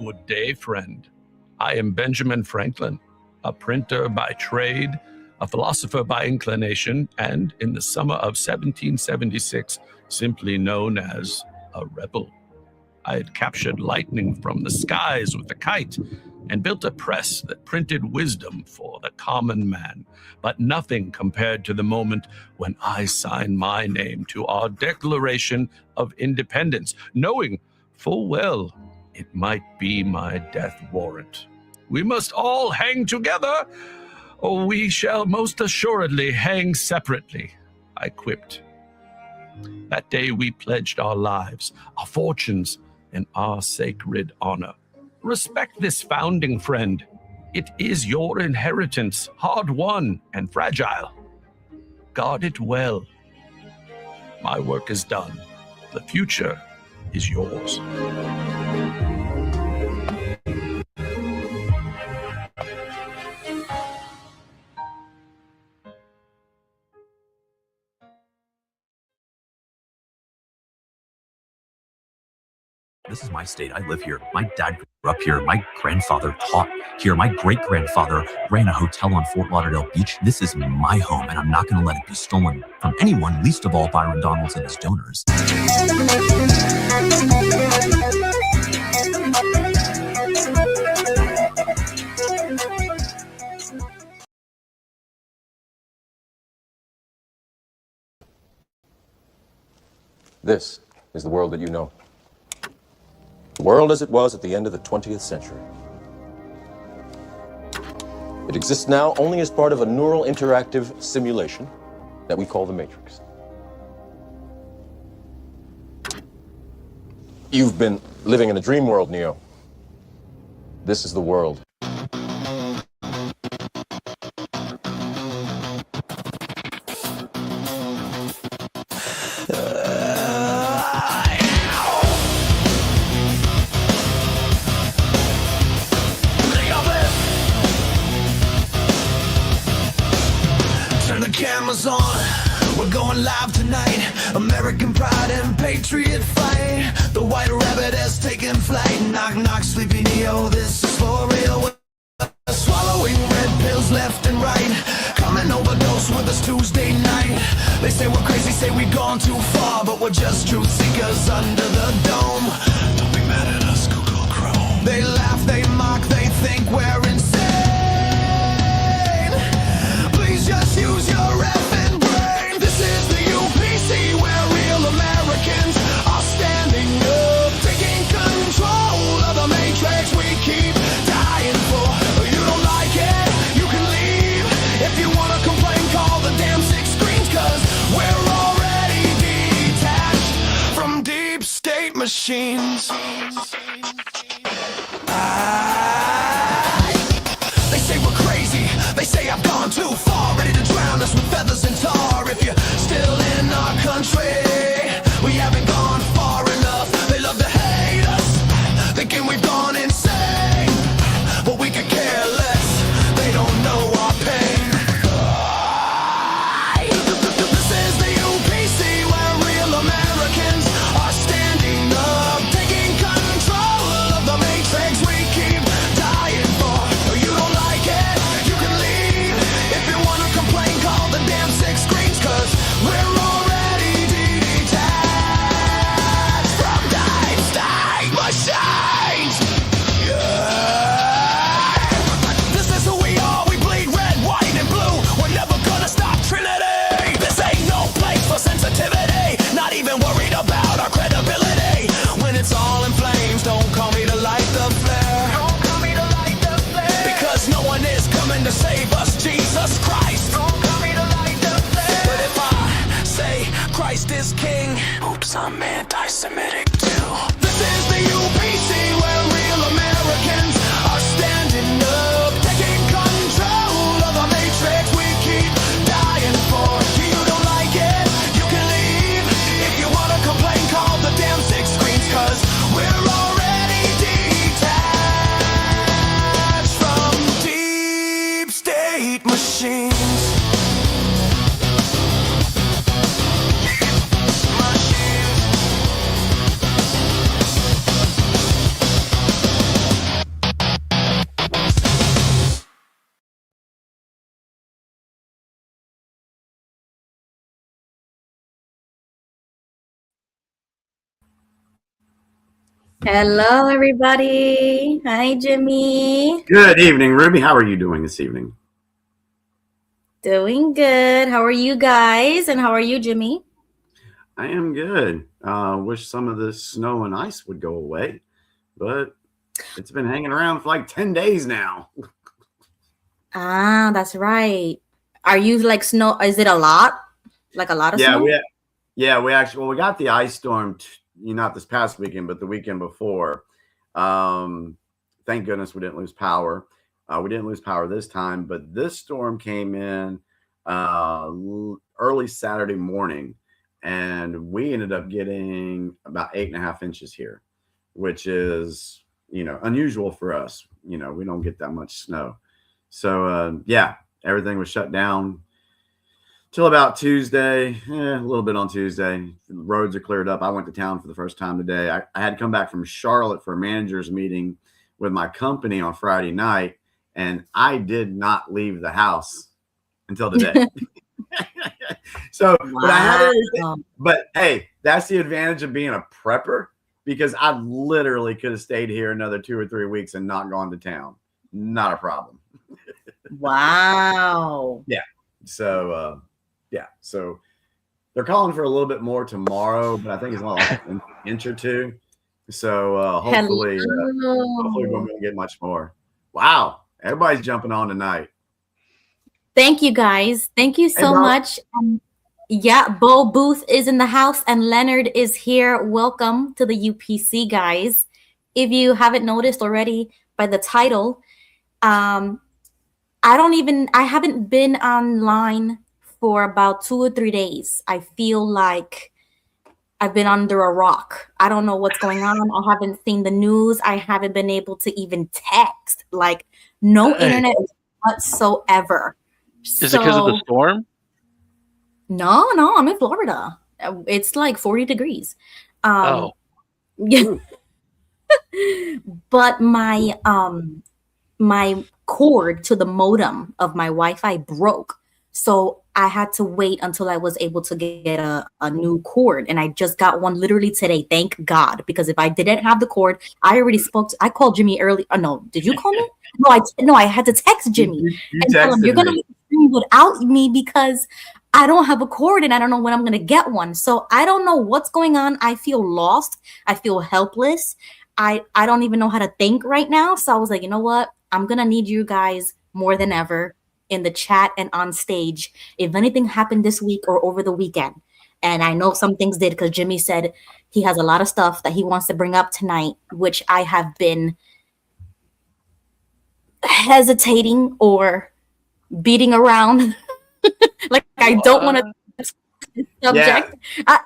Good day, friend. I am Benjamin Franklin, a printer by trade, a philosopher by inclination, and in the summer of 1776, simply known as a rebel. I had captured lightning from the skies with a kite and built a press that printed wisdom for the common man, but nothing compared to the moment when I signed my name to our Declaration of Independence, knowing full well it might be my death warrant. We must all hang together, or we shall most assuredly hang separately, I quipped. That day we pledged our lives, our fortunes, and our sacred honor. Respect this founding, friend. It is your inheritance, hard-won and fragile. Guard it well. My work is done. The future is yours. This is my state. I live here. My dad grew up here. My grandfather taught here. My great-grandfather ran a hotel on Fort Lauderdale Beach. This is my home, and I'm not going to let it be stolen from anyone, least of all Byron Donalds and his donors. This is the world that you know. The world as it was at the end of the 20th century. It exists now only as part of a neural interactive simulation that we call the Matrix. You've been living in a dream world, Neo. This is the world. Cameras on, we're going live tonight. American pride and patriot fight. The white rabbit has taken flight. Knock, knock, sleepy Neo, this is for real. We're swallowing red pills left and right. Come and overdose with us Tuesday night. They say we're crazy, say we've gone too far, but we're just truth seekers under the dome. Don't be mad at us, Google Chrome. They laugh, they mock, they think we're insane. Just use your effing brain. This is the UPC where real Americans are standing up, taking control of the matrix we keep dying for. You don't like it, you can leave. If you wanna complain, call the damn 6 screens, cause we're already detached from deep state machines. They say we're crazy, they say I've gone too far, ready to drown us with feathers and tar. If you're still in our country, we haven't gone far enough. They love to hate us, thinking we've gone insane, but we could care less, they don't know our pain. This is the UPC where real Americans are standing up, taking control of the matrix we keep dying for. You don't like it, you can leave. If you wanna complain, call the damn 6 screens, cause we're already detached from deep state machines. This is who we are, we bleed red, white, and blue. We're never gonna stop Trinity. This ain't no place for sensitivity, not even worried about our credibility. When it's all in flames, don't call me to light the flare. Don't call me to light the flare, because no one is coming to save us, Jesus Christ. Don't call me to light the flare. But if I say Christ is king, oops, I'm anti-Semitic too. This is the UPC where real Americans are standing up, taking control of the matrix we keep dying for. You don't like it, you can leave. If you wanna complain, call the damn 6 screens, cause we're already detached from deep state machines. Hello, everybody. Hi, Jimmy. Good evening, Ruby. How are you doing this evening? Doing good. How are you guys? And how are you, Jimmy? I am good. Wish some of this snow and ice would go away, but it's been hanging around for like 10 days now. Ah, that's right. Are you like snow? Is it a lot? Like a lot of Yeah, snow? we actually, we got the ice storm, not this past weekend, but the weekend before. Thank goodness we didn't lose power. We didn't lose power this time, but this storm came in early Saturday morning, and we ended up getting about 8.5 inches here, which is, unusual for us. We don't get that much snow. So, yeah, everything was shut down till about Tuesday, a little bit on Tuesday. The roads are cleared up. I went to town for the first time today. I had to come back from Charlotte for a manager's meeting with my company on Friday night, and I did not leave the house until today. So, but I had everything. But hey, that's the advantage of being a prepper, because I literally could have stayed here another 2 or 3 weeks and not gone to town. Not a problem. Wow. Yeah. So, so they're calling for a little bit more tomorrow, but I think it's like an inch or two. So hopefully we won't get much more. Wow, everybody's jumping on tonight. Thank you, guys. Thank you so much. Yeah, Bo Booth is in the house and Leonard is here. Welcome to the UPC, guys. If you haven't noticed already by the title, I haven't been online for about 2 or 3 days. I feel like I've been under a rock. I don't know what's going on. I haven't seen the news. I haven't been able to even text. Like, no internet whatsoever. Is it because of the storm? No, I'm in Florida. It's like 40 degrees. Yeah. But my cord to the modem of my Wi-Fi broke. So I had to wait until I was able to get a new cord. And I just got one literally today. Thank God. Because if I didn't have the cord, I called Jimmy early. Oh, no, did you call me? No, I had to text Jimmy and tell him, you're going to stream without me because I don't have a cord and I don't know when I'm going to get one. So I don't know what's going on. I feel lost. I feel helpless. I don't even know how to think right now. So I was like, you know what? I'm going to need you guys more than ever in the chat and on stage. If anything happened this week or over the weekend, and I know some things did because Jimmy said he has a lot of stuff that he wants to bring up tonight, which I have been hesitating or beating around. Like, I don't want to subject. Yeah. I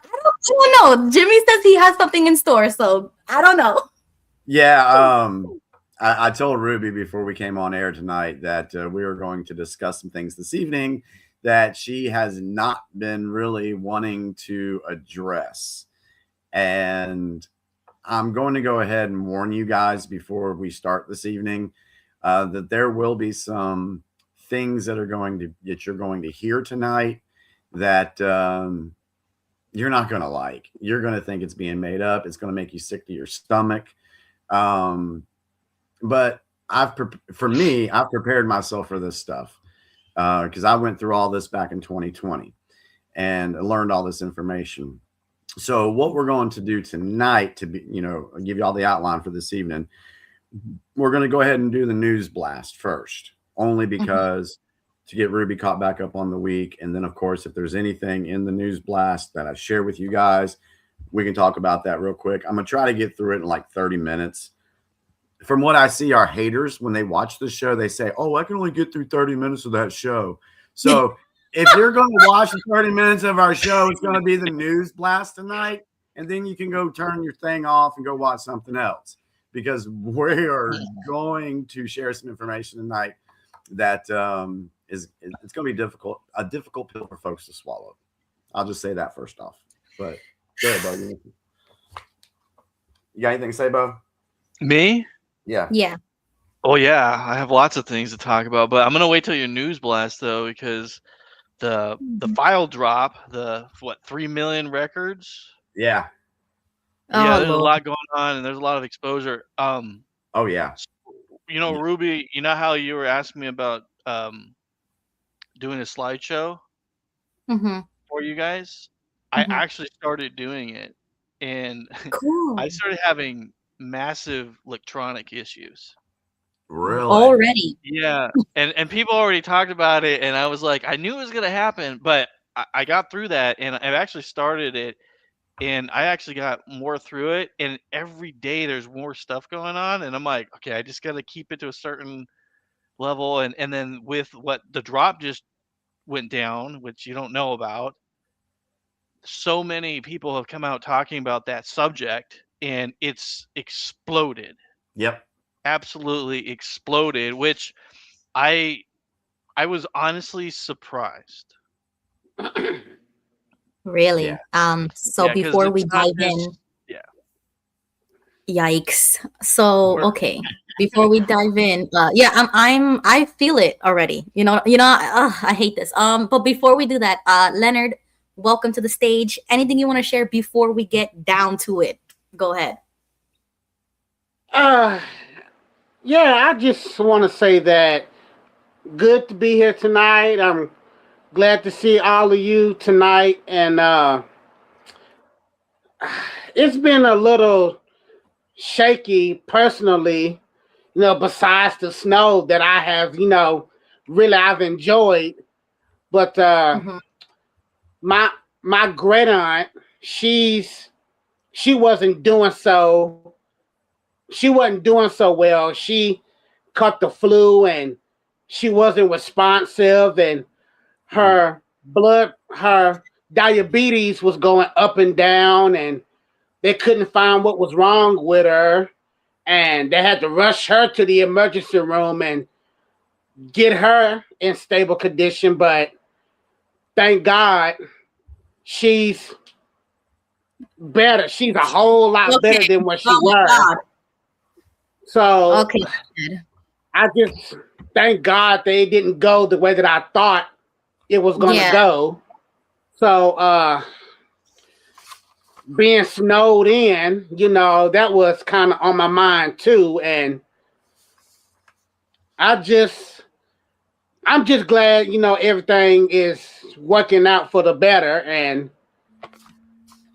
don't know. Jimmy says he has something in store, so I don't know. Yeah, I told Ruby before we came on air tonight that we were going to discuss some things this evening that she has not been really wanting to address. And I'm going to go ahead and warn you guys before we start this evening that there will be some things that you're going to hear tonight that you're not going to like. You're going to think it's being made up. It's going to make you sick to your stomach. But I've prepared myself for this stuff because I went through all this back in 2020 and learned all this information. So what we're going to do tonight to give you all the outline for this evening, we're going to go ahead and do the news blast first, only because to get Ruby caught back up on the week. And then, of course, if there's anything in the news blast that I share with you guys, we can talk about that real quick. I'm going to try to get through it in like 30 minutes. From what I see, our haters, when they watch the show, they say, oh, I can only get through 30 minutes of that show. So if you're going to watch the 30 minutes of our show, it's going to be the news blast tonight. And then you can go turn your thing off and go watch something else, because we are going to share some information tonight that it's going to be a difficult pill for folks to swallow. I'll just say that first off. But go ahead, Bo. You got anything to say, Bo? Me? Yeah. Yeah. Oh yeah, I have lots of things to talk about, but I'm gonna wait till your news blast though, because the file drop, the 3 million records. Yeah. Yeah, Oh there's a Lord. lot going on, and there's a lot of exposure. Oh yeah. Ruby, you know how you were asking me about doing a slideshow Mm-hmm. for you guys? I Mm-hmm. actually started doing it, and I Cool. started having massive electronic issues. Really? Already. Yeah, and people already talked about it, and I was like, I knew it was gonna happen, but I got through that, and I've actually started it, and I actually got more through it, and every day there's more stuff going on, and I'm like, okay, I just gotta keep it to a certain level, and then with what the drop just went down, which you don't know about, so many people have come out talking about that subject, and it's exploded, Yep. absolutely exploded, which I I was honestly surprised. Yeah. Really. So Yeah, because before we it's not dive just in, yeah. yikes. So We're okay. Before we dive in, yeah, I feel it already. I hate this. But before we do that, Leonard, welcome to the stage. Anything you want to share before we get down to it? Go ahead. Uh, yeah, I just want to say that good to be here tonight. I'm glad to see all of you tonight, and it's been a little shaky personally. Besides the snow that I have, really I've enjoyed. But Mm-hmm. my my great aunt, she wasn't doing so. She wasn't doing so well. She caught the flu and she wasn't responsive, and her diabetes was going up and down, and they couldn't find what was wrong with her, and they had to rush her to the emergency room and get her in stable condition. But thank God she's better. She's a whole lot better Okay. than what she Oh my was. God. So Okay. Good. I just thank God they didn't go the way that I thought it was going to Yeah. go. So being snowed in, that was kind of on my mind too. And I'm just glad, everything is working out for the better. And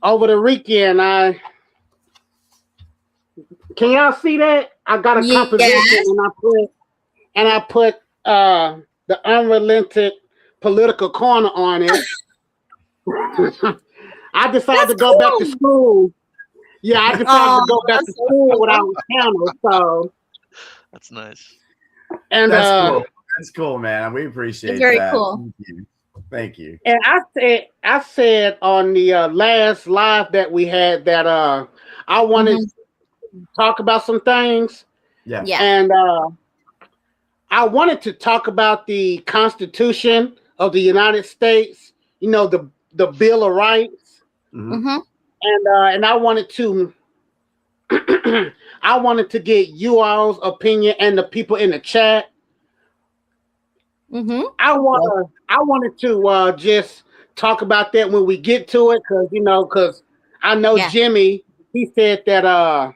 over the weekend, can y'all see that? I got a composition Yes. and I put the Unrelenting Political Corner on it. I decided That's to go back to cool. school. Yeah, I decided Oh, to go back to that's so school without cool. a channel. So, That's nice. and That's cool. That's cool, man. We appreciate It's very that. cool. Thank you. Thank you. and I said on the last live that we had that I wanted Mhm. to talk about some things, Yeah. Yeah. and I wanted to talk about the Constitution of the United States. The Bill of Rights, Mhm. Mm-hmm. and I wanted to I wanted to get you all's opinion and the people in the chat. Mm-hmm. I wanted to just talk about that when we get to it, because I know Yeah. Jimmy. He said that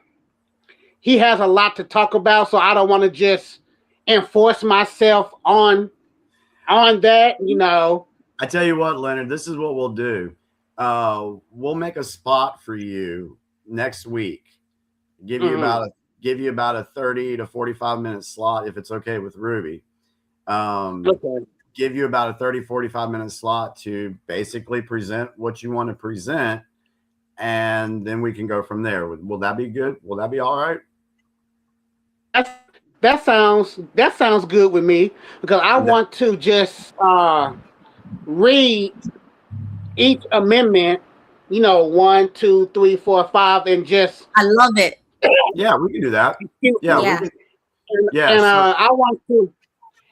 he has a lot to talk about, so I don't want to just enforce myself on that. I tell you what, Leonard, this is what we'll do. We'll make a spot for you next week. Give you about a 30 to 45 minute slot if it's okay with Ruby. Okay. Give you about a 30, 45 minute slot to basically present what you want to present, and then we can go from there. Will that be good? Will that be all right? That sounds good with me, because I want to just read each amendment, 1, 2, 3, 4, 5, and just I love it. Yeah, we can do that. Yeah. Yeah. We can,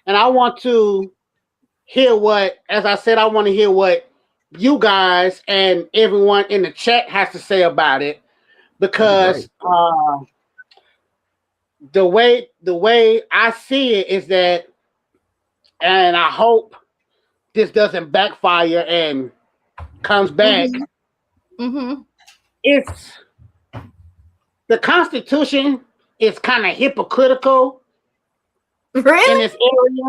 and I want to hear what, as I said, I want to hear what you guys and everyone in the chat has to say about it, because the way I see it is that, and I hope this doesn't backfire and comes back. Mm-hmm. It's the Constitution is kind of hypocritical in Really? this area.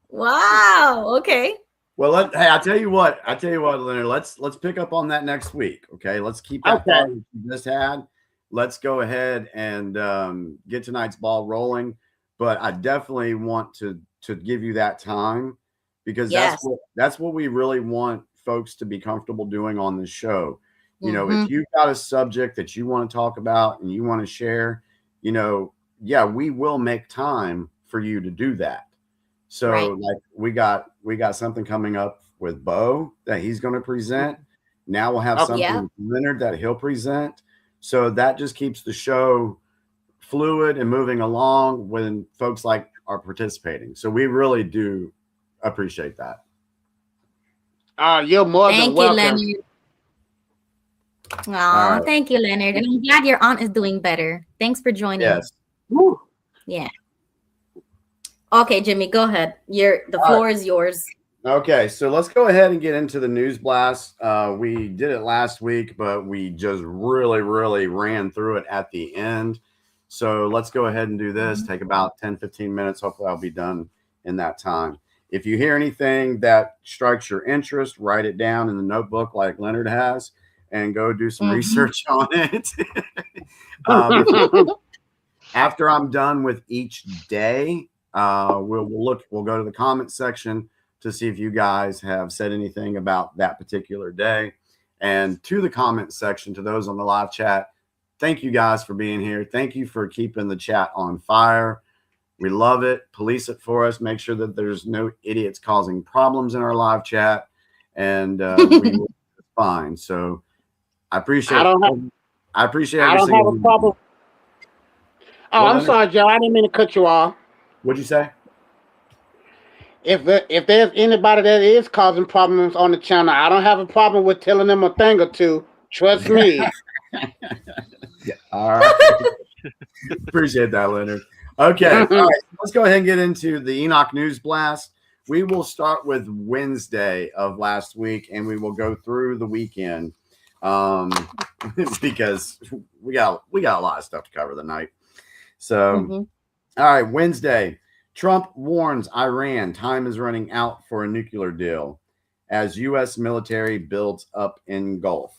Wow. Okay. Well, hey, I tell you what, Leonard. Let's pick up on that next week. Okay, let's keep that Okay. thought you just had. Let's go ahead and get tonight's ball rolling. But I definitely want to give you that time, because Yes. that's what we really want folks to be comfortable doing on this show. You know, Mhm. if you've got a subject that you want to talk about and you want to share, you know, yeah, we will make time for you to do that. So Right. like we got something coming up with Bo that he's going to present. Now we'll have Okay. something Yeah. with Leonard that he'll present. So that just keeps the show fluid and moving along when folks like are participating. So we really do appreciate that. You're more than Thank you, welcome. Leonard. Oh, right. thank you, Leonard. And I'm glad your aunt is doing better. Thanks for joining. Yes. Woo. Yeah. Okay, Jimmy, go ahead. The floor is yours. Okay, so let's go ahead and get into the news blast. We did it last week, but we just really, really ran through it at the end. So let's go ahead and do this. Take about 10, 15 minutes. Hopefully I'll be done in that time. If you hear anything that strikes your interest, write it down in the notebook like Leonard has and go do some research on it. After I'm done with each day, we'll go to the comment section to see if you guys have said anything about that particular day. And to the comment section, to those on the live chat, thank you guys for being here. Thank you for keeping the chat on fire. We love it. Police it for us. Make sure that there's no idiots causing problems in our live chat, and we will be fine. So I appreciate. I appreciate. I don't have a problem. Oh, Well, I'm Leonard, sorry, Joe. I didn't mean to cut you off. What'd you say? If there's anybody that is causing problems on the channel, I don't have a problem with telling them a thing or two. Trust me. Yeah. All right. Appreciate that, Leonard. Okay. All right. Let's go ahead and get into the Enoch News Blast. We will start with Wednesday of last week, and we will go through the weekend because we got a lot of stuff to cover tonight. So, all right, Wednesday. Trump warns Iran time is running out for a nuclear deal as U.S. military builds up in Gulf.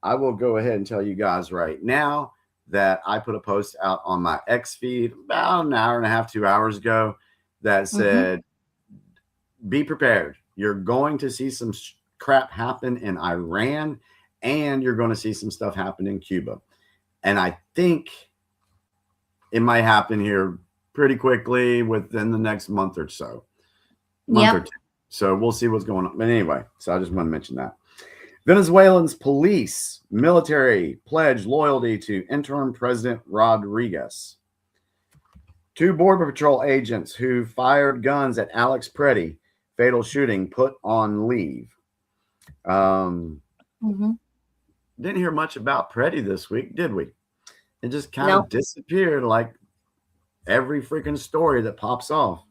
I will go ahead and tell you guys right now that I put a post out on my X feed about an hour and a half, 2 hours ago that said, be prepared. You're going to see some crap happen in Iran, and you're going to see some stuff happen in Cuba. And I think it might happen here pretty quickly within the next month or so. Or two. So we'll see what's going on. But anyway, so I just want to mention that. Venezuelans police military pledge loyalty to interim President Rodriguez. 2 Border Patrol agents who fired guns at Alex Preddy, fatal shooting, put on leave. Didn't hear much about Preddy this week, did we? It just kind of disappeared like every freaking story that pops off.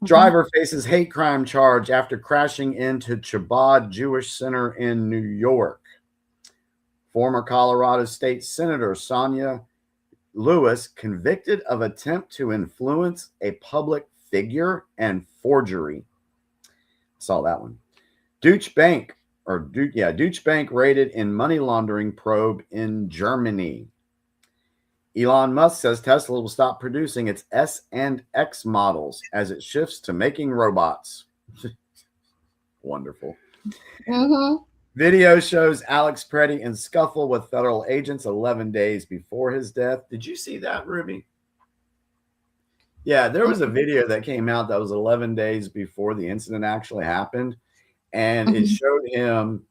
Driver faces hate crime charge after crashing into Chabad Jewish Center in New York. Former Colorado State Senator Sonia Lewis convicted of attempt to influence a public figure and forgery. Saw that one. Deutsche Bank raided in money laundering probe in Germany. Elon Musk says Tesla will stop producing its S and X models as it shifts to making robots. Wonderful. Video shows Alex Preddy in scuffle with federal agents 11 days before his death. Did you see that, Ruby? Yeah, there was a video that came out that was 11 days before the incident actually happened. And it showed him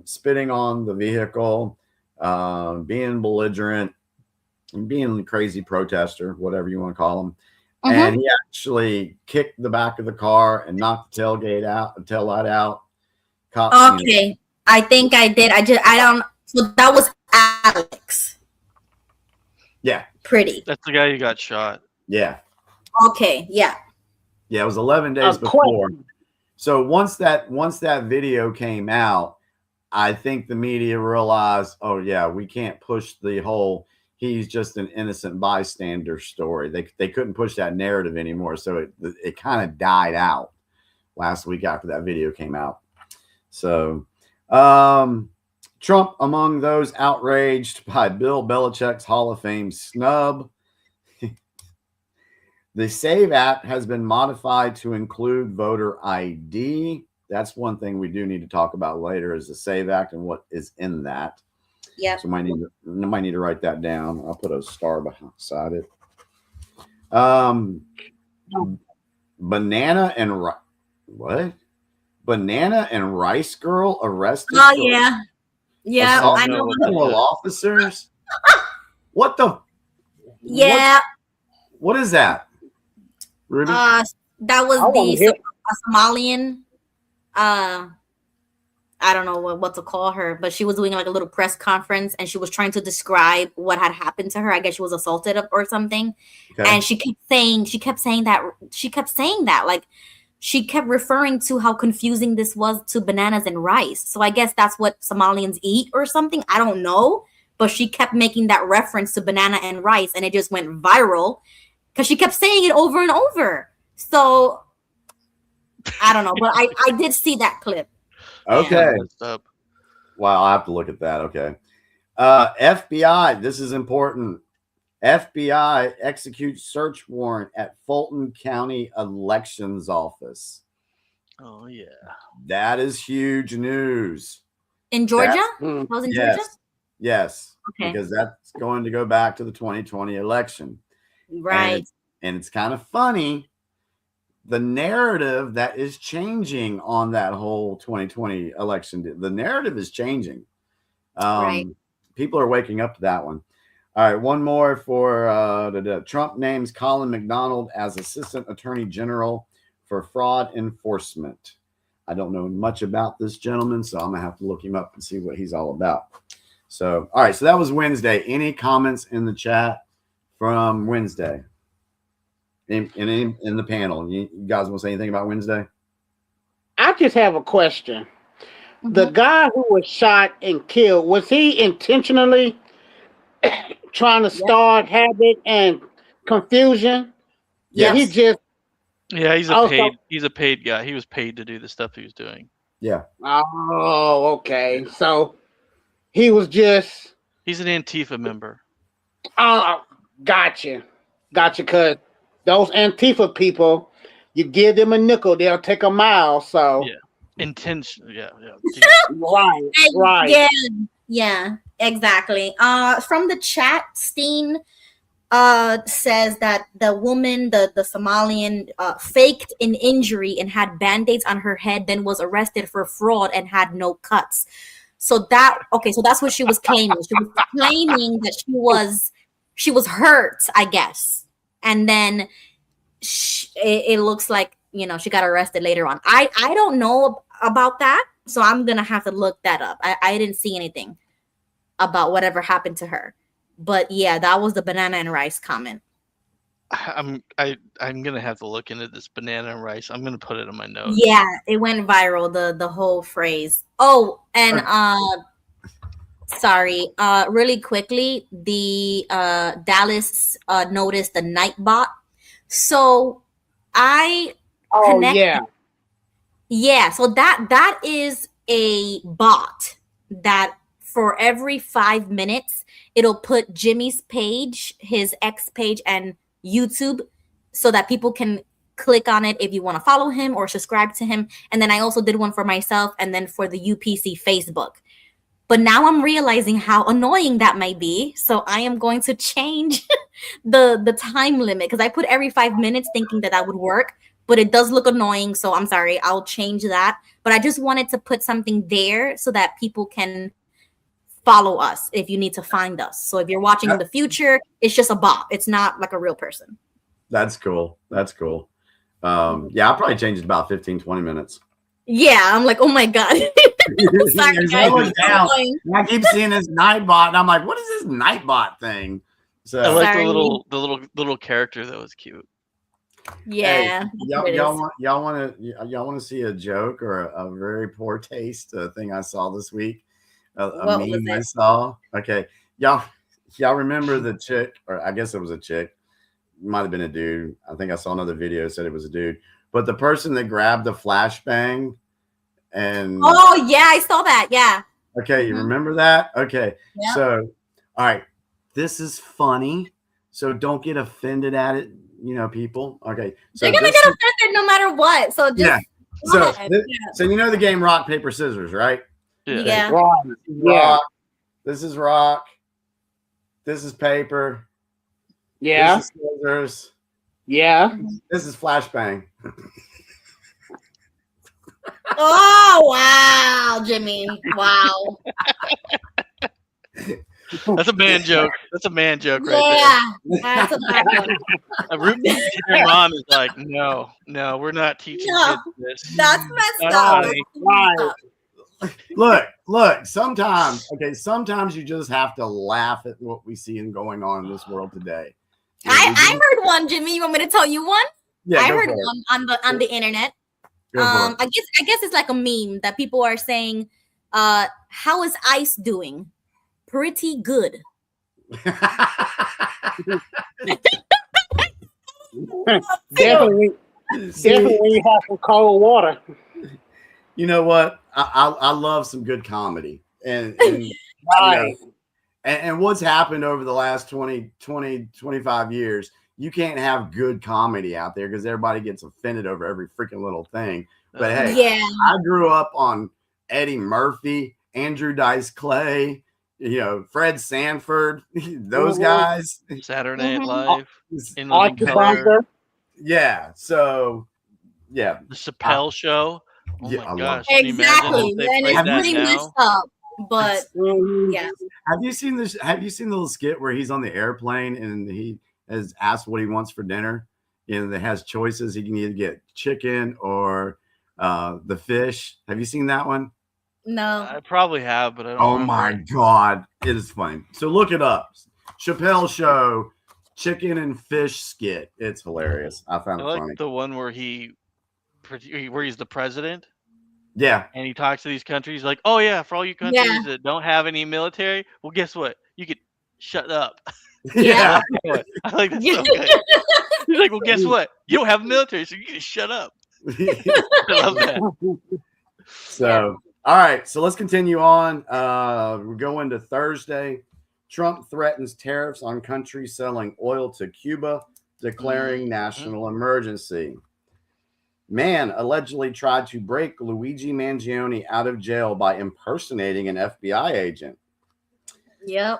spitting on the vehicle, being belligerent, and being a crazy protester, whatever you want to call him. And he actually kicked the back of the car and knocked the tail light out. Okay. I think I did. I don't. So that was Alex. Yeah. Pretty. That's the guy who got shot. Yeah. Okay. Yeah. Yeah. It was 11 days before. So once that video came out, I think the media realized, oh yeah, we can't push the whole he's just an innocent bystander story. They couldn't push that narrative anymore, so it kind of died out last week after that video came out. So Trump among those outraged by Bill Belichick's Hall of Fame snub. The SAVE Act has been modified to include voter ID. That's one thing we do need to talk about later is the SAVE Act and what is in that. Yeah. So might need to write that down. I'll put a star beside it. Banana and rice girl arrested. Oh yeah. Yeah, I know. Officers. What the? Yeah. What is that? Ruby? That was the Somalian. I don't know what to call her, but she was doing like a little press conference and she was trying to describe what had happened to her. I guess she was assaulted or something. Okay. And she kept saying that like she kept referring to how confusing this was to bananas and rice. So I guess that's what Somalians eat or something. I don't know, but she kept making that reference to banana and rice and it just went viral because she kept saying it over and over. So I don't know, but I did see that clip. Okay. Wow, I'll have to look at that. Okay. FBI, this is important. FBI executes search warrant at Fulton County Elections Office. Oh, yeah. That is huge news. In Georgia? Was in Georgia? Yes. Okay. Because that's going to go back to the 2020 election. Right. And it's kind of funny. The narrative that is changing on that whole 2020 election, the narrative is changing. Right. People are waking up to that one. All right, one more for Trump names Colin McDonald as Assistant Attorney General for fraud enforcement. I don't know much about this gentleman, so I'm going to have to look him up and see what he's all about. So, all right, so that was Wednesday. Any comments in the chat from Wednesday? In the panel, you guys want to say anything about Wednesday? I just have a question. The guy who was shot and killed, was he intentionally trying to start havoc and confusion? Yeah, he just. Yeah, he's a paid guy. He was paid to do the stuff he was doing. Yeah. Oh, okay. So he was just. He's an Antifa member. Gotcha. Because those Antifa people, you give them a nickel, they'll take a mile. So yeah, intention. Yeah. right. Yeah, exactly. From the chat, Steen says that the woman, the Somalian, faked an injury and had band-aids on her head, then was arrested for fraud and had no cuts. So that's what she was claiming. She was claiming that she was hurt, I guess. And then it looks like, she got arrested later on. I don't know about that, so I'm going to have to look that up. I didn't see anything about whatever happened to her. But yeah, that was the banana and rice comment. I'm going to have to look into this banana and rice. I'm going to put it in my notes. Yeah, it went viral, the whole phrase. Oh, and sorry, really quickly, the Dallas noticed the Nightbot. So I connected. Yeah, so that is a bot that for every 5 minutes it'll put Jimmy's page, his X page, and YouTube so that people can click on it if you want to follow him or subscribe to him. And then I also did one for myself and then for the UPC Facebook. But now I'm realizing how annoying that might be. So I am going to change the time limit because I put every 5 minutes thinking that would work, but it does look annoying. So I'm sorry, I'll change that. But I just wanted to put something there so that people can follow us if you need to find us. So if you're watching in the future, it's just a bot. It's not like a real person. That's cool. Yeah, I'll probably change it about 15, 20 minutes. Yeah, I'm like, oh my God. Sorry, guys. I keep seeing this Nightbot, and I'm like, what is this Nightbot thing? So I like the little character that was cute. Yeah. Hey, y'all want to see a joke or a very poor taste thing I saw this week? A What was meme I it? saw. Okay, y'all remember the chick, or I guess it was a chick. Might have been a dude. I think I saw another video that said it was a dude. But the person that grabbed the flashbang and Oh yeah, I saw that. Yeah. okay, you remember that? Okay, Yeah. so all right, this is funny. So don't get offended at it, people. Okay, so They're gonna get offended no matter what. So just yeah. go So ahead. so you know the game rock paper scissors, right? Yeah. Right. Yeah. Rock. This is rock. This is paper. Yeah. This is scissors. Yeah. This is flashbang. Oh wow, Jimmy. Wow. That's a man joke. That's a man joke right Yeah. That's a bad one. there. Your mom is like, no, we're not teaching No, kids this. That's messed That's up. funny. Right. Look, sometimes you just have to laugh at what we see going on in this world today. I heard one, Jimmy. You want me to tell you one? Yeah, I go heard for it. one on the internet. Go for it. I guess it's like a meme that people are saying, how is ICE doing? Pretty good. Definitely have some cold water. You know what? I love some good comedy. And Right. and what's happened over the last 20, 25 years, you can't have good comedy out there because everybody gets offended over every freaking little thing. But hey, Yeah. I grew up on Eddie Murphy, Andrew Dice Clay, Fred Sanford, those guys. Saturday Night Mhm. Live, in Archie Living Color, Bunker. Yeah. So, yeah. the Chappelle Show. Oh Yeah, I my love gosh! it. Can you imagine Exactly. if they And played it's that pretty now? messed up. But Mhm. yeah. Have you seen this? Have you seen the little skit where he's on the airplane and he has asked what he wants for dinner? That has choices. He can either get chicken or the fish. Have you seen that one? No. I probably have, but I don't Oh remember. my God. It is funny. So look it up. Chappelle Show, chicken and fish skit. It's hilarious. I found I it like funny. the one where where he's the president Yeah. and he talks to these countries like, oh yeah, for all you countries that don't have any military, well, guess what? You could shut up. Yeah. I like that so good. He's like, well, guess what? You don't have a military, so you can shut up. I love that. So, all right. So let's continue on. We're going to Thursday. Trump threatens tariffs on countries selling oil to Cuba, declaring national emergency. Man allegedly tried to break Luigi Mangione out of jail by impersonating an FBI agent. Yep.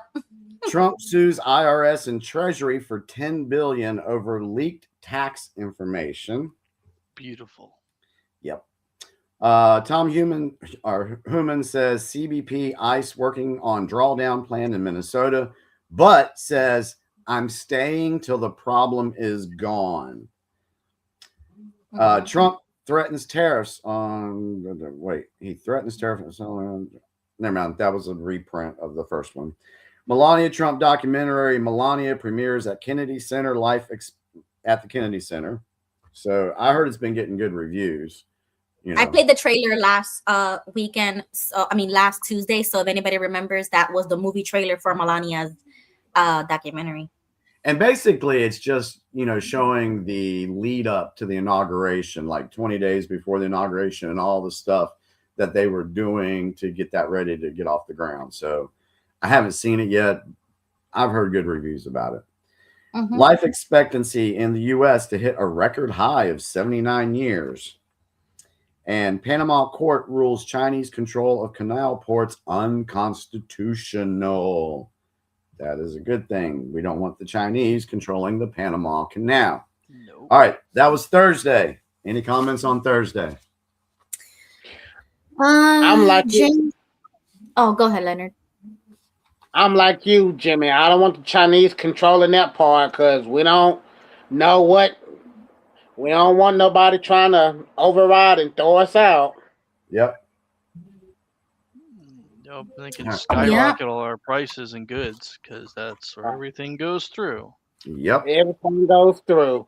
Trump sues IRS and Treasury for $10 billion over leaked tax information. Beautiful. Yep. Tom Human says CBP ICE working on drawdown plan in Minnesota, but says I'm staying till the problem is gone. Trump threatens tariffs on. He threatens tariffs on. Never mind. That was a reprint of the first one. Melania Trump documentary Melania premieres at Kennedy Center. At the Kennedy Center. So I heard it's been getting good reviews. I played the trailer last weekend. So, last Tuesday. So if anybody remembers, that was the movie trailer for Melania's documentary. And basically, it's just, showing the lead up to the inauguration, like 20 days before the inauguration and all the stuff that they were doing to get that ready to get off the ground. So I haven't seen it yet. I've heard good reviews about it. Mm-hmm. Life expectancy in the U.S. to hit a record high of 79 years. And Panama court rules Chinese control of canal ports unconstitutional. That is a good thing. We don't want the Chinese controlling the Panama Canal. Nope. All right. That was Thursday. Any comments on Thursday? I'm like Jim. Oh, go ahead, Leonard. I'm like you, Jimmy. I don't want the Chinese controlling that part because we don't know what. We don't want nobody trying to override and throw us out. Yep. Nope. They can skyrocket all our prices and goods because that's where everything goes through. Yep. Everything goes through.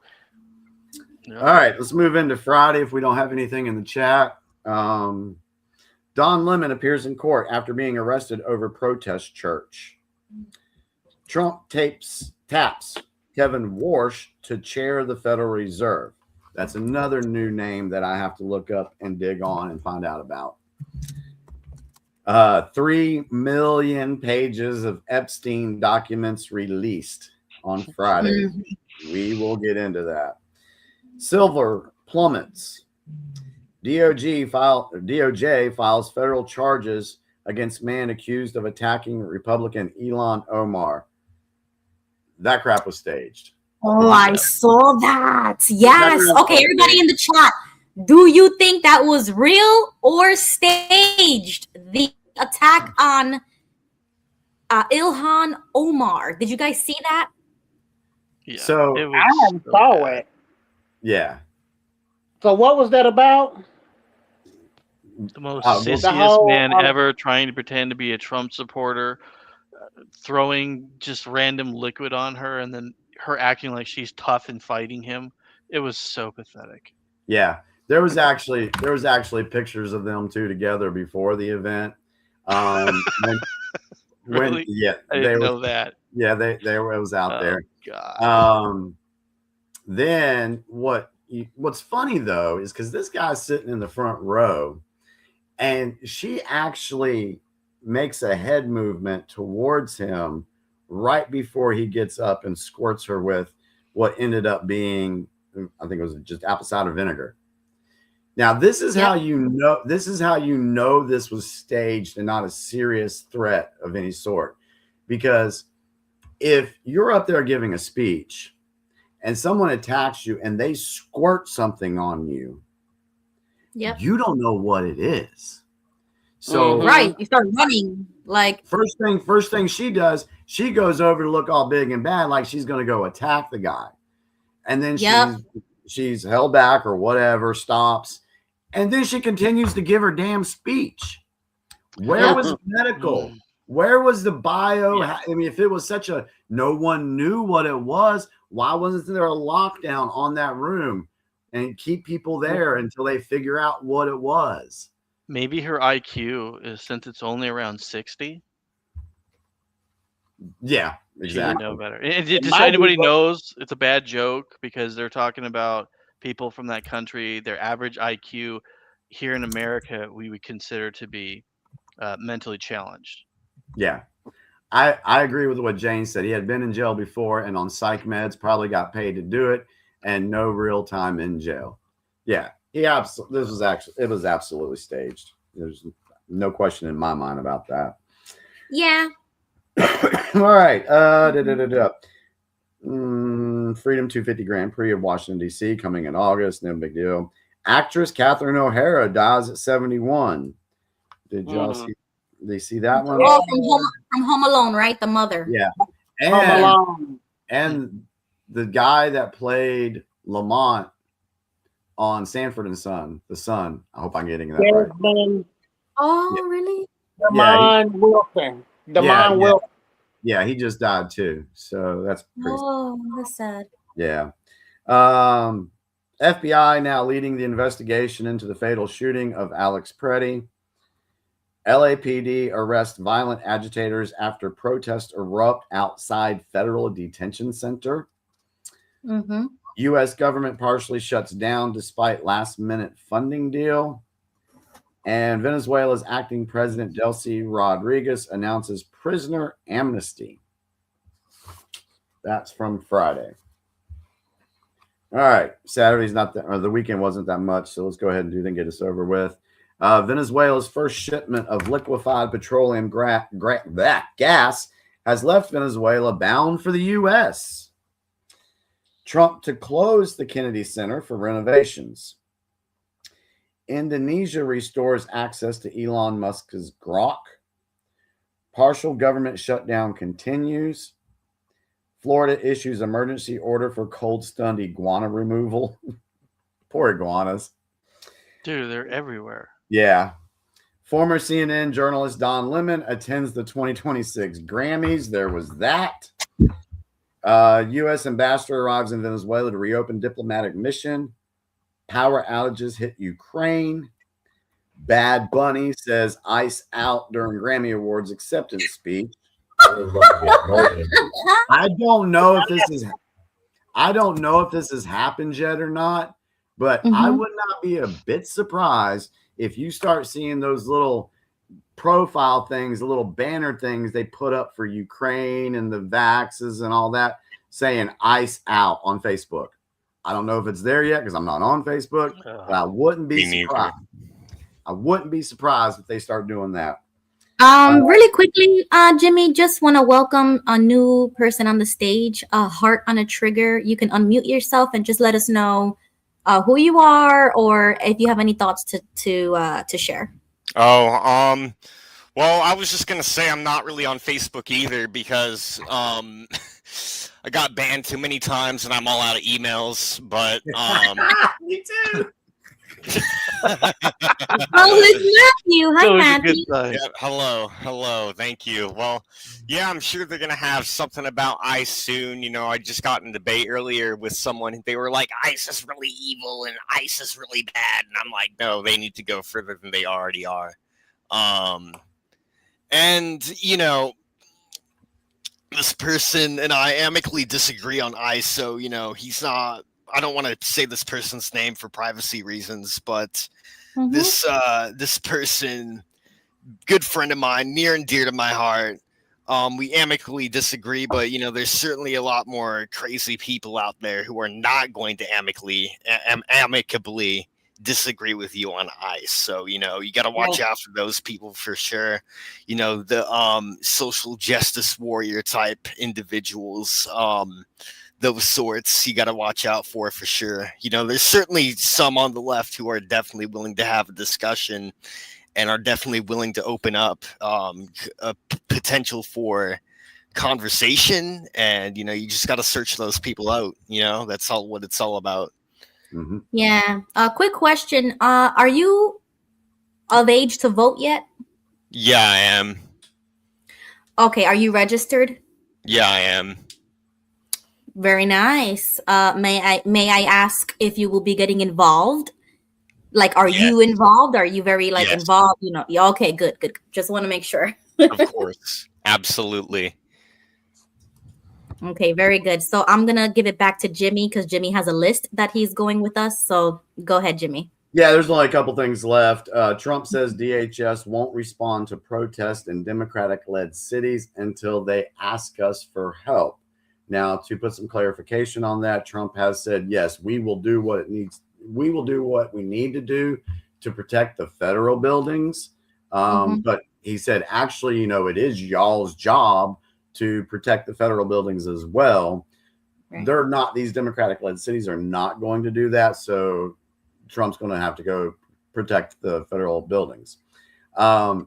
Yeah. All right, let's move into Friday if we don't have anything in the chat. Don Lemon appears in court after being arrested over protest church. Trump taps Kevin Warsh to chair the Federal Reserve. That's another new name that I have to look up and dig on and find out about. 3 million pages of Epstein documents released on Friday. We will get into that. Silver plummets. DOJ files federal charges against man accused of attacking Republican Ilhan Omar. That crap was staged. Oh, I saw that. Yes. Okay, everybody in the chat. Do you think that was real or staged? The attack on Ilhan Omar. Did you guys see that? Yeah, So it was I haven't so saw bad. it. Yeah. So what was that about? The most well, sissiest whole- man ever, trying to pretend to be a Trump supporter, throwing just random liquid on her, and then her acting like she's tough and fighting him. It was so pathetic. Yeah. There was actually pictures of them two together before the event. Really? Yeah, I didn't know that. Yeah, they were, it was out there. God. Then what's funny though is because this guy's sitting in the front row, and she actually makes a head movement towards him right before he gets up and squirts her with what ended up being, I think it was just apple cider vinegar. Now, this is how you know this was staged and not a serious threat of any sort. Because if you're up there giving a speech and someone attacks you and they squirt something on you, you don't know what it is. So right, you start running like first thing she does, she goes over to look all big and bad like she's going to go attack the guy. And then she's held back or whatever, stops. And then she continues to give her damn speech. Where was the medical? Where was the bio? I mean, if it was such a no one knew what it was, why wasn't there a lockdown on that room and keep people there until they figure out what it was? Maybe her IQ is, since it's only around 60. Yeah, She exactly. would know better. And just so anybody knows, it's a bad joke because they're talking about people from that country. Their average IQ here in America, we would consider to be mentally challenged. Yeah. I agree with what Jane said. He had been in jail before and on psych meds, probably got paid to do it, and no real time in jail. Yeah. It was absolutely staged. There's no question in my mind about that. Yeah. All right. Freedom 250 Grand Prix of Washington, D.C. coming in August. No big deal. Actress Catherine O'Hara dies at 71. Did y'all see that one? Oh, from Home Alone, right? The mother. Yeah. Home Alone. And the guy that played Lamont on Sanford and Son, the son. I hope I'm getting that right. Oh, really? Damon Wilson. Wilson. Yeah, he just died too. So that's pretty that's sad. Yeah. FBI now leading the investigation into the fatal shooting of Alex Preddy. LAPD arrests violent agitators after protests erupt outside federal detention center. U.S. government partially shuts down despite last-minute funding deal. And Venezuela's acting president, Delcy Rodriguez, announces prisoner amnesty. That's from Friday. All right. Saturday's not that, or the weekend wasn't that much, so let's go ahead and do then get this over with. Venezuela's first shipment of liquefied petroleum gas has left Venezuela bound for the U.S. Trump to close the Kennedy Center for renovations. Indonesia restores access to Elon Musk's Grok. Partial government shutdown continues. Florida issues emergency order for cold-stunned iguana removal. Poor iguanas. Dude, they're everywhere. Yeah. Former CNN journalist Don Lemon attends the 2026 Grammys. There was that. U.S. ambassador arrives in Venezuela to reopen diplomatic mission. Power outages hit Ukraine. Bad Bunny says ice out during Grammy Awards acceptance speech. I don't know if this has happened yet or not, but I would not be a bit surprised if you start seeing those little profile things, the little banner things they put up for Ukraine and the vaxes and all that, saying ice out on Facebook. I don't know if it's there yet because I'm not on Facebook, but I wouldn't be surprised. I wouldn't be surprised if they start doing that. Really quickly, Jimmy, just want to welcome a new person on the stage, Heart on a Trigger. You can unmute yourself and just let us know who you are or if you have any thoughts to share. Oh, well, I was just going to say I'm not really on Facebook either because I got banned too many times and I'm all out of emails, but Me too. Oh, it's Matthew. Hi, Matthew. Yeah, hello. Thank you. Well, yeah, I'm sure they're gonna have something about ICE soon. You know, I just got in a debate earlier with someone. They were like, ICE is really evil and ICE is really bad, and I'm like, no, they need to go further than they already are. And you know, this person and I amicably disagree on ICE, so you know, he's not. I don't want to say this person's name for privacy reasons, but this person, good friend of mine, near and dear to my heart. We amicably disagree, but you know, there's certainly a lot more crazy people out there who are not going to amicably disagree with you on ICE. So you know, you got to watch out for those people for sure. You know, the social justice warrior type individuals. Those sorts you got to watch out for sure. You know, there's certainly some on the left who are definitely willing to have a discussion and are definitely willing to open up a potential for conversation. And, you know, you just got to search those people out. You know, that's all what it's all about. Yeah. Quick question. Are you of age to vote yet? Yeah, I am. Okay. Are you registered? Yeah, I am. Very nice. May I ask if you will be getting involved? Like, are you involved? Are you very involved? You know, yeah, okay, good. Just want to make sure. Of course. Absolutely. Okay, very good. So I'm gonna give it back to Jimmy because Jimmy has a list that he's going with us. So go ahead, Jimmy. Yeah, there's only a couple things left. Trump says DHS won't respond to protests in Democratic-led cities until they ask us for help. Now, to put some clarification on that, Trump has said, yes, we will do what it needs. We will do what we need to do to protect the federal buildings. But he said, actually, you know, it is y'all's job to protect the federal buildings as well. Right. They're not, these Democratic-led cities are not going to do that. So Trump's going to have to go protect the federal buildings.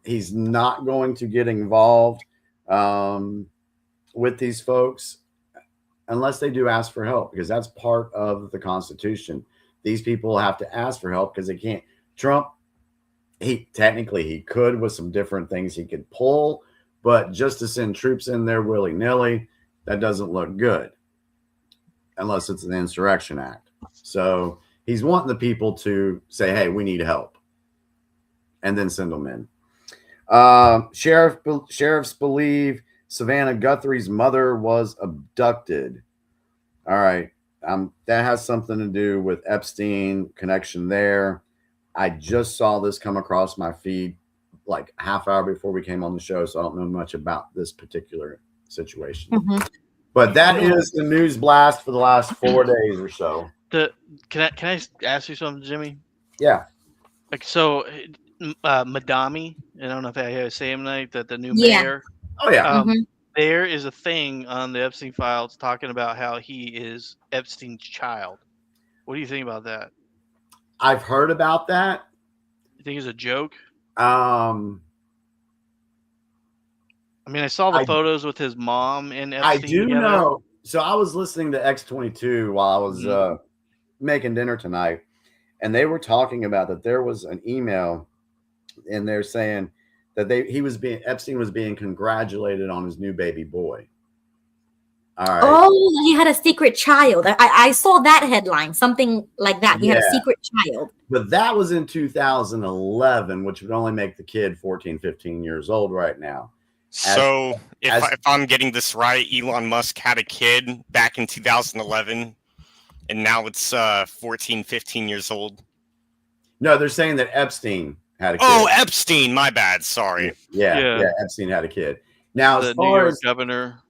He's not going to get involved with these folks unless they do ask for help, because that's part of the Constitution. These people have to ask for help because they can't. Trump, he could with some different things he could pull, but just to send troops in there willy-nilly, that doesn't look good unless it's an insurrection act. So he's wanting the people to say, hey, we need help, and then send them in. Sheriffs believe Savannah Guthrie's mother was abducted. All right. That has something to do with Epstein connection there. I just saw this come across my feed like a half hour before we came on the show, so I don't know much about this particular situation. But that is the news blast for the last 4 days or so. Can I ask you something, Jimmy? Yeah. Like, so Madami, I don't know if I have say him right, that the new mayor. Oh yeah. There is a thing on the Epstein files talking about how he is Epstein's child. What do you think about that? I've heard about that. You think it's a joke? I mean, I saw the photos with his mom and Epstein. I do together. know. So I was listening to X22 while I was making dinner tonight, and they were talking about that there was an email, and they're saying that Epstein was being congratulated on his new baby boy. All right. Oh, he had a secret child. I saw that headline, something like that. He had a Yeah. secret child. But that was in 2011, which would only make the kid 14, 15 years old right now. So if I'm getting this right, Elon Musk had a kid back in 2011, and now it's 14, 15 years old. No, they're saying that Epstein had a kid. Oh, Epstein, my bad. Sorry. Yeah, Epstein had a kid. Now, The as New far York as governor.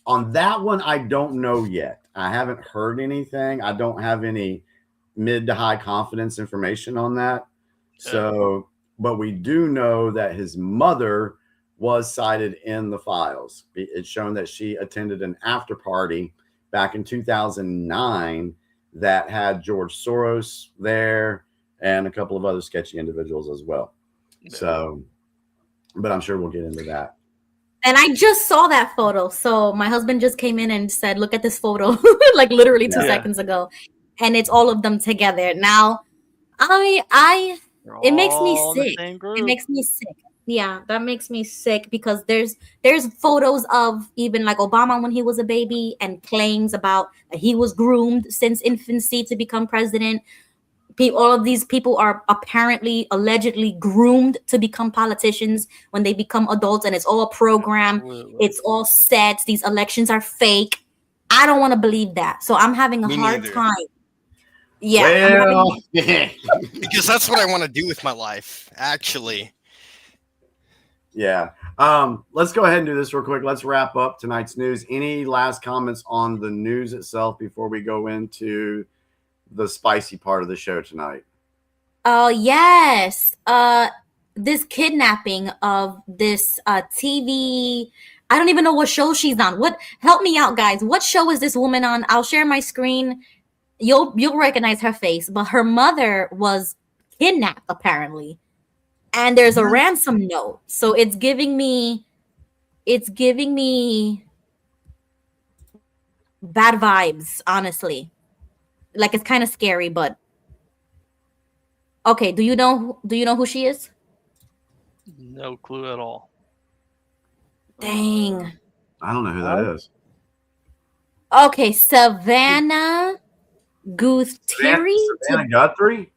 on that one, I don't know yet. I haven't heard anything. I don't have any mid to high confidence information on that. So, but we do know that his mother was cited in the files. It's shown that she attended an after party back in 2009 that had George Soros there and a couple of other sketchy individuals as well. So, but I'm sure we'll get into that. And I just saw that photo. So my husband just came in and said, look at this photo, like literally 2 seconds ago. And it's all of them together. Now, it makes me sick. It makes me sick. Yeah, that makes me sick because there's photos of even like Obama when he was a baby and claims about that he was groomed since infancy to become president. All of these people are apparently, allegedly groomed to become politicians when they become adults, and it's all a program. It's all set. These elections are fake. I don't want to believe that. So I'm having a hard time. Yeah. Well, because that's what I want to do with my life, actually. Yeah. Let's go ahead and do this real quick. Let's wrap up tonight's news. Any last comments on the news itself before we go into the spicy part of the show tonight? Oh, yes. This kidnapping of this TV. I don't even know what show she's on. Help me out, guys. What show is this woman on? I'll share my screen. You'll recognize her face, but her mother was kidnapped apparently. And there's a ransom note. So it's giving me bad vibes, honestly. Like it's kind of scary, but okay, do you know who she is? No clue at all. Dang. I don't know who that is. Okay, Savannah Guthrie. Savannah Guthrie?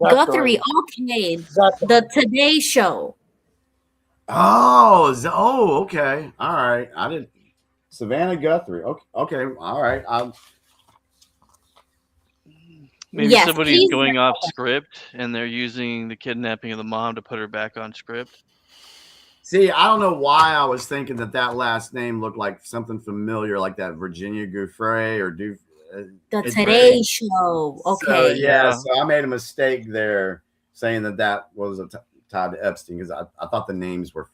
Guthrie, okay. The Today Show. Oh, okay. All right. I didn't. Savannah Guthrie. Okay. All right. Maybe somebody's going off script and they're using the kidnapping of the mom to put her back on script. See, I don't know why I was thinking that last name looked like something familiar, like that Virginia Giuffre or The Today Show. Okay. So I made a mistake there saying that was tied to Epstein because I thought the names were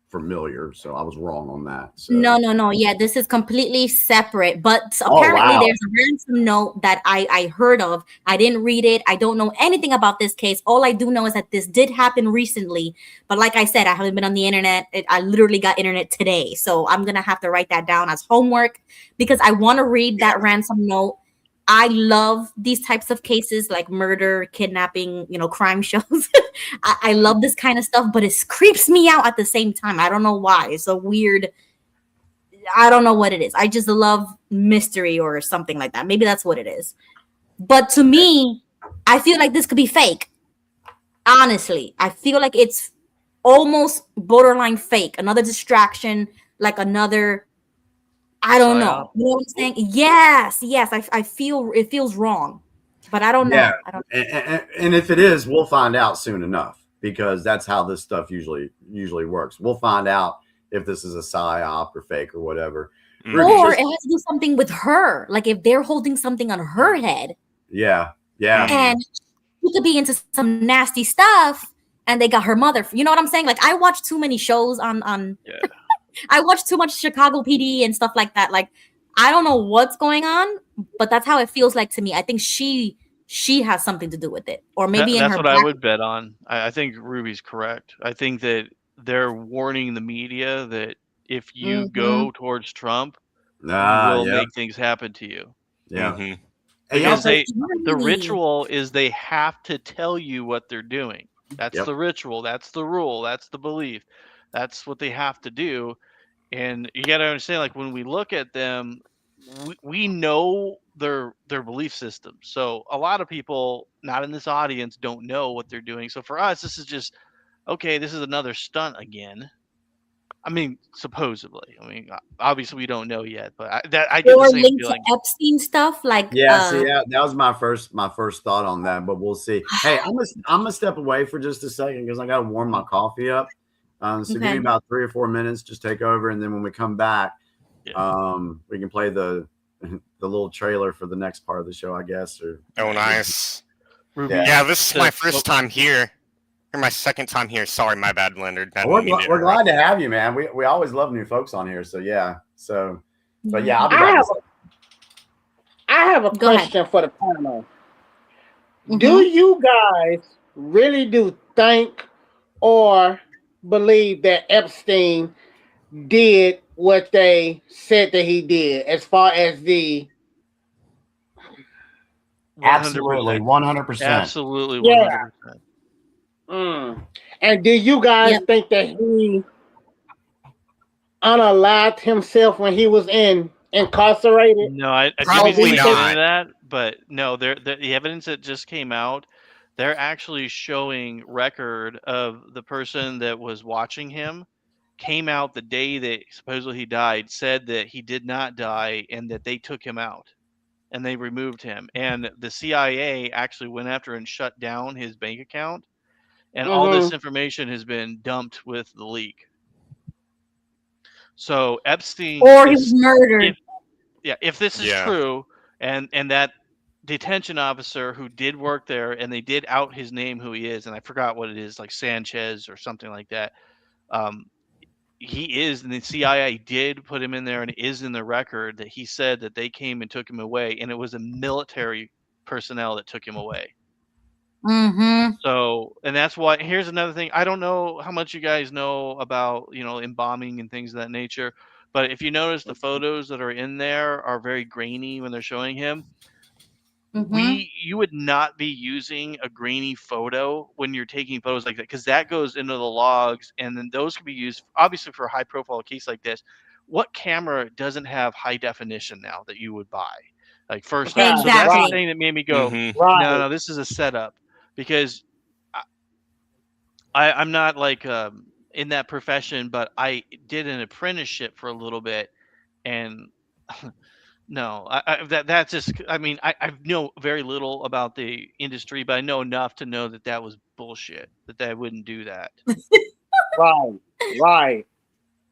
familiar, so I was wrong on that. So. No. Yeah, this is completely separate. But apparently there's a ransom note that I heard of. I didn't read it. I don't know anything about this case. All I do know is that this did happen recently. But like I said, I haven't been on the internet. I literally got internet today. So I'm going to have to write that down as homework because I want to read that ransom note. I love these types of cases like murder, kidnapping, crime shows. I love this kind of stuff, but it creeps me out at the same time. I don't know why. It's a weird, I don't know what it is. I just love mystery or something like that. Maybe that's what it is. But to me, I feel like this could be fake. Honestly, I feel like it's almost borderline fake. Another distraction, like another... I don't know. You know what I'm saying? Yes. I feel it feels wrong, but I don't know. I don't know. And if it is, we'll find out soon enough because that's how this stuff usually works. We'll find out if this is a psyop or fake or whatever. Or it has to do something with her. Like if they're holding something on her head. Yeah. And she could be into some nasty stuff and they got her mother. You know what I'm saying? Like I watch too many shows on I watch too much Chicago PD and stuff like that. Like, I don't know what's going on, but that's how it feels like to me. I think she has something to do with it, or maybe that's what I would bet on. I think Ruby's correct. I think that they're warning the media that if you go towards Trump, will make things happen to you. Yeah. Mm-hmm. Because the ritual is they have to tell you what they're doing. That's the ritual. That's the rule. That's the belief. That's what they have to do. And you got to understand, like when we look at them, we know their belief system. So a lot of people not in this audience don't know what they're doing. So for us, this is just okay. This is another stunt again. I mean, supposedly. I mean, obviously we don't know yet, but I get the Or same linked to feeling. Epstein stuff, like Yeah, see, that was my first thought on that, but we'll see. Hey, I'm gonna step away for just a second because I gotta warm my coffee up. So give me Okay. about 3 or 4 minutes, just take over, and then when we come back, we can play the little trailer for the next part of the show, I guess. Or nice. Yeah, this is my first time here. Or my second time here. Sorry, my bad, Leonard. We're glad to have you, man. We always love new folks on here. So yeah. But yeah, I'll be back. I have a Go question for the panel. Mhm. Do you guys really do think or believe that Epstein did what they said that he did, as far as the absolutely 100%? Absolutely 100%. Yeah. And do you guys think that he unalived himself when he was incarcerated? No, I Probably didn't get not. into that, but no, the evidence that just came out, they're actually showing record of the person that was watching him came out the day that supposedly he died, said that he did not die and that they took him out and they removed him. And the CIA actually went after and shut down his bank account. And all this information has been dumped with the leak. So Epstein, or he was murdered. If this is true, and that detention officer who did work there, and they did out his name, who he is, and I forgot what it is, like Sanchez or something like that. He is, and the CIA did put him in there, and it is in the record that he said that they came and took him away, and it was a military personnel that took him away. Mm-hmm. So, and that's why, here's another thing. I don't know how much you guys know about, embalming and things of that nature, but if you notice the photos that are in there are very grainy when they're showing him. You would not be using a grainy photo when you're taking photos like that, because that goes into the logs, and then those can be used obviously for a high profile case like this. What camera doesn't have high definition now that you would buy? Like, first off, so that's the thing that made me go, no, this is a setup, because I'm not like in that profession, but I did an apprenticeship for a little bit, and no, that's just. I mean, I know very little about the industry, but I know enough to know that that was bullshit. That they wouldn't do that. Right.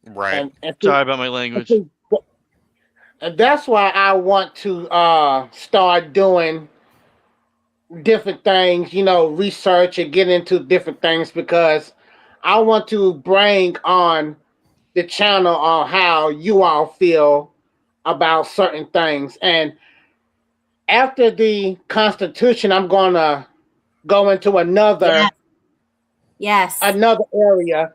And sorry about my language. And that's why I want to start doing different things, research and get into different things, because I want to bring on the channel on how you all feel about certain things. And after the Constitution, I'm going to go into another area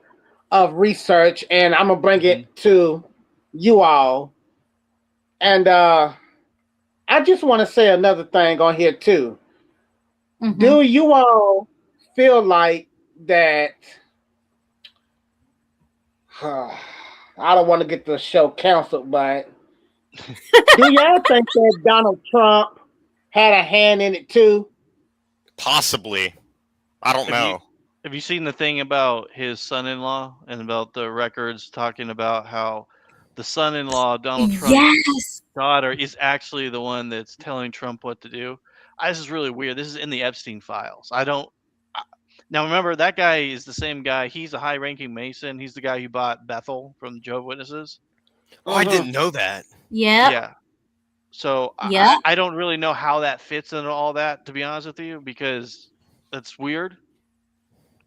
of research, and I'm going to bring it to you all. And I just want to say another thing on here too. Do you all feel like that? I don't want to get the show canceled, but do y'all think that Donald Trump had a hand in it too? Possibly. I don't know. Have you seen the thing about his son-in-law and about the records talking about how the son-in-law, Donald Trump's daughter, is actually the one that's telling Trump what to do? This is really weird. This is in the Epstein files. Now remember, that guy is the same guy. He's a high-ranking Mason. He's the guy who bought Bethel from the Jehovah's Witnesses. Oh, I didn't know that. Yeah. So I don't really know how that fits into all that, to be honest with you, because that's weird.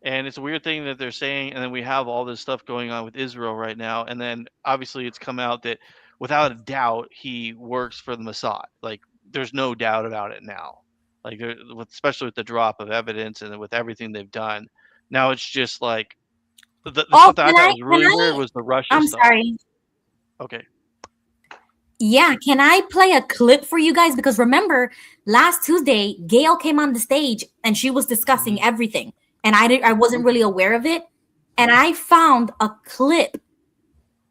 And it's a weird thing that they're saying. And then we have all this stuff going on with Israel right now. And then obviously it's come out that without a doubt, he works for the Mossad. Like, there's no doubt about it now. Like, especially with the drop of evidence and with everything they've done. Now it's just like the stuff that I thought was really weird was the Russia stuff. I'm sorry. Okay. Yeah, can I play a clip for you guys? Because remember, last Tuesday, Gail came on the stage and she was discussing everything. And I wasn't really aware of it. And I found a clip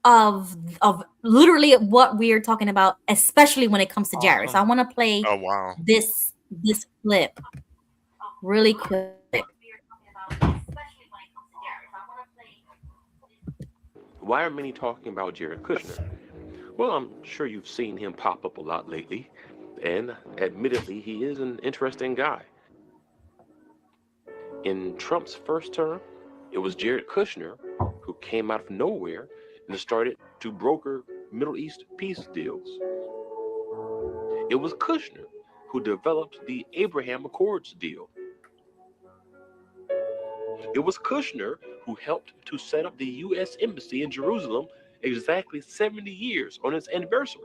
of literally what we're talking about, especially when it comes to Jared. So I want to play Oh wow. this clip really quick. Why are many talking about Jared Kushner? Well, I'm sure you've seen him pop up a lot lately, and admittedly, he is an interesting guy. In Trump's first term, it was Jared Kushner who came out of nowhere and started to broker Middle East peace deals. It was Kushner who developed the Abraham Accords deal. It was Kushner who helped to set up the U.S. Embassy in Jerusalem exactly 70 years on its anniversary.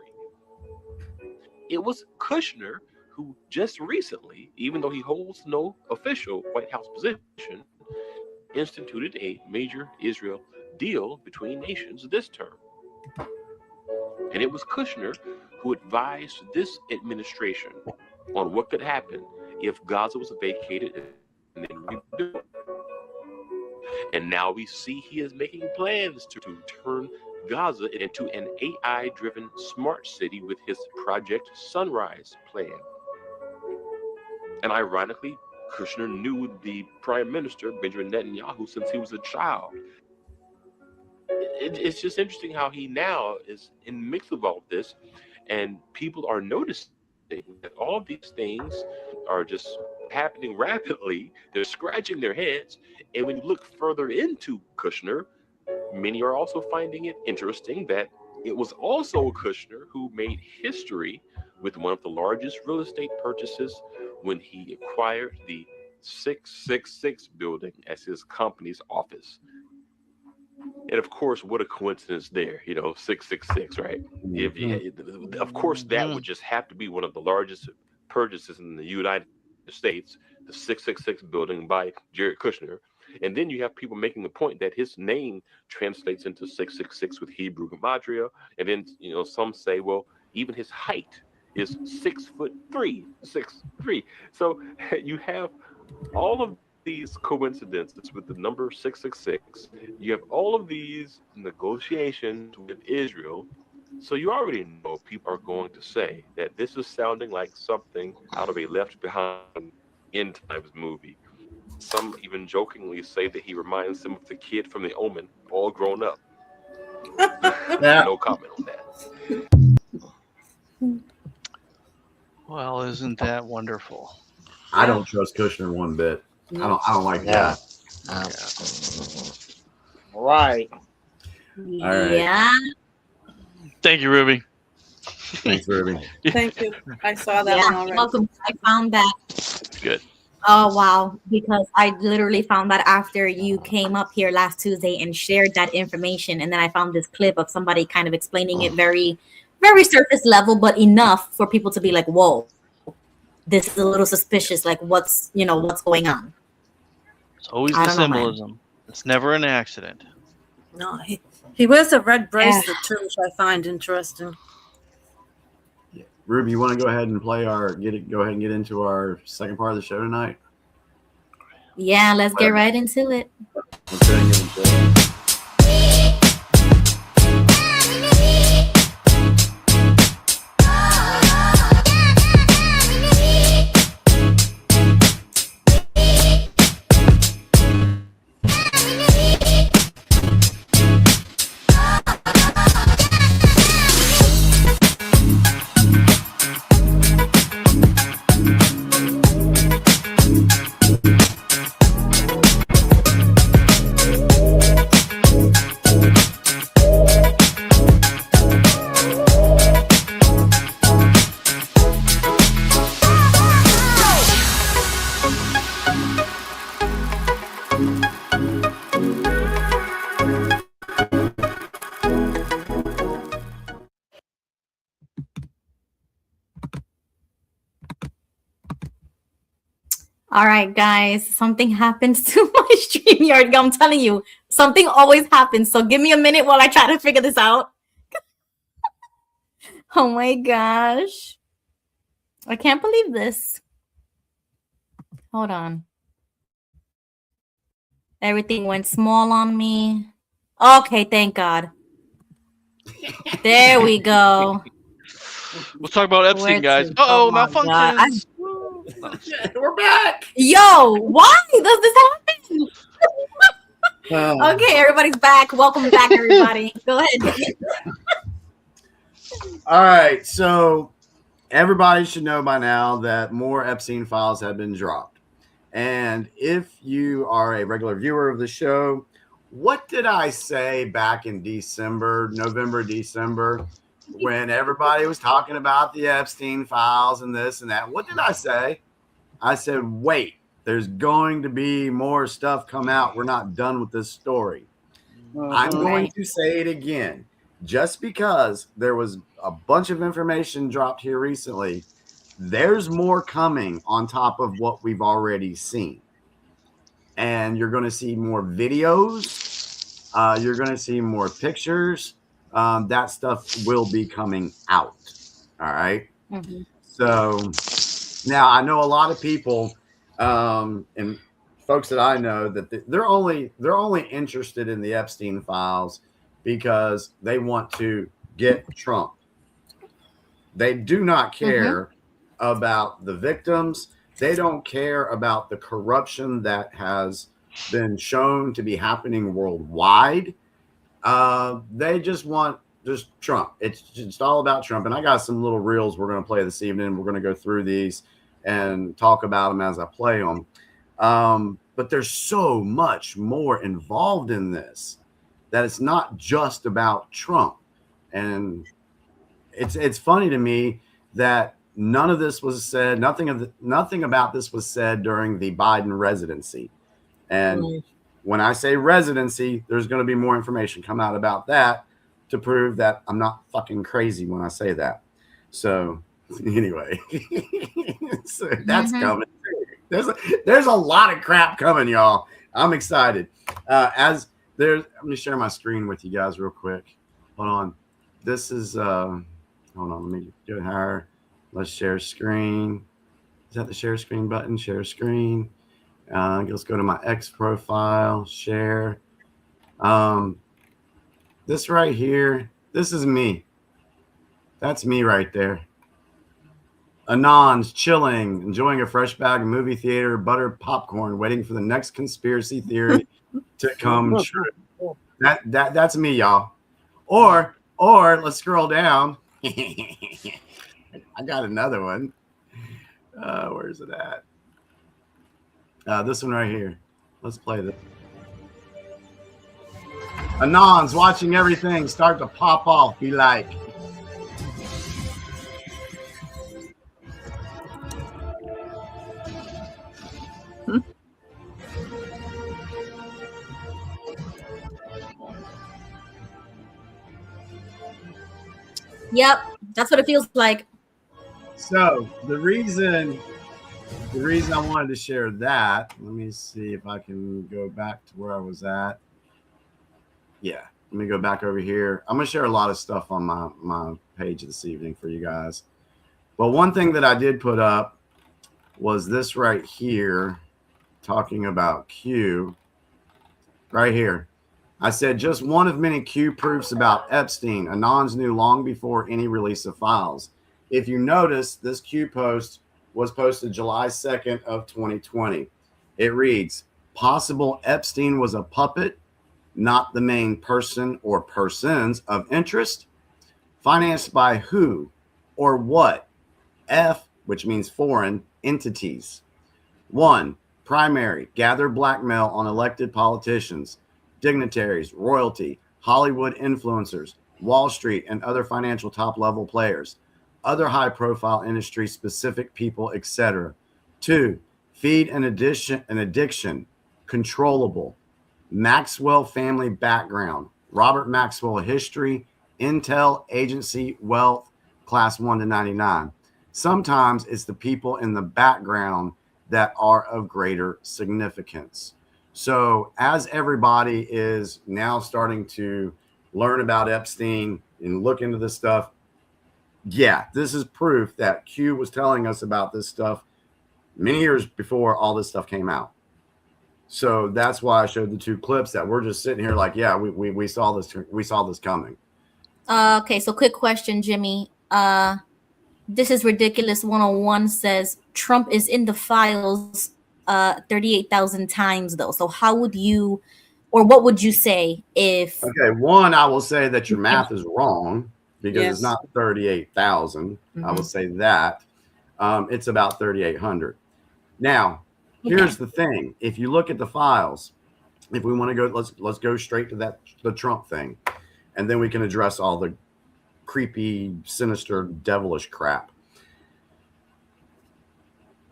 It was Kushner who just recently, even though he holds no official White House position, instituted a major Israel deal between nations this term. And it was Kushner who advised this administration on what could happen if Gaza was vacated and then rebuilt. And now we see he is making plans to turn Gaza into an AI-driven smart city with his Project Sunrise plan. And ironically, Kushner knew the Prime Minister, Benjamin Netanyahu, since he was a child. It's just interesting how he now is in the mix of all of this, and people are noticing that all of these things are just happening rapidly. They're scratching their heads, and when you look further into Kushner, many are also finding it interesting that it was also Kushner who made history with one of the largest real estate purchases when he acquired the 666 building as his company's office. And of course, what a coincidence there, 666, right? Of course, that would just have to be one of the largest purchases in the United States, the 666 building by Jared Kushner. And then you have people making the point that his name translates into 666 with Hebrew gematria. And then, some say, well, even his height is 6'3", 6'3". So you have all of these coincidences with the number 666. You have all of these negotiations with Israel. So you already know people are going to say that this is sounding like something out of a Left Behind End Times movie. Some even jokingly say that he reminds them of the kid from The Omen, all grown up. No comment on that. Well, isn't that wonderful? I don't trust Kushner one bit. I don't like that. Right. All right. Yeah. Thank you, Ruby. Thanks, Ruby. Thank you. I saw that Yeah, one you're already. welcome. I found that. Good. Oh wow, because I literally found that after you came up here last Tuesday and shared that information, and then I found this clip of somebody kind of explaining it very, very surface level, but enough for people to be like, "Whoa, this is a little suspicious. Like, what's going on?" It's always I the don't know, man. symbolism. It's never an accident. No, he wears a red bracelet too, which I find interesting. Ruby, you want to go ahead and go ahead and get into our second part of the show tonight? Yeah, let's get right into it. Let's go ahead and get into it. All right, guys, something happens to my StreamYard. I'm telling you, something always happens. So give me a minute while I try to figure this out. Oh my gosh. I can't believe this. Hold on. Everything went small on me. Okay, thank God. There we go. Let's talk about Epstein, guys. Oh Uh-oh, my God. malfunctions. We're back. Yo, why does this happen? Okay, everybody's back. Welcome back, everybody. Go ahead. All right. So everybody should know by now that more Epstein files have been dropped. And if you are a regular viewer of the show, what did I say back in November, December, when everybody was talking about the Epstein files and this and that? What did I say? I said, wait, there's going to be more stuff come out. We're not done with this story. I'm going to say it again. Just because there was a bunch of information dropped here recently, there's more coming on top of what we've already seen. And you're going to see more videos. You're going to see more pictures. That stuff will be coming out. All right. Mhm. So now I know a lot of people and folks that I know that they're only interested in the Epstein files because they want to get Trump. They do not care about the victims. They don't care about the corruption that has been shown to be happening worldwide. They just want Trump. It's just all about Trump. And I got some little reels we're going to play this evening. We're going to go through these and talk about them as I play them. But there's so much more involved in this that it's not just about Trump. And it's funny to me that none of this was said. Nothing about this was said during the Biden residency. And when I say residency, there's going to be more information come out about that to prove that I'm not fucking crazy when I say that. So anyway, so that's coming. There's a lot of crap coming, y'all. I'm excited. I'm going to share my screen with you guys real quick. Hold on. This is hold on. Let me go higher. Let's share screen. Is that the share screen button? Share screen. Let's go to my X profile. Share. This right here. This is me. That's me right there. Anons chilling, enjoying a fresh bag of movie theater buttered popcorn, waiting for the next conspiracy theory to come true. That's me, y'all. Or let's scroll down. I got another one. Where's it at? This one right here. Let's play this. Anons watching everything start to pop off. Be like. Yep, that's what it feels like. So the reason I wanted to share that, let me see if I can go back to where I was at. Yeah, let me go back over here. I'm going to share a lot of stuff on my page this evening for you guys. But one thing that I did put up was this right here, talking about Q. Right here. I said just one of many Q proofs about Epstein. Anons knew long before any release of files. If you notice, this Q post was posted July 2nd of 2020. It reads, possible Epstein was a puppet, not the main person or persons of interest. Financed by who or what? F, which means foreign entities. 1. Primary, gather blackmail on elected politicians, dignitaries, royalty, Hollywood influencers, Wall Street, and other financial top-level players, other high-profile industry-specific people, etc. 2. Feed an addiction, controllable, Maxwell family background, Robert Maxwell history, Intel agency wealth, class 1 to 99. Sometimes it's the people in the background that are of greater significance. So as everybody is now starting to learn about Epstein and look into this stuff, yeah, this is proof that Q was telling us about this stuff many years before all this stuff came out. So that's why I showed the two clips that we're just sitting here like, yeah, we saw this coming. Okay, so quick question, Jimmy. This is ridiculous 101 says Trump is in the files 38,000 times though. So how would you, or what would you say if? Okay, one, I will say that your math is wrong because Yes. it's not 38,000. I will Mhm. say that. It's about 3,800. Now, here's the thing. If you look at the files, if we want to go, let's go straight to the Trump thing, and then we can address all the creepy, sinister, devilish crap.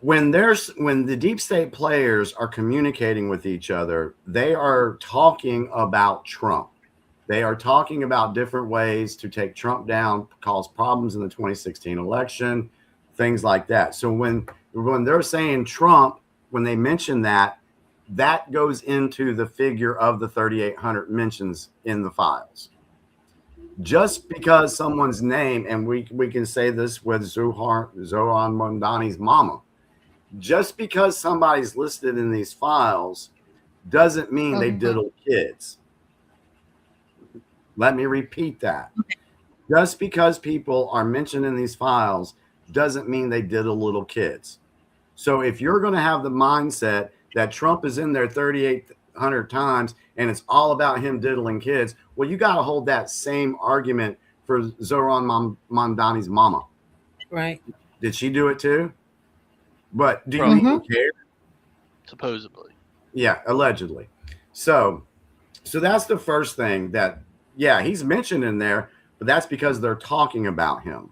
When the deep state players are communicating with each other, they are talking about Trump. They are talking about different ways to take Trump down, cause problems in the 2016 election, things like that. So when they're saying Trump, when they mention that goes into the figure of the 3,800 mentions in the files. Just because someone's name, and we can say this with Zohran Mamdani's mama, just because somebody's listed in these files doesn't mean they diddle kids. Let me repeat that. Just because people are mentioned in these files doesn't mean they diddle little kids. So if you're going to have the mindset that Trump is in there 3,800 times and it's all about him diddling kids, well, you got to hold that same argument for Zohran Mamdani's mama. Right. Did she do it too? But do you even care? Supposedly. Yeah, allegedly. So that's the first thing that, yeah, he's mentioned in there, but that's because they're talking about him.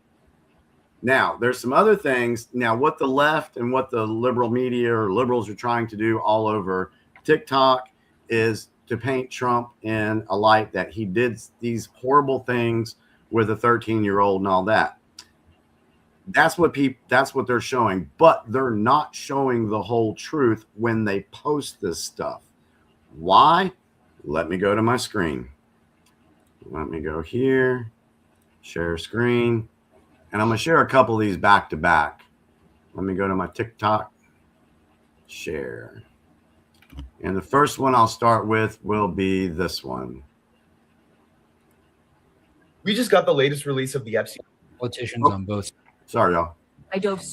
Now, there's some other things. Now, what the left and what the liberal media or liberals are trying to do all over TikTok is to paint Trump in a light that he did these horrible things with a 13-year-old and all that. That's what they're showing, but they're not showing the whole truth when they post this stuff. Why? Let me go to my screen. Let me go here, share screen, and I'm going to share a couple of these back to back. Let me go to my TikTok, share. And the first one I'll start with will be this one. We just got the latest release of the Epstein. Politicians on both. Sorry, y'all.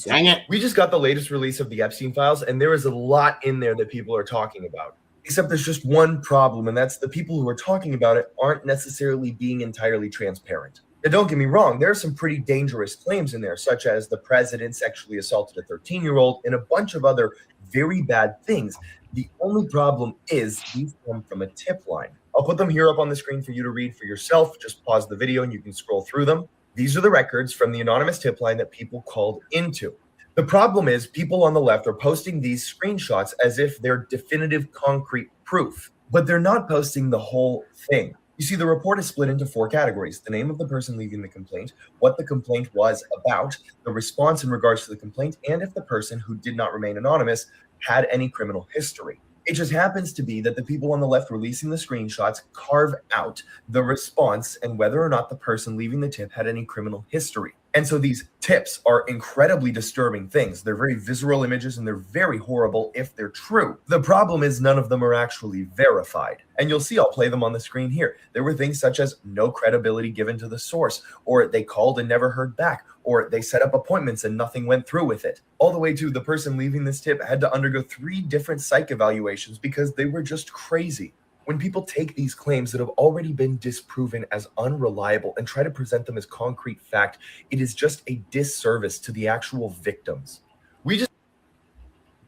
Dang it. We just got the latest release of the Epstein files, and there is a lot in there that people are talking about. Except there's just one problem, and that's the people who are talking about it aren't necessarily being entirely transparent. Now, don't get me wrong, there are some pretty dangerous claims in there, such as the president sexually assaulted a 13-year-old and a bunch of other very bad things. The only problem is these come from a tip line. I'll put them here up on the screen for you to read for yourself. Just pause the video and you can scroll through them. These are the records from the anonymous tip line that people called into. The problem is people on the left are posting these screenshots as if they're definitive concrete proof, but they're not posting the whole thing. You see, the report is split into 4 categories: the name of the person leaving the complaint, what the complaint was about, the response in regards to the complaint, and if the person who did not remain anonymous had any criminal history. It just happens to be that the people on the left releasing the screenshots carve out the response and whether or not the person leaving the tip had any criminal history. And so these tips are incredibly disturbing things. They're very visceral images and they're very horrible if they're true. The problem is none of them are actually verified. And you'll see, I'll play them on the screen here. There were things such as no credibility given to the source, or they called and never heard back, or they set up appointments and nothing went through with it. All the way to the person leaving this tip had to undergo 3 different psych evaluations because they were just crazy. When people take these claims that have already been disproven as unreliable and try to present them as concrete fact, it is just a disservice to the actual victims.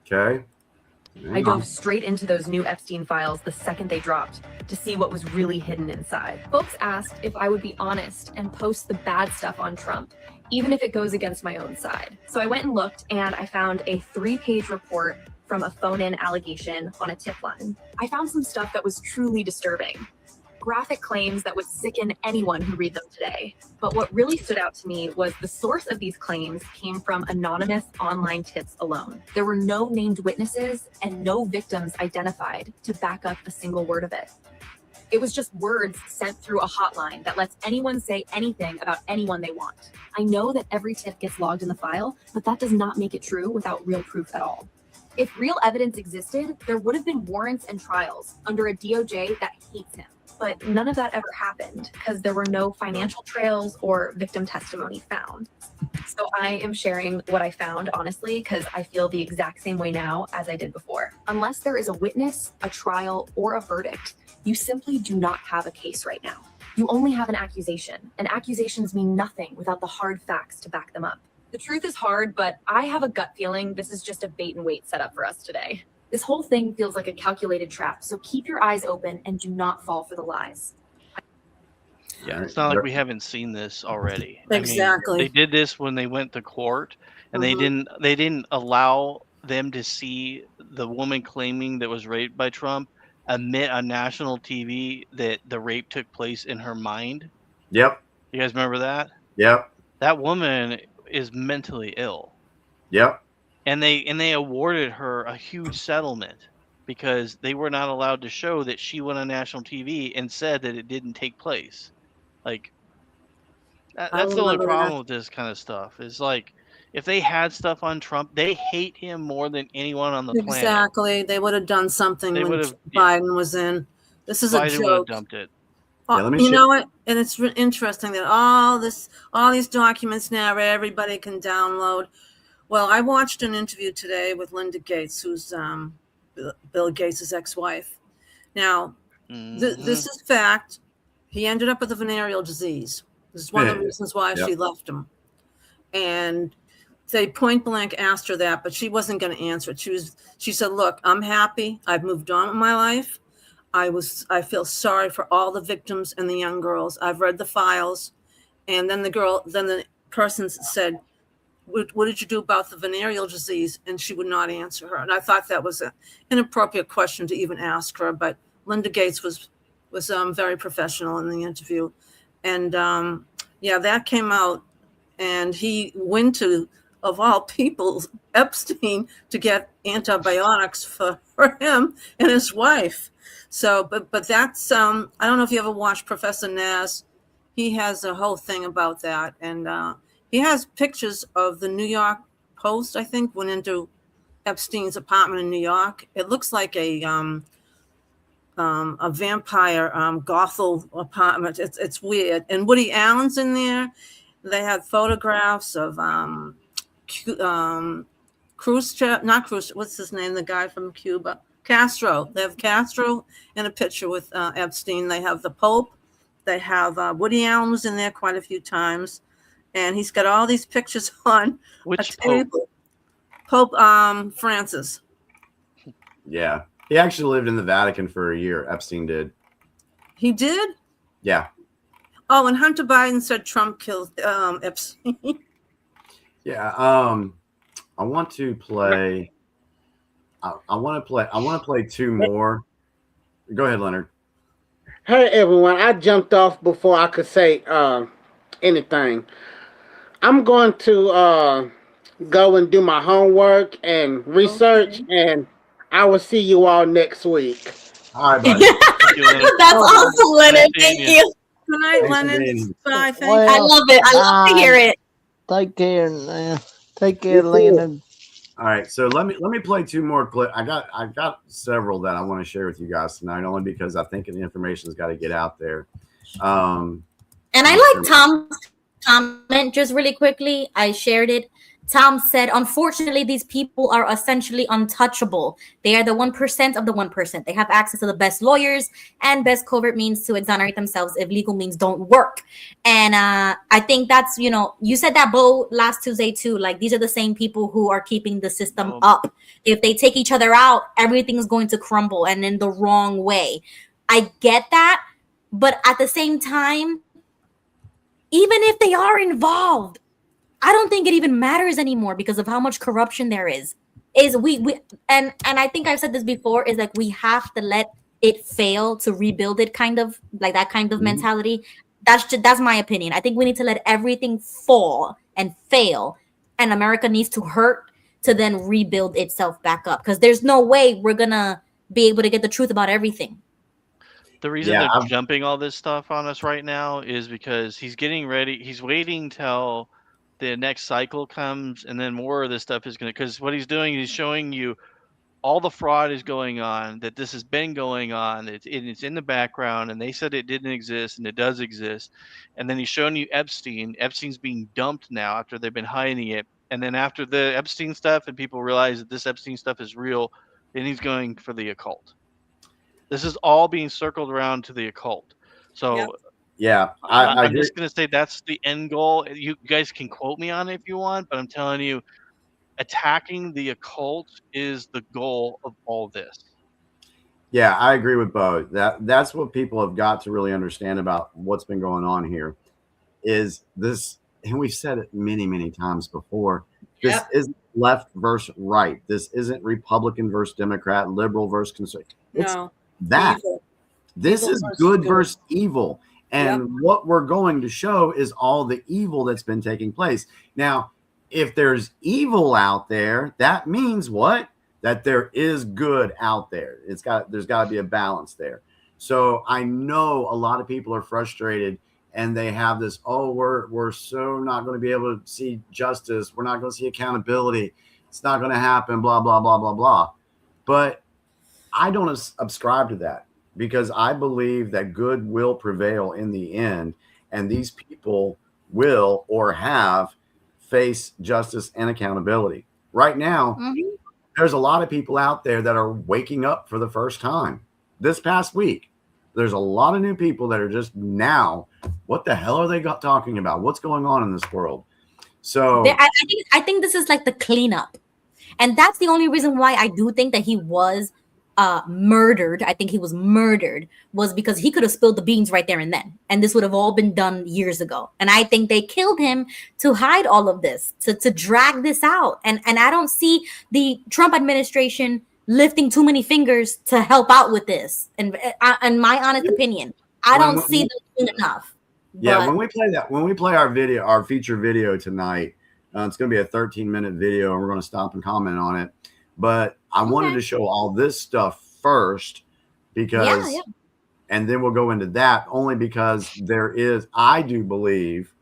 Okay. I dove straight into those new Epstein files the second they dropped to see what was really hidden inside. Folks asked if I would be honest and post the bad stuff on Trump, even if it goes against my own side. So I went and looked, and I found a 3-page report from a phone-in allegation on a tip line. I found some stuff that was truly disturbing. Graphic claims that would sicken anyone who read them today. But what really stood out to me was the source of these claims came from anonymous online tips alone. There were no named witnesses and no victims identified to back up a single word of it. It was just words sent through a hotline that lets anyone say anything about anyone they want. I know that every tip gets logged in the file, but that does not make it true without real proof at all. If real evidence existed, there would have been warrants and trials under a DOJ that hates him. But none of that ever happened because there were no financial trails or victim testimony found. So I am sharing what I found, honestly, because I feel the exact same way now as I did before. Unless there is a witness, a trial, or a verdict, you simply do not have a case right now. You only have an accusation, and accusations mean nothing without the hard facts to back them up. The truth is hard, but I have a gut feeling this is just a bait and wait setup for us today. This whole thing feels like a calculated trap, so keep your eyes open and do not fall for the lies. Yeah, it's not like we haven't seen this already. Exactly. I mean, they did this when they went to court, and they didn't allow them to see the woman claiming that was raped by Trump admit on national TV that the rape took place in her mind. Yep. You guys remember that? Yep. That woman is mentally ill. Yep. And they awarded her a huge settlement because they were not allowed to show that she went on national TV and said that it didn't take place. Like that's the only problem with this kind of stuff. Is like if they had stuff on Trump, they hate him more than anyone on the planet. Exactly. They would have done something when Biden was in. This is Biden a would have joke. dumped it. You know what? And it's interesting that all these documents now everybody can download. Well, I watched an interview today with Linda Gates, who's Bill Gates' ex-wife. Now, this is fact. He ended up with a venereal disease. This is one of the reasons why she left him. And they point blank asked her that, but she wasn't going to answer it. She said, "Look, I'm happy. I've moved on with my life. I feel sorry for all the victims and the young girls. I've read the files." And then the person said, what did you do about the venereal disease? And she would not answer her. And I thought that was an inappropriate question to even ask her. But Linda Gates was very professional in the interview. And that came out. And he went to, of all people, Epstein to get antibiotics for him and his wife. So, but that's, I don't know if you ever watched Professor Naz. He has a whole thing about that. And he has pictures of the New York Post, I think, went into Epstein's apartment in New York. It looks like a vampire Gothel apartment. It's weird. And Woody Allen's in there. They had photographs of Khrushchev, not Khrushchev, what's his name? The guy from Cuba, Castro. They have Castro in a picture with Epstein. They have the Pope. They have Woody Allen was in there quite a few times. And he's got all these pictures on which a table. Pope Francis. Yeah. He actually lived in the Vatican for a year. Epstein did. He did? Yeah. Oh, and Hunter Biden said Trump killed Epstein. Yeah. I want to play. I want to play two more. Go ahead, Leonard. Hey, everyone. I jumped off before I could say anything. I'm going to go and do my homework and research, and I will see you all next week. All right, buddy. That's awesome, Leonard. Thank you. Good night, Leonard. Bye. Thank you. I love it. I love to hear it. Take care. Take care, Leonard. All right, so let me play two more clips. I got several that I want to share with you guys tonight, only because I think the information's got to get out there. And I like Tom's comment just really quickly. I shared it. Tom said, unfortunately, these people are essentially untouchable. They are the 1% of the 1%. They have access to the best lawyers and best covert means to exonerate themselves if legal means don't work. And I think that's, you said that, Bo, last Tuesday too. Like, these are the same people who are keeping the system up. If they take each other out, everything's going to crumble and in the wrong way. I get that. But at the same time, even if they are involved, I don't think it even matters anymore because of how much corruption there is. And I think I've said this before, is like we have to let it fail to rebuild it, kind of like that kind of mentality. That's my opinion. I think we need to let everything fall and fail, and America needs to hurt to then rebuild itself back up, because there's no way we're gonna be able to get the truth about everything. The reason they're jumping all this stuff on us right now is because he's getting ready. He's waiting till the next cycle comes, and then more of this stuff is going to, because what he's doing is showing you all the fraud is going on, that this has been going on, it's in the background, and they said it didn't exist, and it does exist. And then he's showing you Epstein. Epstein's being dumped now after they've been hiding it. And then after the Epstein stuff and people realize that this Epstein stuff is real, then he's going for the occult. This is all being circled around to the occult. So Yeah, I'm just going to say that's the end goal. You guys can quote me on it if you want, but I'm telling you, attacking the occult is the goal of all this. Yeah, I agree with Bo. That's what people have got to really understand about what's been going on here. Is this, and we've said it many, many times before. This isn't left versus right. This isn't Republican versus Democrat, liberal versus conservative. It's that. Evil. This Evil is versus good good. versus evil. And what we're going to show is all the evil that's been taking place. Now, if there's evil out there, that means what? That there is good out there. There's got to be a balance there. So I know a lot of people are frustrated and they have this, oh, we're so not going to be able to see justice. We're not going to see accountability. It's not going to happen, blah, blah, blah, blah, blah. But I don't subscribe to that, because I believe that good will prevail in the end, and these people will or have face justice and accountability. Right now, there's a lot of people out there that are waking up for the first time. This past week, there's a lot of new people that are just now, what the hell are they talking about? What's going on in this world? So I think this is like the cleanup. And that's the only reason why I do think that he was murdered. I think he was murdered was because he could have spilled the beans right there and then, and this would have all been done years ago. And I think they killed him to hide all of this, to drag this out. And I don't see the Trump administration lifting too many fingers to help out with this. And in my honest opinion, I don't see them doing enough. Yeah, when we play our video, our feature video tonight, it's going to be a 13-minute video, and we're going to stop and comment on it. But I wanted to show all this stuff first, because, and then we'll go into that, only because I do believe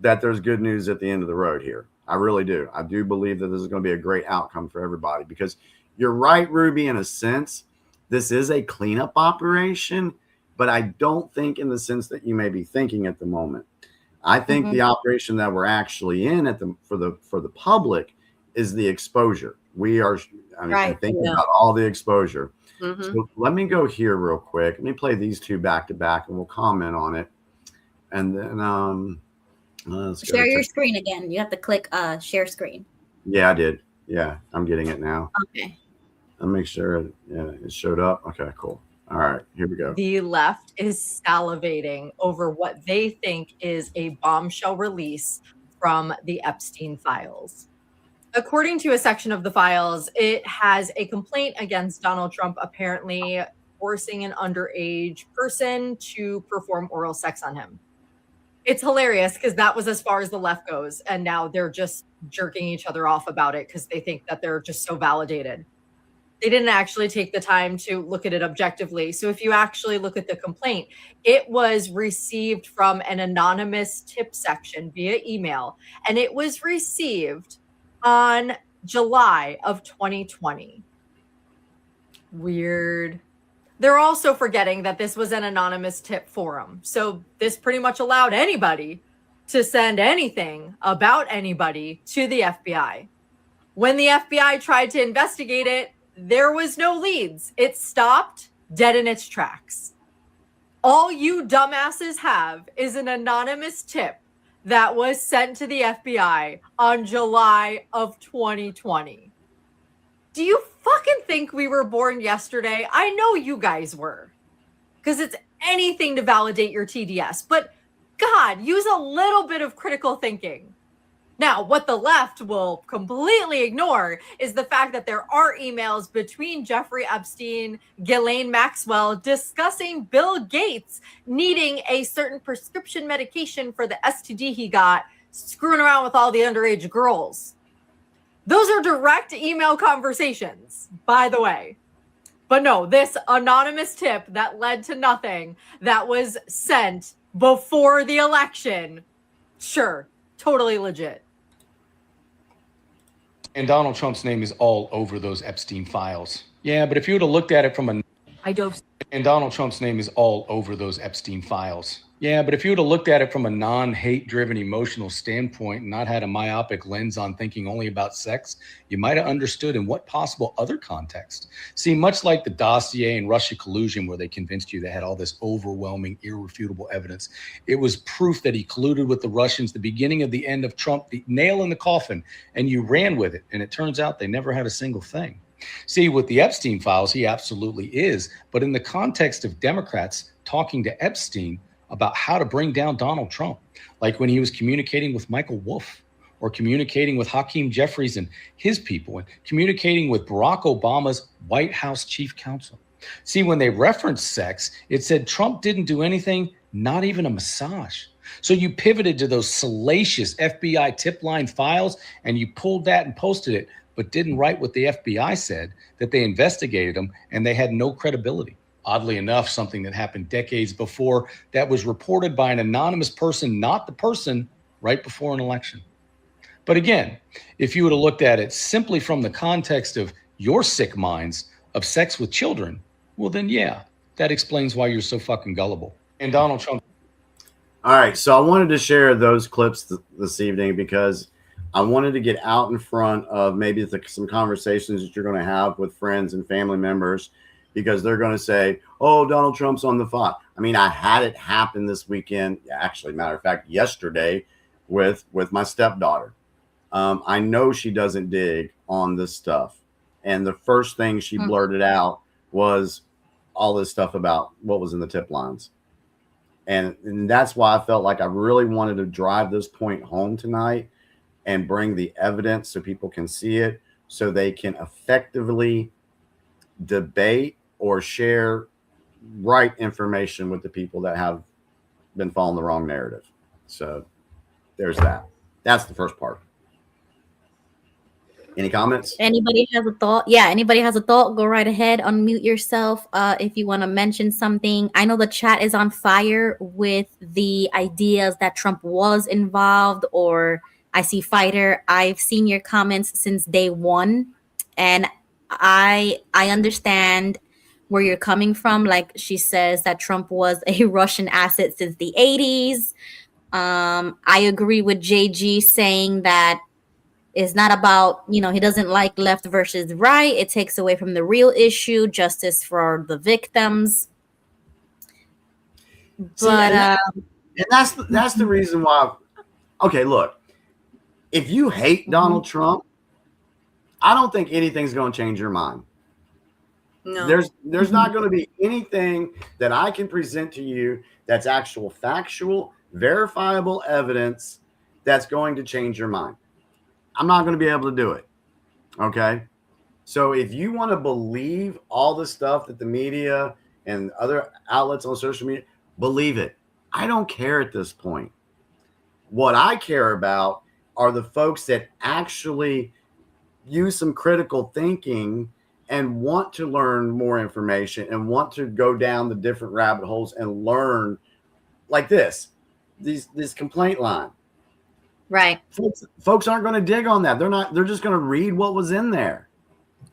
that there's good news at the end of the road here. I really do. I do believe that this is going to be a great outcome for everybody, because you're right, Ruby, in a sense, this is a cleanup operation, but I don't think in the sense that you may be thinking at the moment. I think the operation that we're actually in for the public is the exposure. We are, I think about all the exposure. So let me go here real quick. Let me play these two back to back, and we'll comment on it. And then let's share your screen again. You have to click share screen. Yeah, I did. Yeah, I'm getting it now. Okay. I'll make sure it showed up. Okay, cool. All right, here we go. The left is salivating over what they think is a bombshell release from the Epstein files. According to a section of the files, it has a complaint against Donald Trump apparently forcing an underage person to perform oral sex on him. It's hilarious because that was as far as the left goes, and now they're just jerking each other off about it because they think that they're just so validated. They didn't actually take the time to look at it objectively. So if you actually look at the complaint, it was received from an anonymous tip section via email, and it was received on July of 2020. Weird. They're also forgetting that this was an anonymous tip forum. So this pretty much allowed anybody to send anything about anybody to the FBI. When the FBI tried to investigate it, there was no leads. It stopped dead in its tracks. All you dumbasses have is an anonymous tip that was sent to the FBI on July of 2020. Do you fucking think we were born yesterday? I know you guys were, because it's anything to validate your TDS. But God, use a little bit of critical thinking. Now, what the left will completely ignore is the fact that there are emails between Jeffrey Epstein, Ghislaine Maxwell, discussing Bill Gates needing a certain prescription medication for the STD he got, screwing around with all the underage girls. Those are direct email conversations, by the way. But no, this anonymous tip that led to nothing, that was sent before the election, sure, totally legit. And Donald Trump's name is all over those Epstein files. Yeah, but if you would have looked at it from a... I dove. And Donald Trump's name is all over those Epstein files. Yeah, but if you would have looked at it from a non-hate driven emotional standpoint and not had a myopic lens on thinking only about sex, you might have understood in what possible other context. See, much like the dossier and Russia collusion where they convinced you they had all this overwhelming, irrefutable evidence, it was proof that he colluded with the Russians, the beginning of the end of Trump, the nail in the coffin, and you ran with it. And it turns out they never had a single thing. See, with the Epstein files, he absolutely is. But in the context of Democrats talking to Epstein about how to bring down Donald Trump, like when he was communicating with Michael Wolff or communicating with Hakeem Jeffries and his people and communicating with Barack Obama's White House chief counsel. See, when they referenced sex, it said Trump didn't do anything, not even a massage. So you pivoted to those salacious FBI tip line files and you pulled that and posted it, but didn't write what the FBI said, that they investigated him and they had no credibility. Oddly enough, something that happened decades before that was reported by an anonymous person, not the person, right before an election. But again, if you would have looked at it simply from the context of your sick minds of sex with children, well then yeah, that explains why you're so fucking gullible. And Donald Trump. All right, so I wanted to share those clips this evening because I wanted to get out in front of maybe some conversations that you're going to have with friends and family members, because they're going to say, oh, Donald Trump's on the fly. I mean, I had it happen this weekend. Actually, matter of fact, yesterday with my stepdaughter. I know she doesn't dig on this stuff. And the first thing she blurted out was all this stuff about what was in the tip lines. And that's why I felt like I really wanted to drive this point home tonight and bring the evidence so people can see it, so they can effectively debate or share right information with the people that have been following the wrong narrative. So there's that. That's the first part. Any comments? Anybody has a thought? Yeah, anybody has a thought, go right ahead, unmute yourself if you want to mention something. I know the chat is on fire with the ideas that Trump was involved, or I see Fighter. I've seen your comments since day one, and I understand where you're coming from. Like she says that Trump was a Russian asset since the 80s. I agree with JG saying that it's not about, he doesn't like left versus right. It takes away from the real issue, justice for the victims. But and that's the reason why. Okay, look, if you hate Donald Trump, I don't think anything's going to change your mind. No. There's not going to be anything that I can present to you that's actual factual, verifiable evidence that's going to change your mind. I'm not going to be able to do it. Okay? So if you want to believe all the stuff that the media and other outlets on social media, believe it. I don't care at this point. What I care about are the folks that actually use some critical thinking and want to learn more information and want to go down the different rabbit holes and learn like this complaint line. Right. Folks aren't going to dig on that. They're just going to read what was in there.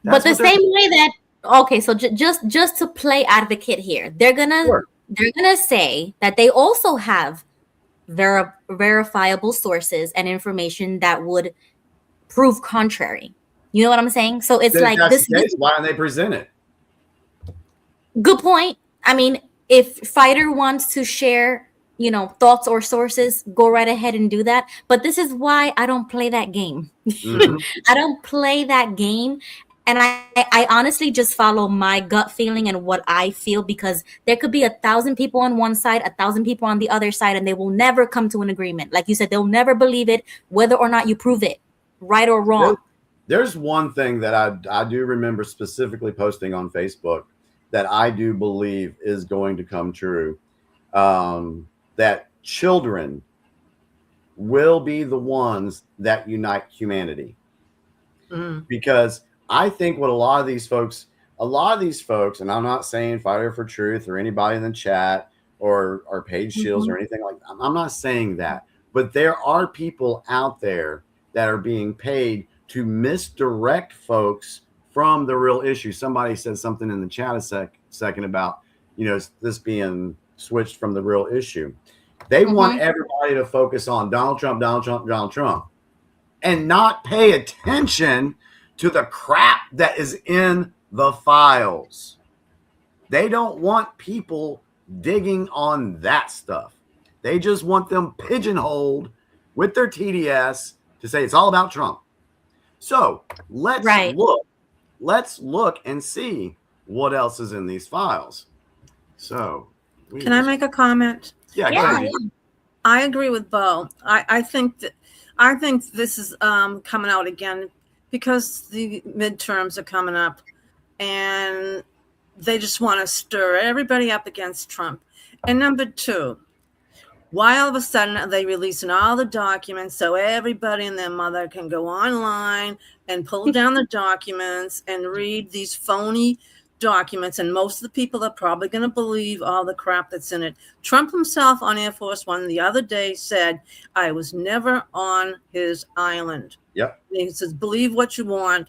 But the same way that, okay, so just to play advocate here, they're gonna say that they also have verifiable sources and information that would prove contrary. You know what I'm saying? So it's like this. Why don't they present it? Good point. I mean, if Fighter wants to share, thoughts or sources, go right ahead and do that. But this is why I don't play that game. Mm-hmm. I don't play that game. And I honestly just follow my gut feeling and what I feel, because there could be 1,000 people on one side, 1,000 people on the other side, and they will never come to an agreement. Like you said, they'll never believe it, whether or not you prove it, right or wrong. There's one thing that I do remember specifically posting on Facebook that I do believe is going to come true, that children will be the ones that unite humanity. Mm. Because I think what a lot of these folks, and I'm not saying Fighter for Truth or anybody in the chat or Paige Shields or anything like that. I'm not saying that. But there are people out there that are being paid to misdirect folks from the real issue. Somebody said something in the chat a second about, this being switched from the real issue. They want everybody to focus on Donald Trump, Donald Trump, Donald Trump, and not pay attention to the crap that is in the files. They don't want people digging on that stuff. They just want them pigeonholed with their TDS to say it's all about Trump. So let's look and see what else is in these files. So can I make a comment? Yeah. I agree with Bo. I think this is coming out again because the midterms are coming up, and they just want to stir everybody up against Trump. And number two, why all of a sudden are they releasing all the documents so everybody and their mother can go online and pull down the documents and read these phony documents? And most of the people are probably going to believe all the crap that's in it. Trump himself on Air Force One the other day said, I was never on his island. Yep. He says, believe what you want.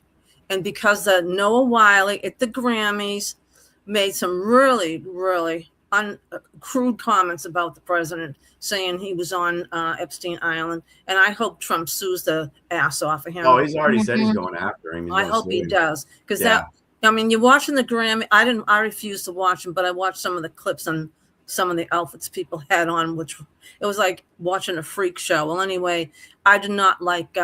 And because Noah Wiley at the Grammys made some really, really crude comments about the president, saying he was on Epstein Island. And I hope Trump sues the ass off of him. Oh, he's already said he's going after him. I hope he does. Because you're watching the Grammy. I refused to watch them, but I watched some of the clips on some of the outfits people had on, which it was like watching a freak show. Well, anyway, I did not like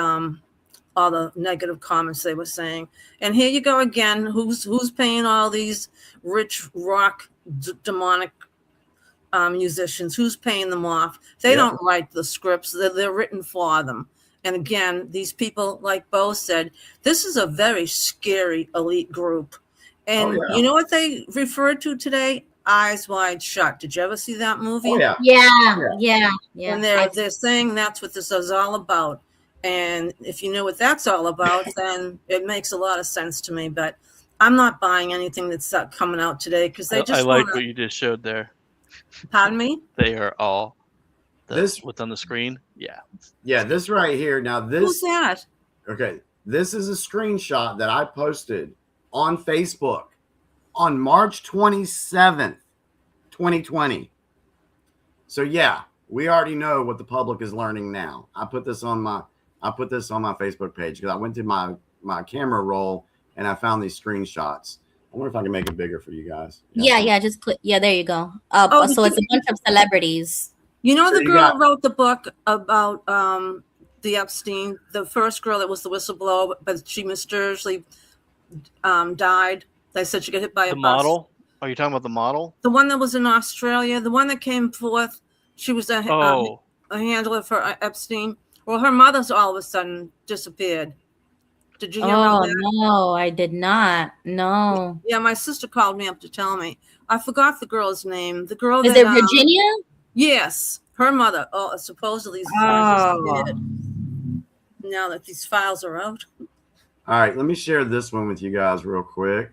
all the negative comments they were saying. And here you go again. Who's paying all these rich rock demonic musicians? Who's paying them off? They don't write the scripts. They're written for them. And again, these people, like Bo said, this is a very scary elite group. And you know what they referred to today? Eyes Wide Shut. Did you ever see that movie? Oh, yeah. And they're saying that's what this is all about. And if you know what that's all about, then it makes a lot of sense to me. But I'm not buying anything that's coming out today because they just. I like what you just showed there. Pardon me? They are all. What's on the screen? Yeah. Yeah, this right here. Now this. Who's that? Okay, this is a screenshot that I posted on Facebook on March 27th, 2020. So yeah, we already know what the public is learning now. I put this on my Facebook page because I went to my camera roll and I found these screenshots. I wonder if I can make it bigger for you guys. Yeah, just click. Yeah, there you go. So it's a bunch of celebrities. You know, the girl wrote the book about the Epstein, the first girl that was the whistleblower, but she mysteriously died. They said she got hit by a bus. The model? Are you talking about the model? The one that was in Australia, the one that came forth. She was a handler for Epstein. Well, her mother's all of a sudden disappeared. Did you hear about that? No, I did not. No. Yeah, my sister called me up to tell me. I forgot the girl's name. The girl is it Virginia? Yes, her mother. Oh, supposedly disappeared. Now that these files are out. All right, let me share this one with you guys real quick.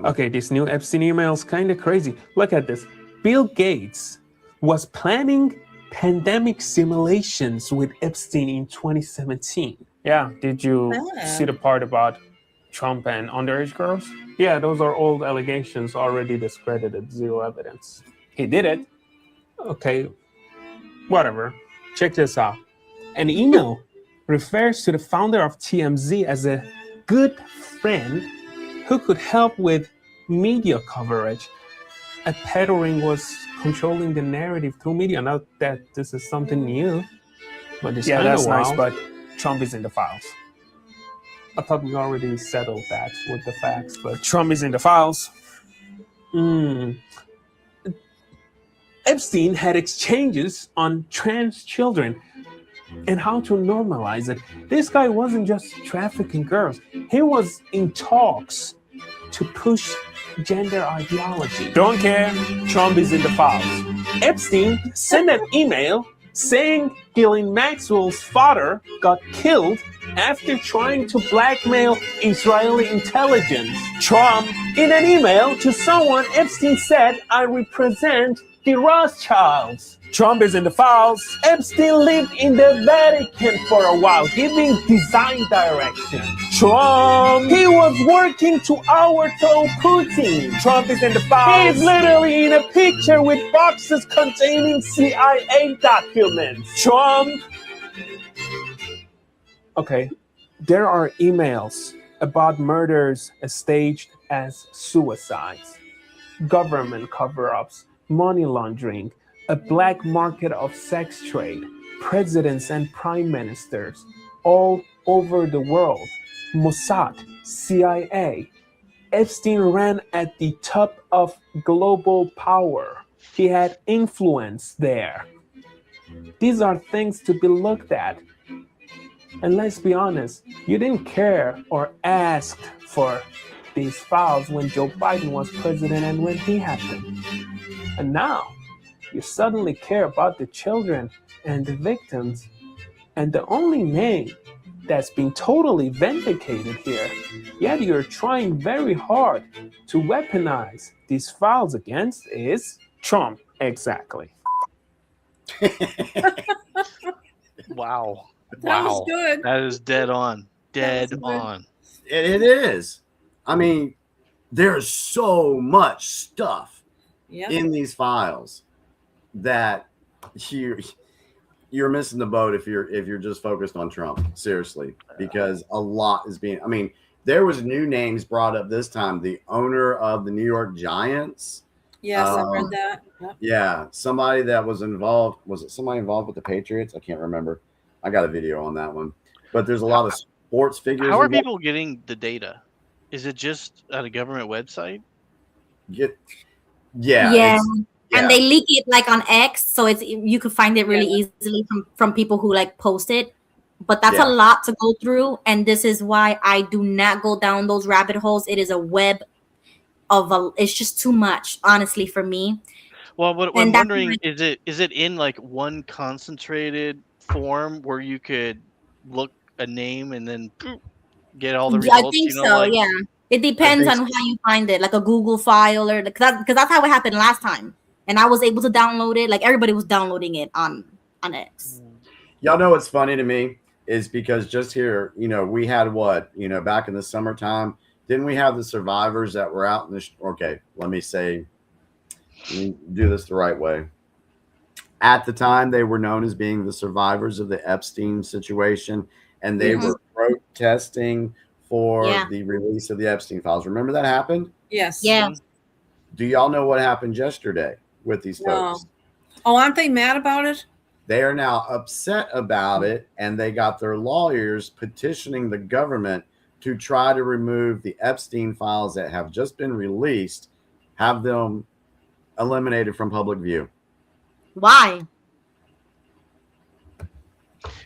Okay, this new Epstein email is kind of crazy. Look at this. Bill Gates was planning pandemic simulations with Epstein in 2017. Yeah, did you see the part about Trump and underage girls? Yeah, those are old allegations already discredited, zero evidence. He did it. Okay, whatever. Check this out. An email refers to the founder of TMZ as a good friend who could help with media coverage. A pedo ring was controlling the narrative through media. Not that this is something new, but it's that's nice, but Trump is in the files. I thought we already settled that with the facts, but Trump is in the files. Epstein had exchanges on trans children and how to normalize it. This guy wasn't just trafficking girls. He was in talks to push gender ideology. Don't care. Trump is in the files. Epstein sent an email saying Ghislaine Maxwell's father got killed after trying to blackmail Israeli intelligence. Trump, in an email to someone, Epstein said, I represent The Rothschilds. Trump is in the files. Epstein lived in the Vatican for a while, giving design direction. Trump, he was working to overthrow Putin. Trump is in the files. He's literally in a picture with boxes containing CIA documents. Trump. Okay, there are emails about murders staged as suicides, government cover-ups, money laundering, a black market of sex trade, presidents and prime ministers all over the world, Mossad, CIA. Epstein ran at the top of global power. He had influence there. These are things to be looked at. And let's be honest, you didn't care or ask for these files when Joe Biden was president and when he had them. And now, you suddenly care about the children and the victims, and the only name that's been totally vindicated here, yet you're trying very hard to weaponize these files against is Trump. Exactly. Wow. That was good. That is dead on. Dead on. It is. I mean, there's so much stuff in these files that you're missing the boat if you're just focused on Trump. Seriously, because a lot is being. I mean, there was new names brought up this time. The owner of the New York Giants. Yes, I read that. Yep. Yeah, somebody that was involved. Was it somebody involved with the Patriots? I can't remember. I got a video on that one. But there's a lot of sports figures. How are involved. people getting the data? Is it just at a government website? Yeah. And they leak it like on X, so it's you could find it really easily from people who like post it. But that's a lot to go through, and this is why I do not go down those rabbit holes. It is a web of it's just too much, honestly, for me. Well, what I'm wondering is it in like one concentrated form where you could look a name and then get all the results? I think so. Yeah, it depends on how you find it, like a Google file or because that's how it happened last time, and I was able to download it. Like everybody was downloading it on X. Y'all know what's funny to me is because just here, we had what, back in the summertime, didn't we have the survivors that were out in the, okay, let me do this the right way. At the time, they were known as being the survivors of the Epstein situation, and they were protesting for the release of the Epstein files. Remember that happened? Yes. Yeah. Do y'all know what happened yesterday with these folks? Oh, aren't they mad about it? They are now upset about it, and they got their lawyers petitioning the government to try to remove the Epstein files that have just been released, have them eliminated from public view. Why?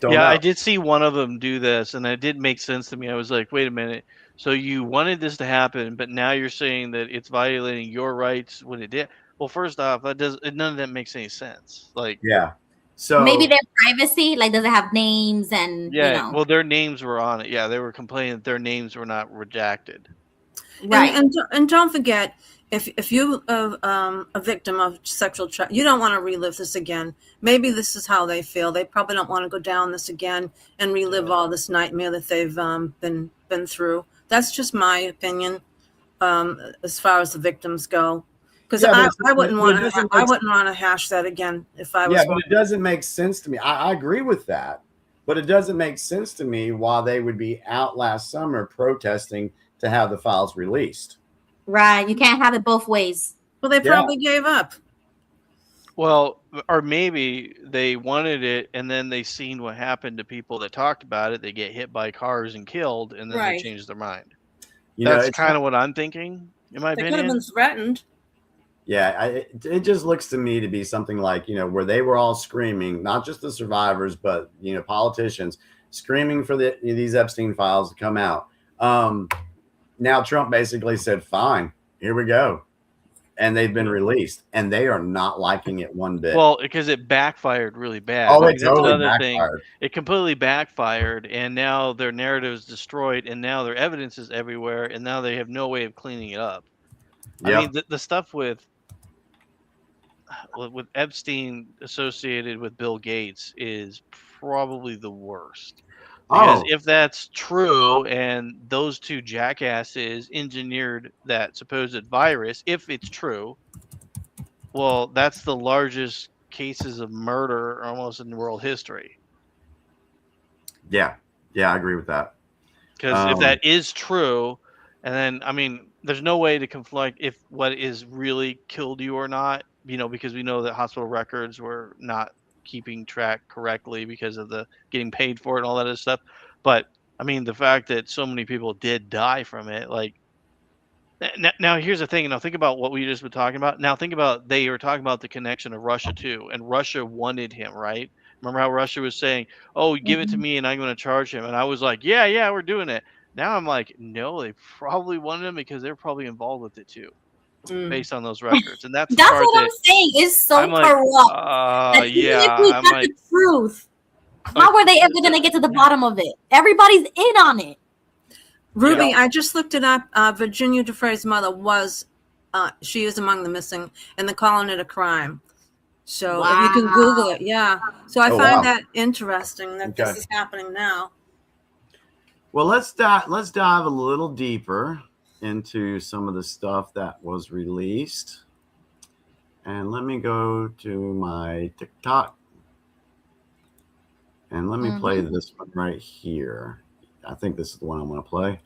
Don't know. I did see one of them do this, and it did make sense to me. I was like, wait a minute. So you wanted this to happen, but now you're saying that it's violating your rights when it did. Well, first off, none of that makes any sense. Like, so maybe their privacy, like, does it have names and well, their names were on it. Yeah, they were complaining that their names were not redacted. Right, and don't forget, if you are a victim of sexual you don't want to relive this again. Maybe this is how they feel. They probably don't want to go down this again and relive all this nightmare that they've been through. That's just my opinion, as far as the victims go. Because I wouldn't want to hash that again if I was. Yeah, but it doesn't make sense to me. I agree with that, but it doesn't make sense to me why they would be out last summer protesting to have the files released. Right, you can't have it both ways. Well, they probably gave up. Well, or maybe they wanted it, and then they seen what happened to people that talked about it. They get hit by cars and killed, and then they changed their mind. That's kind of what I'm thinking, in my opinion. They could have been threatened. Yeah, it just looks to me to be something like, where they were all screaming, not just the survivors, but, politicians screaming for these Epstein files to come out. Now Trump basically said, fine, here we go. And they've been released, and they are not liking it one bit. Well, because it backfired really bad. Oh, it totally backfired. It completely backfired, and now their narrative is destroyed, and now their evidence is everywhere, and now they have no way of cleaning it up. I mean, the stuff with with Epstein associated with Bill Gates is probably the worst. Because Oh, if that's true and those two jackasses engineered that supposed virus, if it's true, well, that's the largest cases of murder almost in world history. yeah. Yeah, I agree with that. Because if that is true, and then I mean, there's no way to conflict if what is really killed you or not. Because we know that hospital records were not keeping track correctly because of the getting paid for it and all that other stuff. But I mean, the fact that so many people did die from it, like now here's the thing. Now think about what we just been talking about. Now think about they were talking about the connection of Russia too, and Russia wanted him, right? Remember how Russia was saying, "Oh, give it to me, and I'm going to charge him," and I was like, "Yeah, yeah, we're doing it." Now I'm like, "No, they probably wanted him because they're probably involved with it too, based on those records." And that's the That's part what I'm that saying. It's so I'm like, corrupt that even yeah, if we I'm got like, the truth, how are they ever going to get to the bottom of it? Everybody's in on it. Ruby, I just looked it up. Virginia Defray's mother was, she is among the missing, and they're calling it a crime. So if you can Google it, yeah. So I find that interesting that this is happening now. Well, let's dive a little deeper into some of the stuff that was released. And let me go to my TikTok. And let me play this one right here. I think this is the one I want to play.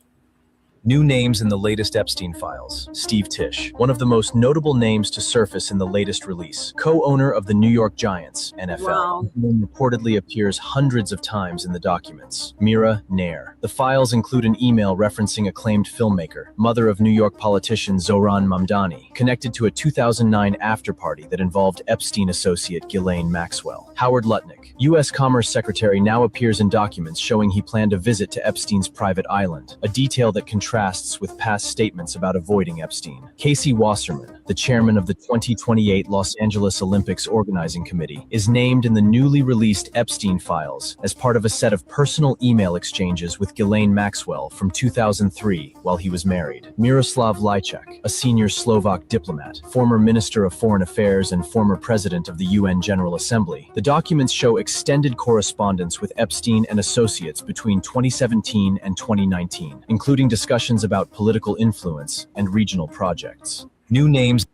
New names in the latest Epstein files. Steve Tisch, one of the most notable names to surface in the latest release. Co-owner of the New York Giants, NFL. Wow. His name reportedly appears hundreds of times in the documents. Mira Nair. The files include an email referencing acclaimed filmmaker, mother of New York politician Zohran Mamdani, connected to a 2009 after-party that involved Epstein associate Ghislaine Maxwell. Howard Lutnick, U.S. Commerce Secretary, now appears in documents showing he planned a visit to Epstein's private island, a detail that contrasts with past statements about avoiding Epstein. Casey Wasserman, the chairman of the 2028 Los Angeles Olympics Organizing Committee, is named in the newly released Epstein files as part of a set of personal email exchanges with Ghislaine Maxwell from 2003 while he was married. Miroslav Lajčák, a senior Slovak diplomat, former Minister of Foreign Affairs and former president of the UN General Assembly. The documents show extended correspondence with Epstein and associates between 2017 and 2019, including discussions about political influence and regional projects. New names.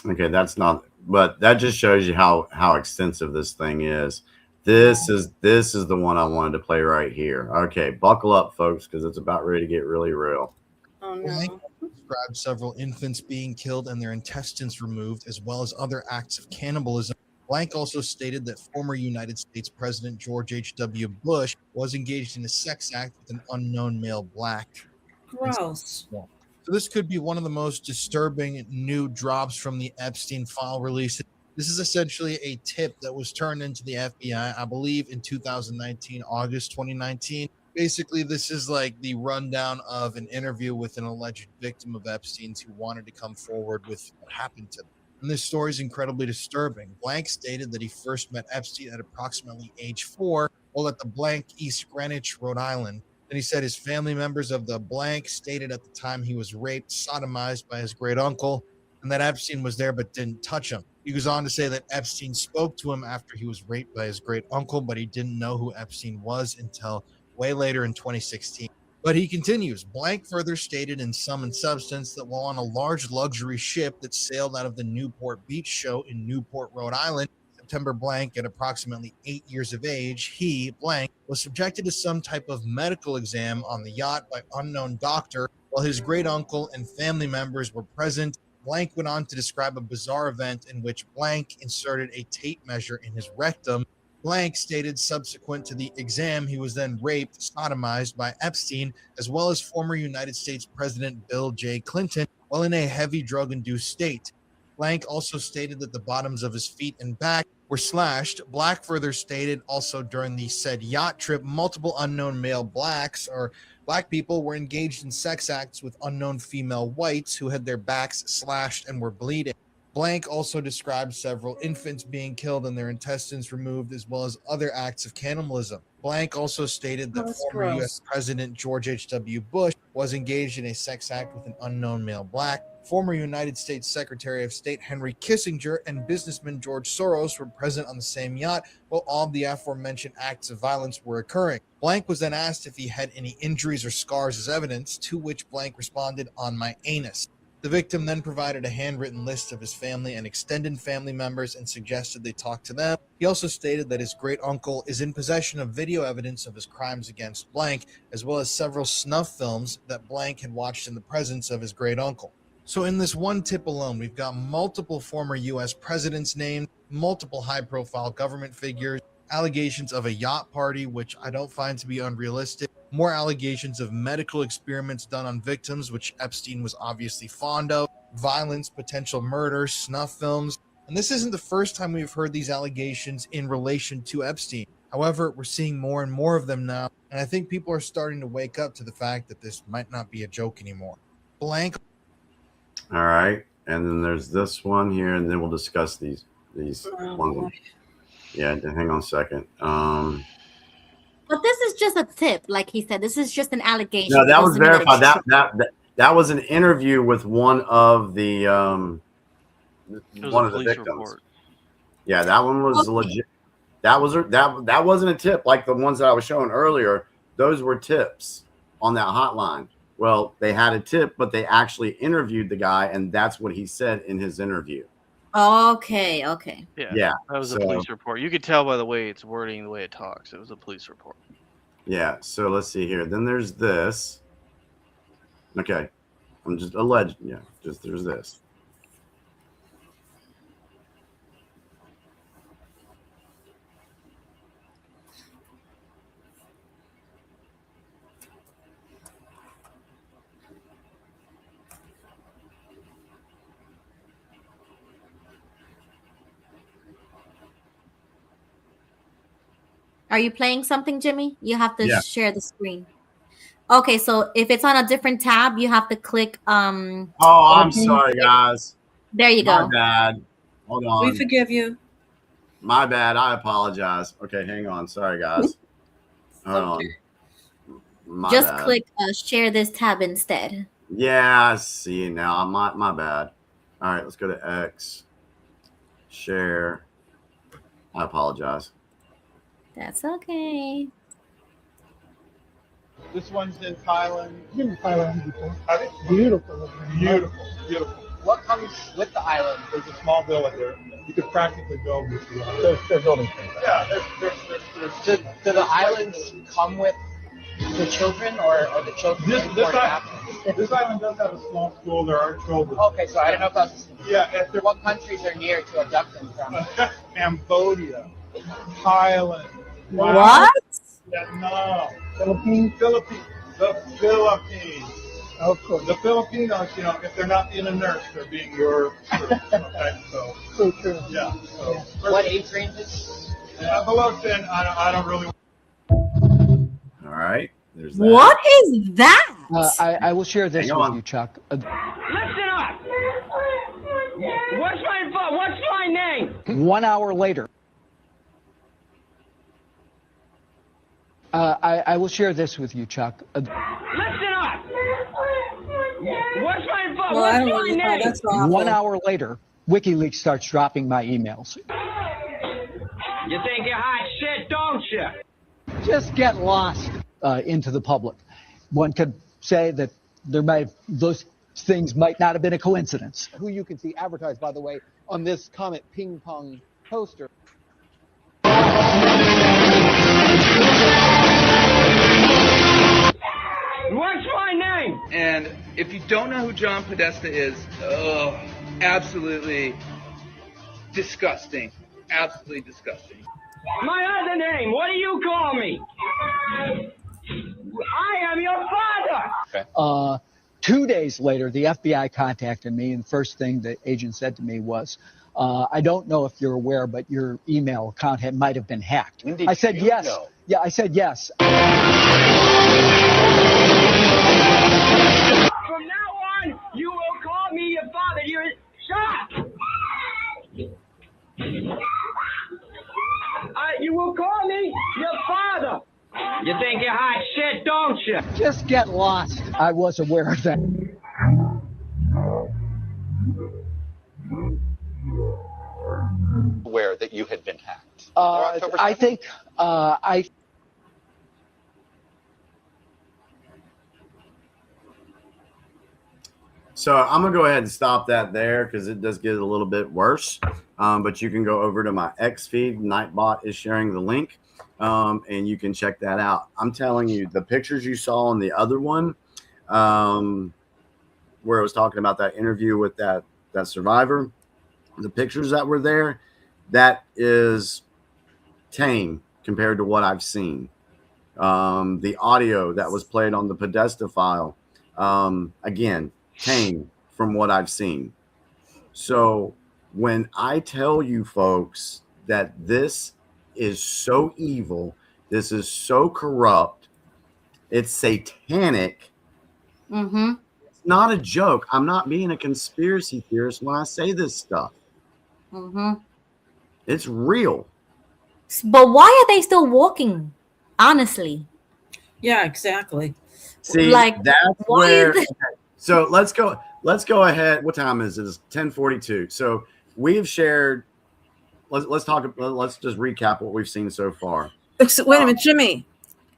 Okay, that's not, but that just shows you how extensive this thing is. This is the one I wanted to play right here. Okay, buckle up, folks, because it's about ready to get really real. Oh no. Described several infants being killed and their intestines removed, as well as other acts of cannibalism. Blank also stated that former United States President George H.W. Bush was engaged in a sex act with an unknown male black. Gross. So this could be one of the most disturbing new drops from the Epstein file release. This is essentially a tip that was turned into the FBI, I believe, in 2019, August 2019. Basically, this is like the rundown of an interview with an alleged victim of Epstein's who wanted to come forward with what happened to them. And this story is incredibly disturbing. Blank stated that he first met Epstein at approximately age 4 while at the blank East Greenwich, Rhode Island. Then he said his family members of the blank stated at the time he was raped, sodomized by his great uncle, and that Epstein was there but didn't touch him. He goes on to say that Epstein spoke to him after he was raped by his great uncle, but he didn't know who Epstein was until way later in 2016. But he continues. Blank further stated in sum and substance that while on a large luxury ship that sailed out of the Newport Beach show in Newport, Rhode Island, September blank at approximately 8 years of age, he, blank, was subjected to some type of medical exam on the yacht by unknown doctor while his great uncle and family members were present. Blank went on to describe a bizarre event in which blank inserted a tape measure in his rectum. Blank stated subsequent to the exam, he was then raped, sodomized by Epstein, as well as former United States President Bill J. Clinton, while in a heavy drug-induced state. Blank also stated that the bottoms of his feet and back were slashed. Black further stated also during the said yacht trip, multiple unknown male blacks or black people were engaged in sex acts with unknown female whites who had their backs slashed and were bleeding. Blank also described several infants being killed and their intestines removed, as well as other acts of cannibalism. Blank also stated that that's former gross. U.S. President George H.W. Bush was engaged in a sex act with an unknown male black. Former United States Secretary of State Henry Kissinger and businessman George Soros were present on the same yacht while all of the aforementioned acts of violence were occurring. Blank was then asked if he had any injuries or scars as evidence, to which Blank responded, "On my anus." The victim then provided a handwritten list of his family and extended family members and suggested they talk to them. He also stated that his great uncle is in possession of video evidence of his crimes against Blank, as well as several snuff films that Blank had watched in the presence of his great uncle. So in this one tip alone, we've got multiple former U.S. presidents named, multiple high-profile government figures, allegations of a yacht party, which I don't find to be unrealistic, more allegations of medical experiments done on victims, which Epstein was obviously fond of, violence, potential murder, snuff films. And this isn't the first time we've heard these allegations in relation to Epstein. However, we're seeing more and more of them now, and I think people are starting to wake up to the fact that this might not be a joke anymore. Blank. All right, and then there's this one here, and then we'll discuss these ones. Yeah, hang on a second. But this is just a tip, like he said. This is just an allegation. No, that was Doesn't mean that verified. it's true. That was an interview with one of the victims. Report. Yeah, that one was legit. That wasn't a tip like the ones that I was showing earlier. Those were tips on that hotline. Well, they had a tip, but they actually interviewed the guy, and that's what he said in his interview. Okay. Yeah. That was a police report. You could tell by the way it's wording, the way it talks. It was a police report. Yeah. So let's see here. Then there's this. Okay. I'm just alleged. Yeah. Just there's this. Are you playing something, Jimmy? You have to Yeah. share the screen. Okay, so if it's on a different tab, you have to click Oh, I'm sorry, guys. There you go. My bad. Hold on. We forgive you. My bad. I apologize. Okay, hang on. Sorry, guys. Hold on. My Just bad. click share this tab instead. Yeah, I see now. My bad. All right, let's go to X. Share. I apologize. That's okay. This one's in Thailand. Been in Thailand before. Have you? Beautiful. Beautiful. What comes with the island? There's a small villa there. You could practically build this. They're building things. Yeah, there's Do the islands come with the children, or the children? This island does have a small school. There are children. Okay, so I don't know if that's. Yeah. What countries are near to abduct them from? Cambodia, Thailand. What? Yeah, no. Philippines. The Philippines. Of course. The Filipinos, if they're not being a nurse, they're being your nurse. Okay, So true. Yeah. So What age ranges? Below 10, I don't really. All right. There's that. What is that? I will share this Hang with on. you, Chuck. Listen up! What's my name? 1 hour later. I will share this with you, Chuck. Listen up! What's my Well, I don't what's my know. name? That's awful. 1 hour later, WikiLeaks starts dropping my emails. You think you're hot shit, don't you? Just get lost into the public. One could say that those things might not have been a coincidence. Who you can see advertised, by the way, on this Comet Ping Pong poster. What's my name? And if you don't know who John Podesta is, absolutely disgusting. Absolutely disgusting. My other name, what do you call me? I am your father! 2 days later, the FBI contacted me, and the first thing the agent said to me was, I don't know if you're aware, but your email account might have been hacked. I said yes. Yeah, I said yes. From now on, you will call me your father. You're shut! shit. Just get lost. I was aware of that. Aware that you had been hacked. I think So I'm gonna go ahead and stop that there because it does get a little bit worse. But you can go over to my X feed. Nightbot is sharing the link, and you can check that out. I'm telling you, the pictures you saw on the other one, where I was talking about that interview with that survivor, the pictures that were there, that is tame compared to what I've seen. The audio that was played on the Podesta file, again, tame from what I've seen. So when I tell you folks that this is so evil, this is so corrupt, it's satanic. Mm-hmm. It's not a joke. I'm not being a conspiracy theorist when I say this stuff. Mm-hmm. It's real. But why are they still walking? Honestly. Yeah, exactly. See, like, that's why where. is it? Okay, so let's go ahead. What time is it? It's 10:42. So we've shared. Let's talk. Let's just recap what we've seen so far. Wait a minute, Jimmy.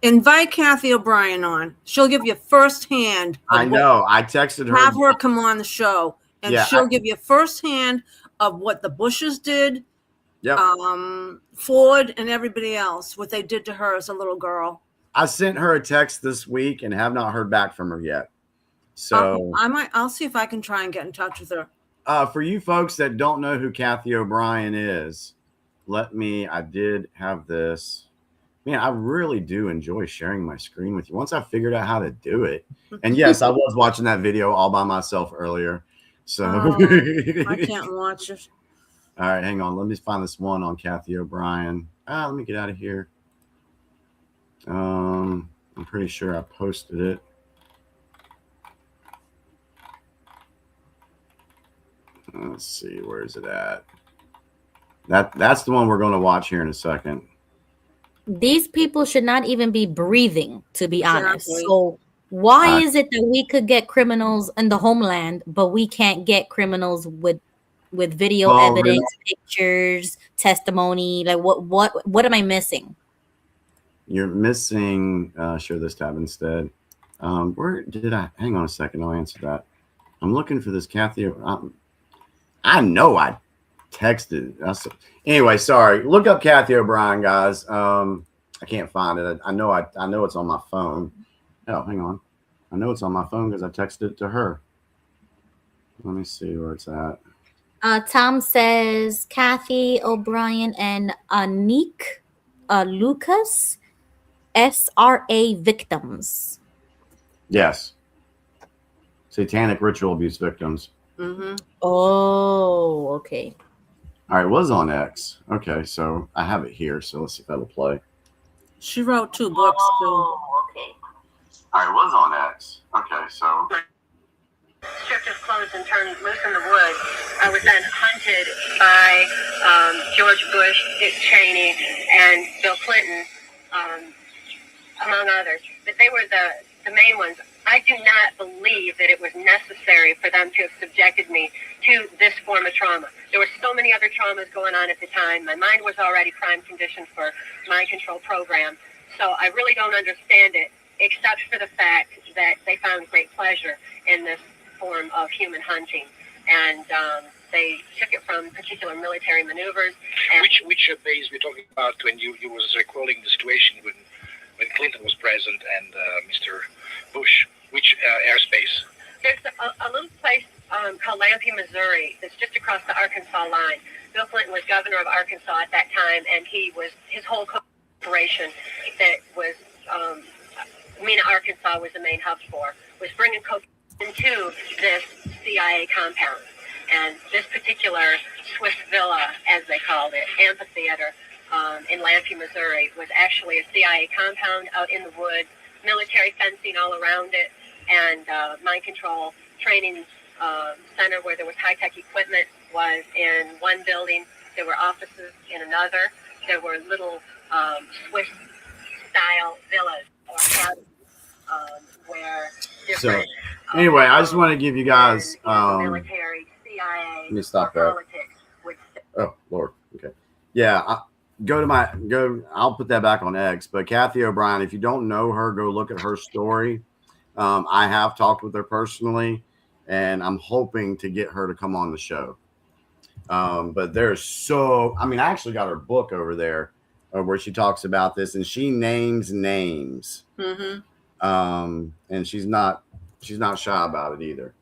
Invite Kathy O'Brien on. She'll give you firsthand. I know. I texted her. Have her come on the show, and Yeah, she'll give you firsthand of what the Bushes did. Yep. Ford and everybody else, what they did to her as a little girl. I sent her a text this week and have not heard back from her yet. So I'll see if I can try and get in touch with her. For you folks that don't know who Kathy O'Brien is, I did have this. Man, I really do enjoy sharing my screen with you once I figured out how to do it. And yes, I was watching that video all by myself earlier. So I can't watch it. All right, hang on. Let me find this one on Kathy O'Brien. Let me get out of here. I'm pretty sure I posted it. Let's see, where is it at? That's the one we're going to watch here in a second. These people should not even be breathing, to be honest. Exactly. So why is it that we could get criminals in the homeland, but we can't get criminals with video evidence, pictures, testimony? Like what am I missing? You're missing share this tab instead. Where did I hang on a second? I'll answer that. I'm looking for this Kathy. I know I texted. Anyway, sorry. Look up Kathy O'Brien, guys. I can't find it. I know it's on my phone. Oh, hang on. I know it's on my phone because I texted it to her. Let me see where it's at. Tom says Kathy O'Brien and Anik Lucas, SRA victims. Yes. Satanic ritual abuse victims. Mm-hmm. Oh, okay. All right, it was on X. Okay, so I have it here. So let's see if that'll play. She wrote 2 books too. Okay. All right, it was on X. Okay, so. Stripped his clothes and turned loose in the woods. I was then hunted by George Bush, Dick Cheney, and Bill Clinton, among others. But they were the main ones. I do not believe that it was necessary for them to have subjected me to this form of trauma. There were so many other traumas going on at the time. My mind was already prime conditioned for mind control program. So I really don't understand it, except for the fact that they found great pleasure in this form of human hunting. And they took it from particular military maneuvers. And Which base we're talking about when you was recalling the situation when Clinton was president and Mr. Bush? Which airspace? There's a little place called Lampe, Missouri, that's just across the Arkansas line. Bill Clinton was governor of Arkansas at that time, and his whole corporation that was Mena, Arkansas was the main hub for, was bringing cocaine into this CIA compound. And this particular Swiss villa, as they called it, amphitheater in Lampe, Missouri, was actually a CIA compound out in the woods, military fencing all around it, and mind control training center where there was high-tech equipment was in one building. There were offices in another. There were little Swiss-style villas or cabins where So different anyway, I just want to give you guys. military, CIA, Let me stop that. politics would Oh Lord. Okay. Yeah. I'll put that back on X. But Kathy O'Brien, if you don't know her, go look at her story. I have talked with her personally, and I'm hoping to get her to come on the show. But there's I actually got her book over there where she talks about this, and she names names. And she's not shy about it either.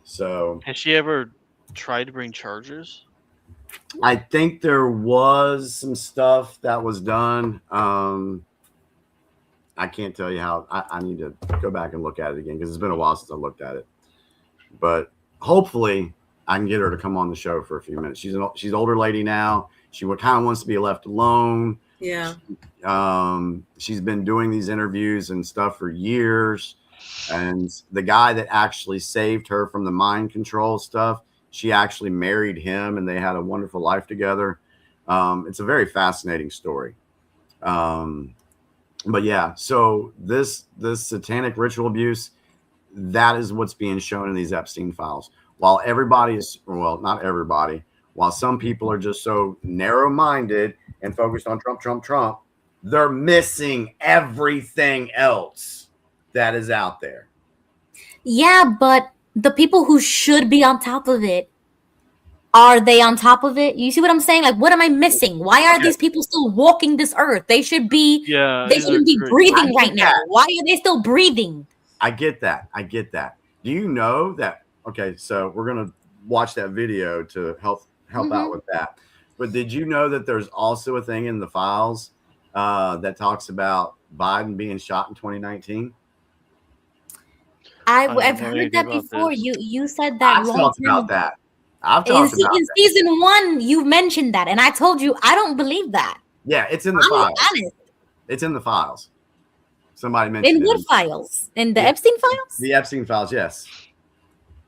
So Has she ever tried to bring charges? I think there was some stuff that was done. I can't tell you how. I need to go back and look at it again because it's been a while since I looked at it. But hopefully I can get her to come on the show for a few minutes. She's an older lady now. She kind of wants to be left alone. Yeah. She's been doing these interviews and stuff for years. And the guy that actually saved her from the mind control stuff, she actually married him and they had a wonderful life together. It's a very fascinating story. But yeah, so this satanic ritual abuse, that is what's being shown in these Epstein files. While everybody is, well, not everybody, while some people are just so narrow-minded and focused on Trump, they're missing everything else that is out there. Yeah, but the people who should be on top of it, are they on top of it? You see what I'm saying? Like, what am I missing? Why are these people still walking this earth? They should be, they shouldn't be breathing right now. Why are they still breathing? I get that. Do you know that? Okay, so we're going to watch that video to help out with that. But did you know that there's also a thing in the files that talks about Biden being shot in 2019? I've heard that before. You said that. I've talked about that. I've talked about in that. season 1, you mentioned that, and I told you I don't believe that. Yeah, it's in the files. Honest. It's in the files. Somebody mentioned In it. what files? In the Epstein files? The Epstein files, yes.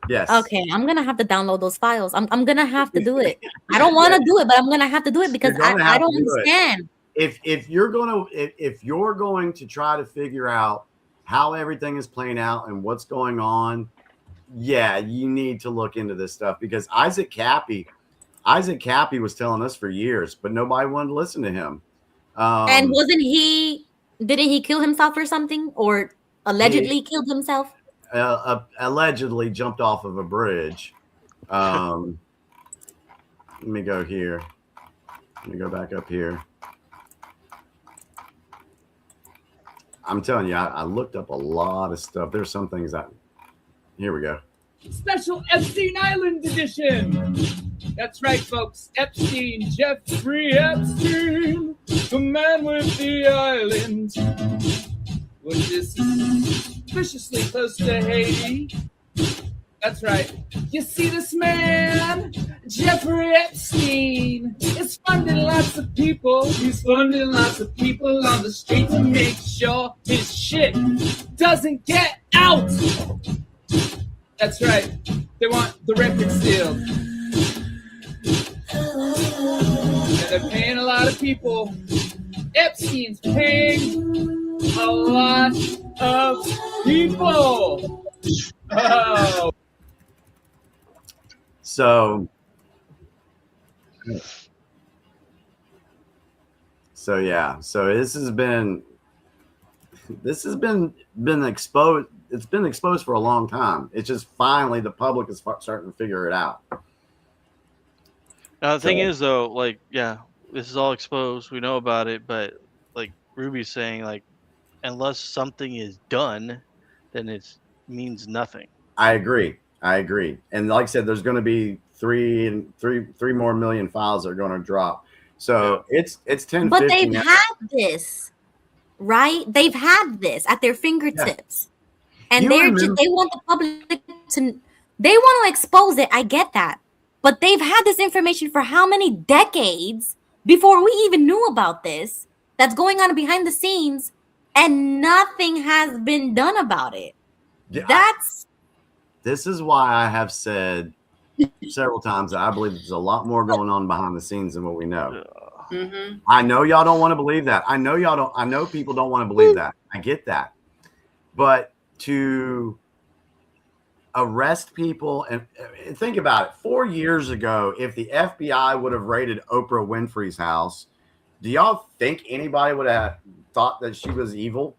Yes. Okay, I'm gonna have to download those files. I'm gonna have to do it. I don't want to do it, but I'm gonna have to do it because I don't understand. If you're going to try to figure out how everything is playing out and what's going on, yeah, you need to look into this stuff because Isaac Cappy was telling us for years, but nobody wanted to listen to him. And didn't he kill himself or something, or allegedly killed himself? Allegedly jumped off of a bridge. Let me go here. Let me go back up here. I'm telling you, I looked up a lot of stuff. There's some things that. Here we go. Special Epstein Island edition. That's right, folks. Epstein, Jeffrey Epstein, the man with the island. Well, this is suspiciously close to Haiti. That's right. You see this man, Jeffrey Epstein, is funding lots of people. He's funding lots of people on the street to make sure his shit doesn't get out. That's right. They want the record sealed. And they're paying a lot of people. Epstein's paying a lot of people. Oh. So yeah. So this has been exposed. It's been exposed for a long time. It's just finally the public is starting to figure it out. Now the thing is, though, like, yeah, this is all exposed. We know about it, but like Ruby's saying, like, unless something is done, then it means nothing. I agree. And like I said, there's going to be three more million files that are going to drop. So it's 10. But they've had this, right? They've had this at their fingertips, and they want the public to. They want to expose it. I get that, but they've had this information for how many decades before we even knew about this? That's going on behind the scenes, and nothing has been done about it. Yeah, This is why I have said several times that I believe there's a lot more going on behind the scenes than what we know. I know y'all don't want to believe that. I know people don't want to believe that. I get that. but to arrest people and think about it. 4 years ago, if the FBI would have raided Oprah Winfrey's house, do y'all think anybody would have thought that she was evil?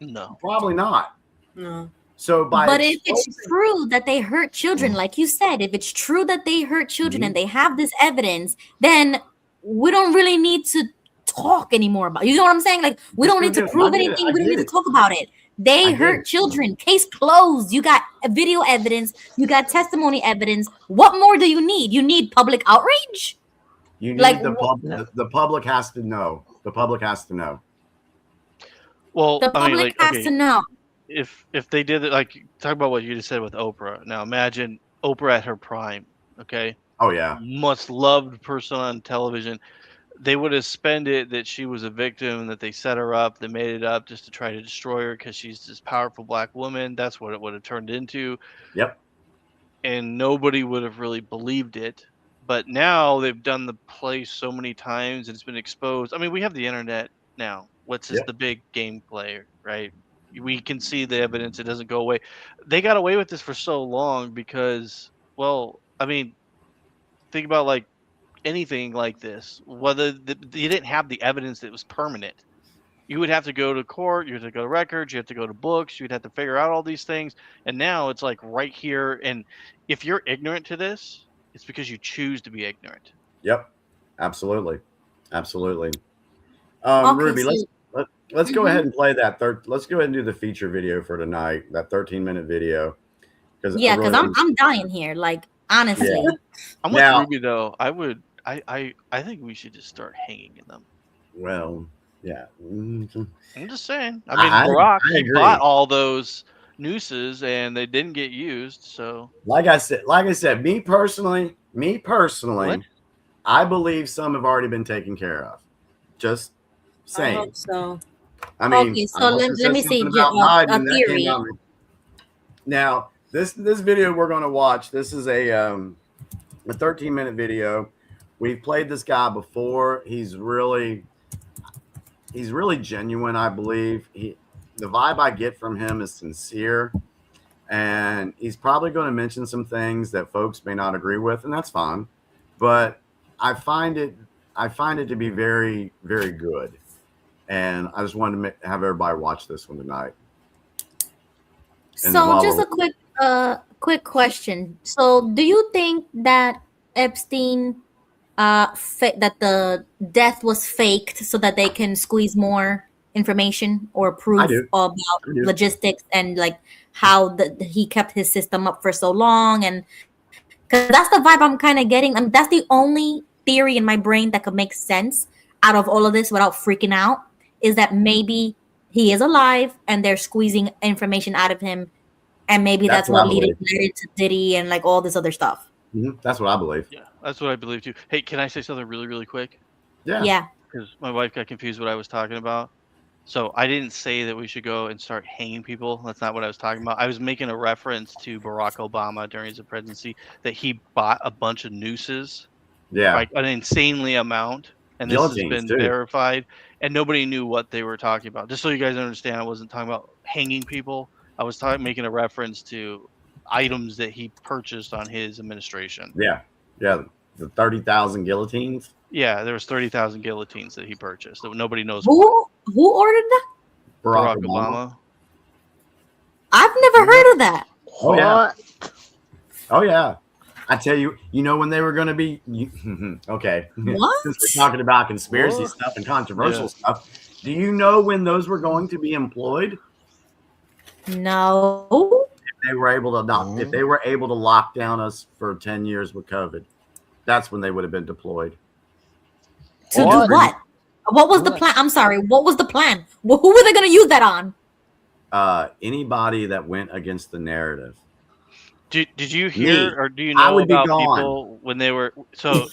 No, probably not. No. So but if it's true that they hurt children, like you said, if it's true that they hurt children and they have this evidence, then we don't really need to talk anymore about it. You know what I'm saying? Like, we don't need to prove anything. We don't need to talk about it. They hurt children. Case closed. You got video evidence. You got testimony evidence. What more do you need? You need public outrage? You need the public has to know. The public has to know. Well, The public has to know. If they did it, like, talk about what you just said with Oprah. Now imagine Oprah at her prime. Okay. Oh yeah. Most loved person on television. They would have spent it that she was a victim, that they set her up, they made it up just to try to destroy her because she's this powerful black woman. That's what it would have turned into. Yep. And nobody would have really believed it. But now they've done the play so many times and it's been exposed. I mean, we have the internet now. What's just the big gameplay, right? We can see the evidence. It doesn't go away. They got away with this for so long because, well, I mean, think about like anything like this. Whether you didn't have the evidence that was permanent, you would have to go to court. You have to go to records. You have to go to books. You'd have to figure out all these things. And now it's like right here. And if you're ignorant to this, it's because you choose to be ignorant. Yep, absolutely, absolutely. Okay, Ruby, so- let's go ahead and play that let's go ahead and do the feature video for tonight, that 13-minute video. Because I'm dying here, like, honestly. Yeah. I'm with Ruby though. I think we should just start hanging in them. Well, yeah. I'm just saying. I mean, Barack, he bought all those nooses and they didn't get used. So, like I said, me personally, What? I believe some have already been taken care of. Just I saying. hope so. I mean, Okay, so I hope let it says me see, something about a Biden that came theory. out. Now, this video we're going to watch. This is a 13-minute video. We've played this guy before. He's really genuine, I believe. The vibe I get from him is sincere, and he's probably going to mention some things that folks may not agree with, and that's fine. But I find it to be very, very good, and I just wanted to have everybody watch this one tonight. And So just a quick question. So do you think that Epstein that the death was faked so that they can squeeze more information or proof about logistics and like how he kept his system up for so long? And because that's the vibe I'm kind of getting. I mean, that's the only theory in my brain that could make sense out of all of this without freaking out, is that maybe he is alive and they're squeezing information out of him, and maybe that's what led to Diddy and like all this other stuff. That's what I believe. Yeah, that's what I believe too. Hey, can I say something really, really quick? Yeah. Because my wife got confused what I was talking about. So I didn't say that we should go and start hanging people. That's not what I was talking about. I was making a reference to Barack Obama during his presidency, that he bought a bunch of nooses. Yeah. Like an insanely amount. And this has been verified. And nobody knew what they were talking about. Just so you guys understand, I wasn't talking about hanging people. I was making a reference to items that he purchased on his administration. Yeah. The 30,000 guillotines. Yeah, there was 30,000 guillotines that he purchased. So nobody knows. Who ordered that? Barack Obama. I've never heard of that. Oh yeah. Oh yeah. I tell you, when they were going to be okay. What? Since we're talking about conspiracy stuff and controversial stuff, do you know when those were going to be employed? No. If they were able to lock down us for 10 years with COVID, that's when they would have been deployed. To do what? What was the plan? I'm sorry. What was the plan? Who were they going to use that on? Anybody that went against the narrative. Did you hear or do you know about people when they were so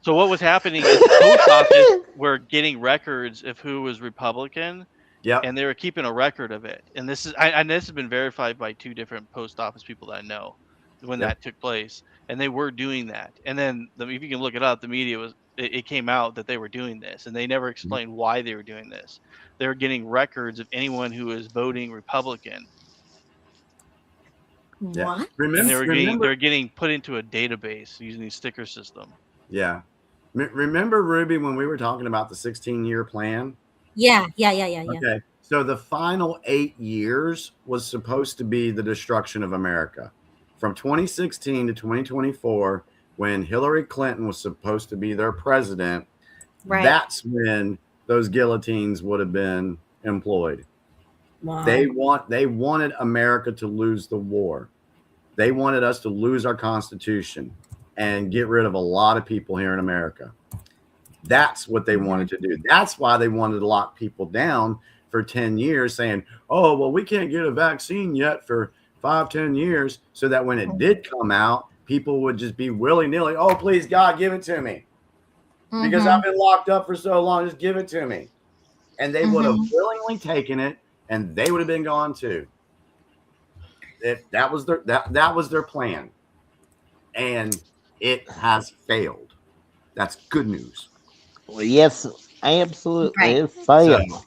what was happening is the post office were getting records of who was Republican. Yeah. And they were keeping a record of it. And this has been verified by 2 different post office people that I know when that took place. And they were doing that. And then if you can look it up, the media it came out that they were doing this, and they never explained why they were doing this. They were getting records of anyone who was voting Republican, Yeah. What? and they Remember, were getting put into a database using the sticker system. yeah. Remember, Ruby, when we were talking about the 16-year plan? Yeah. Okay. So the final 8 years was supposed to be the destruction of America. From 2016 to 2024, when Hillary Clinton was supposed to be their president, Right. that's when those guillotines would have been employed. Wow. They wanted America to lose the war. They wanted us to lose our Constitution and get rid of a lot of people here in America. That's what they wanted to do. That's why they wanted to lock people down for 10 years, saying, oh, well, we can't get a vaccine yet for 5-10 years, so that when it did come out, people would just be willy-nilly, oh, please, God, give it to me. Because I've been locked up for so long, just give it to me. And they would have willingly taken it, and they would have been gone too. That was their plan. And it has failed. That's good news. Well, yes, absolutely. Right. It failed.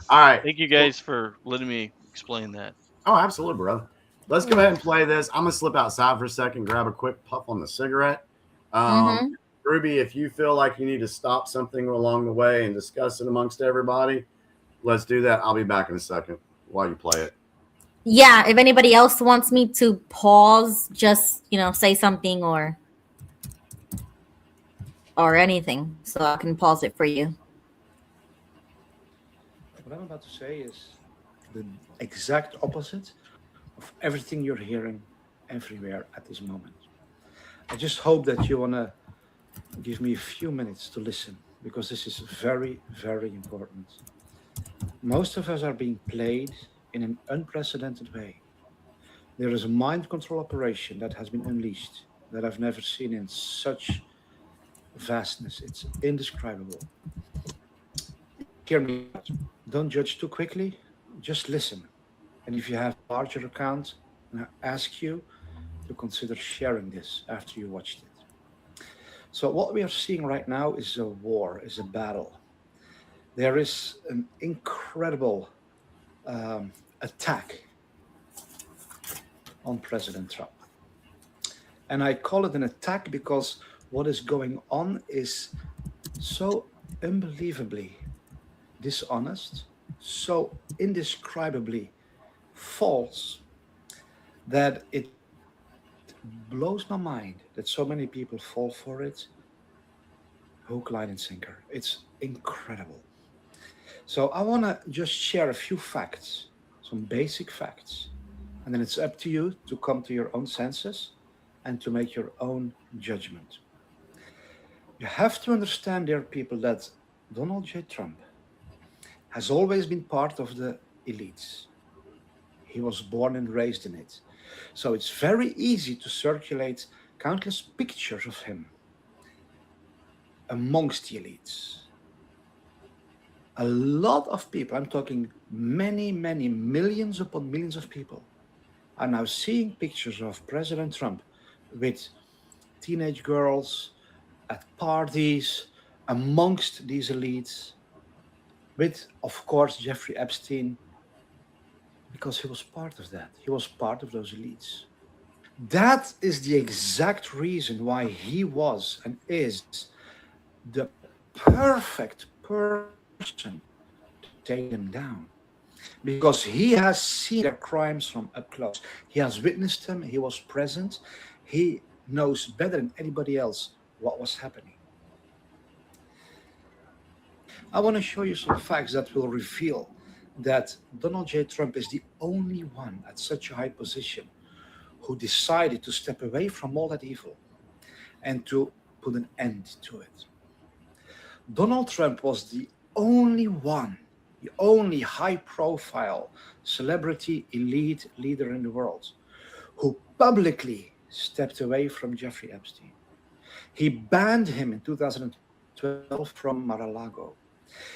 All right. Thank you guys for letting me explain that. Oh, absolutely, brother. Let's go ahead and play this. I'm going to slip outside for a second, grab a quick puff on the cigarette. Ruby, if you feel like you need to stop something along the way and discuss it amongst everybody, let's do that. I'll be back in a second while you play it. Yeah, if anybody else wants me to pause, just, say something or anything, so I can pause it for you. What I'm about to say is the exact opposite of everything you're hearing everywhere at this moment. I just hope that you want to give me a few minutes to listen, because this is very, very important. Most of us are being played in an unprecedented way. There is a mind control operation that has been unleashed that I've never seen in such vastness. It's indescribable. Hear me out. Don't judge too quickly. Just listen. And if you have a larger account, I ask you to consider sharing this after you watched it. So what we are seeing right now is a war, is a battle. There is an incredible attack on President Trump. And I call it an attack because what is going on is so unbelievably dishonest, so indescribably false, that it blows my mind that so many people fall for it hook, line, and sinker. It's incredible. So I want to just share a few facts, some basic facts, and then it's up to you to come to your own senses and to make your own judgment. You have to understand, dear people, that Donald J. Trump has always been part of the elites. He was born and raised in it. So it's very easy to circulate countless pictures of him amongst the elites. A lot of people, I'm talking many, many millions upon millions of people, are now seeing pictures of President Trump with teenage girls at parties amongst these elites, with, of course, Jeffrey Epstein, because he was part of that. He was part of those elites. That is the exact reason why he was and is the perfect person to take them down, because he has seen their crimes from up close. He has witnessed them. He was present. He knows better than anybody else what was happening. I want to show you some facts that will reveal that Donald J. Trump is the only one at such a high position who decided to step away from all that evil and to put an end to it. Donald Trump was the only one, the only high-profile celebrity elite leader in the world who publicly stepped away from Jeffrey Epstein. He banned him in 2012 from Mar-a-Lago.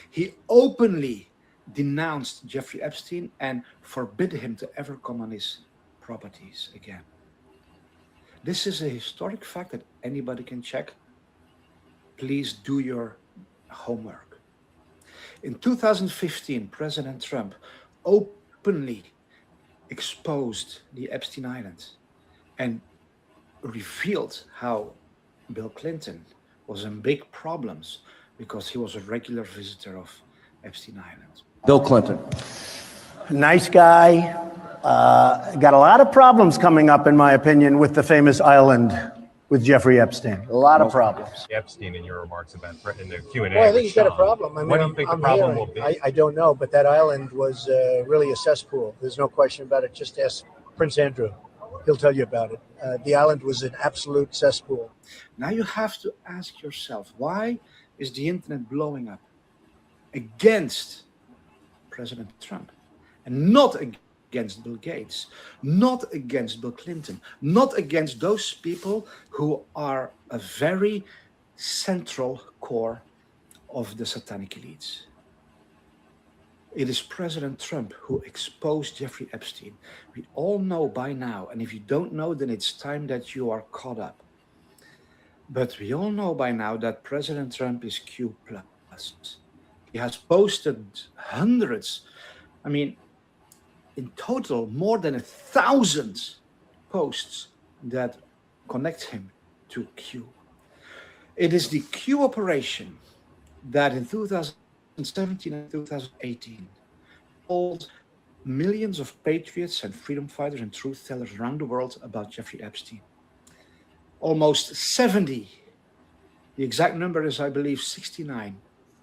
He openly denounced Jeffrey Epstein and forbid him to ever come on his properties again. This is a historic fact that anybody can check. please do your homework. In 2015, President Trump openly exposed the Epstein Islands and revealed how Bill Clinton was in big problems because he was a regular visitor of Epstein Island. Bill Clinton. Nice guy. Got a lot of problems coming up, in my opinion, with the famous island with Jeffrey Epstein. A lot of problems. Epstein in your remarks about in the Q&A. Well, I think he's got a problem. I mean, what do you think the problem will be? I don't know, but that island was really a cesspool. There's no question about it. Just ask Prince Andrew. He'll tell you about it. The island was an absolute cesspool. Now you have to ask yourself, why is the internet blowing up against President Trump and not against Bill Gates, not against Bill Clinton, not against those people who are a very central core of the satanic elites? It is President Trump who exposed Jeffrey Epstein. We all know by now, and if you don't know, then it's time that you are caught up. But we all know by now that President Trump is Q+. He has posted hundreds, in total, more than 1,000 posts that connect him to Q. It is the Q operation that in 2017 and 2018 told millions of patriots and freedom fighters and truth tellers around the world about Jeffrey Epstein. Almost 70, the exact number is, I believe, 69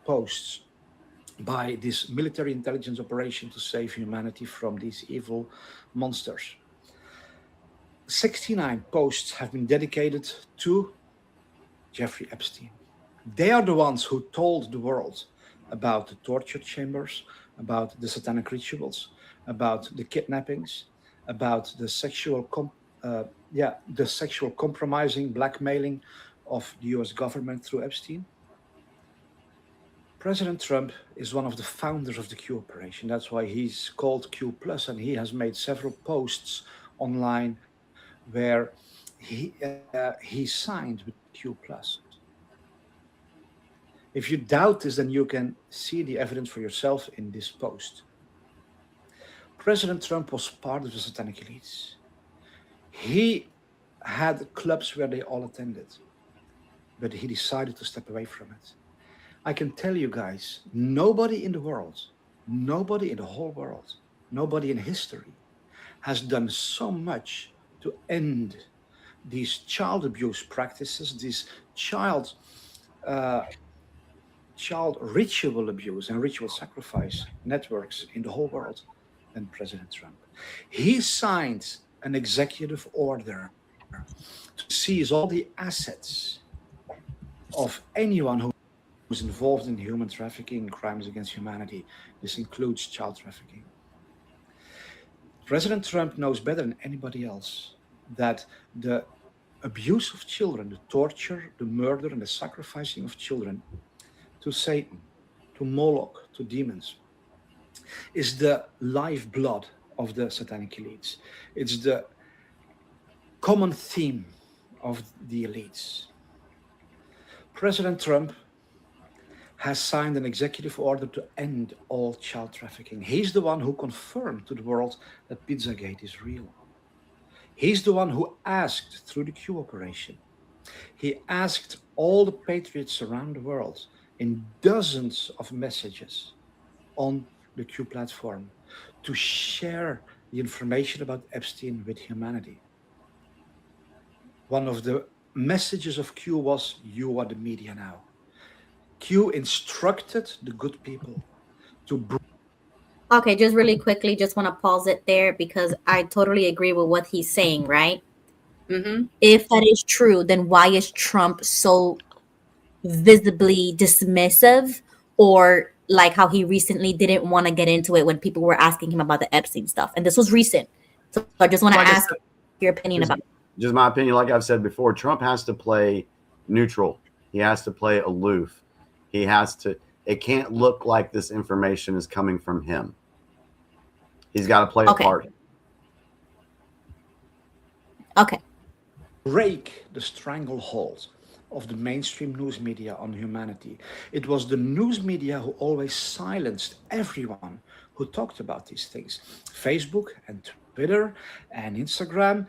posts by this military intelligence operation to save humanity from these evil monsters. 69 posts have been dedicated to Jeffrey Epstein. They are the ones who told the world about the torture chambers, about the satanic rituals, about the kidnappings, about the sexual compromising, blackmailing of the US government through Epstein. President Trump is one of the founders of the Q operation. That's why he's called Q+, and he has made several posts online where he signed with Q+. If you doubt this, then you can see the evidence for yourself in this post. President Trump was part of the satanic elites. He had clubs where they all attended, but he decided to step away from it. I can tell you guys, nobody in the world, nobody in the whole world, nobody in history has done so much to end these child abuse practices, these child ritual abuse and ritual sacrifice networks in the whole world than President Trump. He signed an executive order to seize all the assets of anyone who's involved in human trafficking, crimes against humanity. This includes child trafficking. President Trump knows better than anybody else that the abuse of children, the torture, the murder, and the sacrificing of children to Satan, to Moloch, to demons, is the lifeblood of the satanic elites. It's the common theme of the elites. President Trump has signed an executive order to end all child trafficking. He's the one who confirmed to the world that Pizzagate is real. He's the one who asked through the Q operation. He asked all the patriots around the world in dozens of messages on the Q platform to share the information about Epstein with humanity. One of the messages of Q was, "You are the media now." Q instructed the good people to... Okay, just really quickly, just want to pause it there because I totally agree with what he's saying, right? If that is true, then why is Trump so visibly dismissive, or like how he recently didn't want to get into it when people were asking him about the Epstein stuff? And this was recent. So I just want to ask your opinion about it. Just my opinion, like I've said before, Trump has to play neutral. He has to play aloof. He has to, it can't look like this information is coming from him. He's got to play a part. Okay. Break the stranglehold of the mainstream news media on humanity. It was the news media who always silenced everyone who talked about these things. Facebook and Twitter and Instagram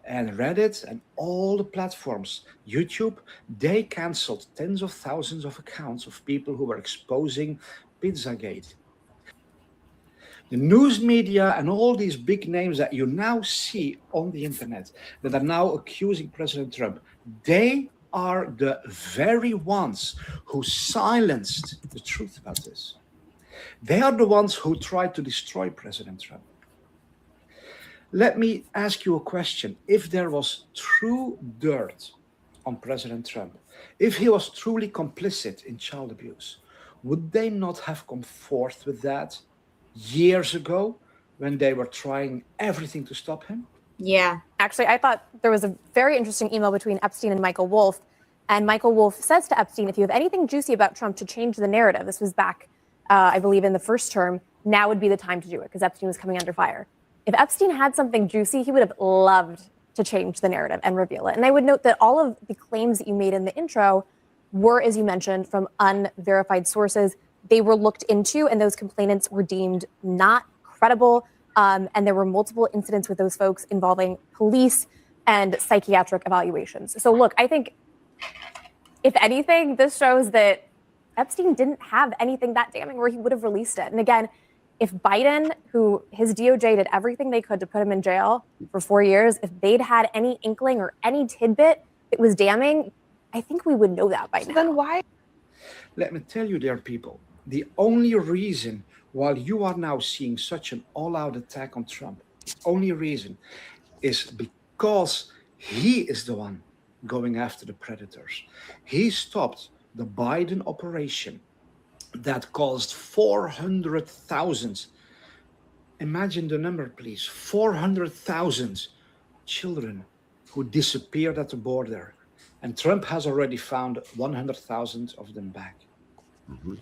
and Reddit and all the platforms, YouTube, they canceled tens of thousands of accounts of people who were exposing Pizzagate. The news media and all these big names that you now see on the internet that are now accusing President Trump, they are the very ones who silenced the truth about this. They are the ones who tried to destroy President Trump. Let me ask you a question. If there was true dirt on President Trump, if he was truly complicit in child abuse, would they not have come forth with that years ago when they were trying everything to stop him? Yeah. Actually, I thought there was a very interesting email between Epstein and Michael Wolff. And Michael Wolff says to Epstein, if you have anything juicy about Trump to change the narrative, this was back, I believe, in the first term, now would be the time to do it because Epstein was coming under fire. If Epstein had something juicy, he would have loved to change the narrative and reveal it. And I would note that all of the claims that you made in the intro were, as you mentioned, from unverified sources. They were looked into and those complainants were deemed not credible. And there were multiple incidents with those folks involving police and psychiatric evaluations. So look, I think if anything, this shows that Epstein didn't have anything that damning where he would have released it. And again, if Biden, who his DOJ did everything they could to put him in jail for 4 years, if they'd had any inkling or any tidbit that was damning, I think we would know that by now. Then why? Let me tell you, dear people, the only reason why you are now seeing such an all-out attack on Trump, the only reason is because he is the one going after the predators. He stopped the Biden operation that caused 400,000, imagine the number please, 400,000 children who disappeared at the border. And Trump has already found 100,000 of them back. Mm-hmm.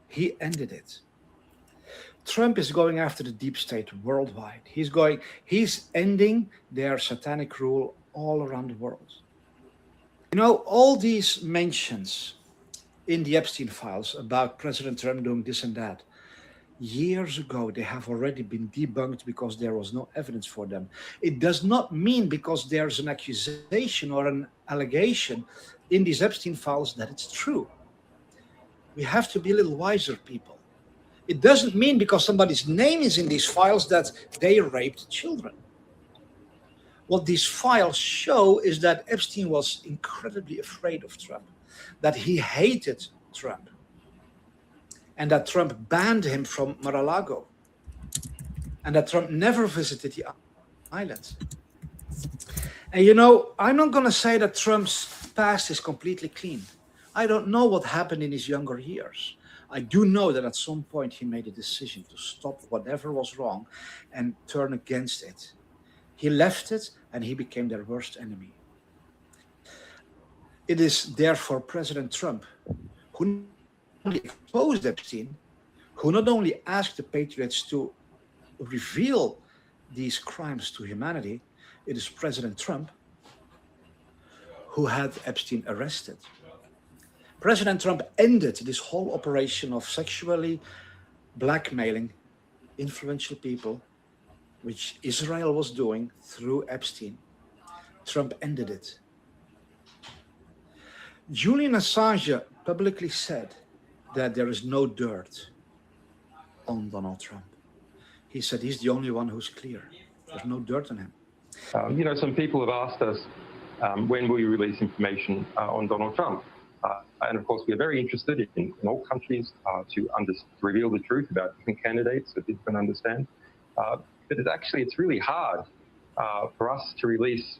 He ended it. Trump is going after the deep state worldwide. He's ending their satanic rule all around the world. You know, all these mentions in the Epstein files about President Trump doing this and that, years ago, they have already been debunked because there was no evidence for them. It does not mean because there's an accusation or an allegation in these Epstein files that it's true. We have to be a little wiser, people. It doesn't mean because somebody's name is in these files that they raped children. What these files show is that Epstein was incredibly afraid of Trump, that he hated Trump, and that Trump banned him from Mar-a-Lago, and that Trump never visited the island. And you know, I'm not going to say that Trump's past is completely clean. I don't know what happened in his younger years. I do know that at some point he made a decision to stop whatever was wrong and turn against it. He left it and he became their worst enemy. It is therefore President Trump who not only exposed Epstein, who not only asked the patriots to reveal these crimes to humanity, it is President Trump who had Epstein arrested. President Trump ended this whole operation of sexually blackmailing influential people, which Israel was doing through Epstein. Trump ended it. Julian Assange publicly said that there is no dirt on Donald Trump. He said he's the only one who's clear. There's no dirt on him. You know, some people have asked us, when will you release information on Donald Trump? And of course, we're very interested in all countries to reveal the truth about different candidates so people can understand. But it's really hard for us to release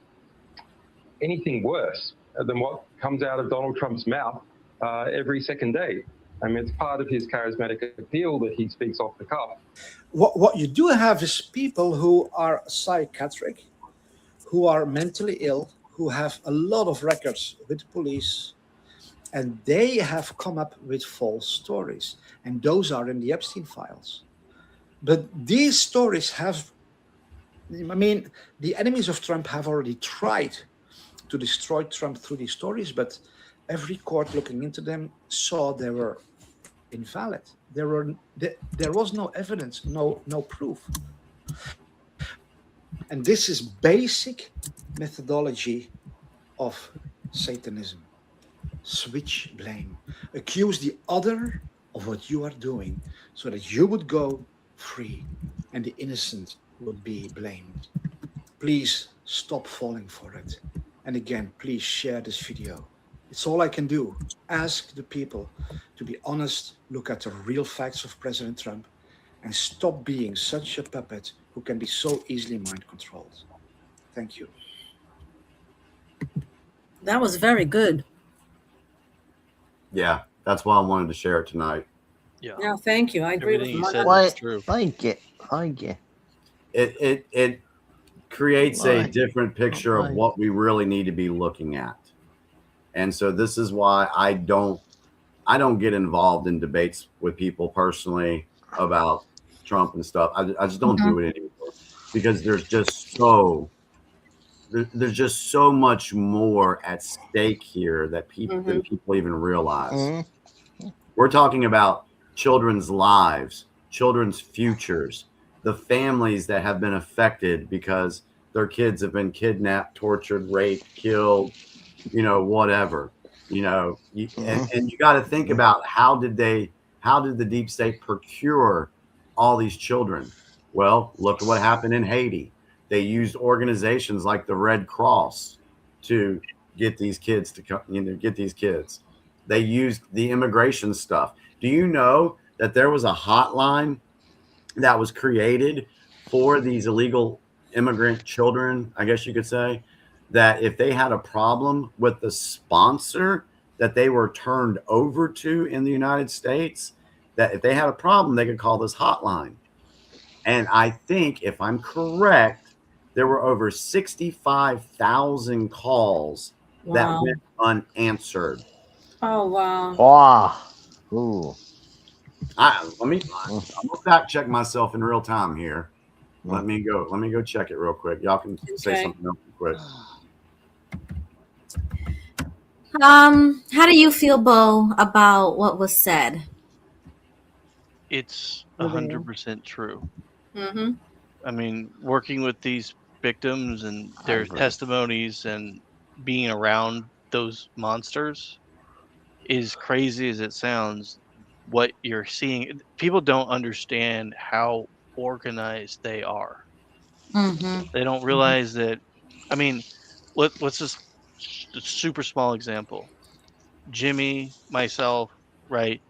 anything worse than what comes out of Donald Trump's mouth every second day. I mean, it's part of his charismatic appeal that he speaks off the cuff. What you do have is people who are psychiatric, who are mentally ill, who have a lot of records with the police, and they have come up with false stories. And those are in the Epstein files. But these stories have, I mean, the enemies of Trump have already tried to destroy Trump through these stories, but every court looking into them saw they were invalid. There was no evidence, no proof. And this is basic methodology of Satanism. Switch blame. Accuse the other of what you are doing so that you would go free and the innocent would be blamed. Please stop falling for it. And again, please share this video. It's all I can do. Ask the people to be honest, look at the real facts of President Trump, and stop being such a puppet who can be so easily mind controlled. Thank you. That was very good. Yeah, that's why I wanted to share it tonight. Yeah. Yeah, thank you. I agree Everything you with said Mike. is true. Thank you. Thank you. It creates a Right. different picture of Right. what we really need to be looking at. And so this is why I don't get involved in debates with people personally about Trump and stuff. I just don't do it anymore, because there's just so much more at stake here that than people even realize. We're talking about children's lives, children's futures, the families that have been affected because their kids have been kidnapped, tortured, raped, killed, whatever, and you got to think about how did the deep state procure all these children? Well, look at what happened in Haiti. They used organizations like the Red Cross to get these kids to come, get these kids. They used the immigration stuff. Do you know that there was a hotline that was created for these illegal immigrant children, I guess you could say, that if they had a problem with the sponsor that they were turned over to in the United States, that if they had a problem, they could call this hotline. And I think, if I'm correct, there were over 65,000 calls that Wow. went unanswered. Oh, wow. Wow. Ooh. I'm gonna fact check myself in real time here. Let me go check it real quick. Y'all can say Okay. something else quick. How do you feel, Bo, about what was said? It's Over here. 100% true. Mm-hmm. I mean, working with these victims and their testimonies and being around those monsters, is crazy as it sounds, what you're seeing, people don't understand how organized they are. Mm-hmm. They don't realize that. I mean, let's just a super small example. Jimmy, myself, right?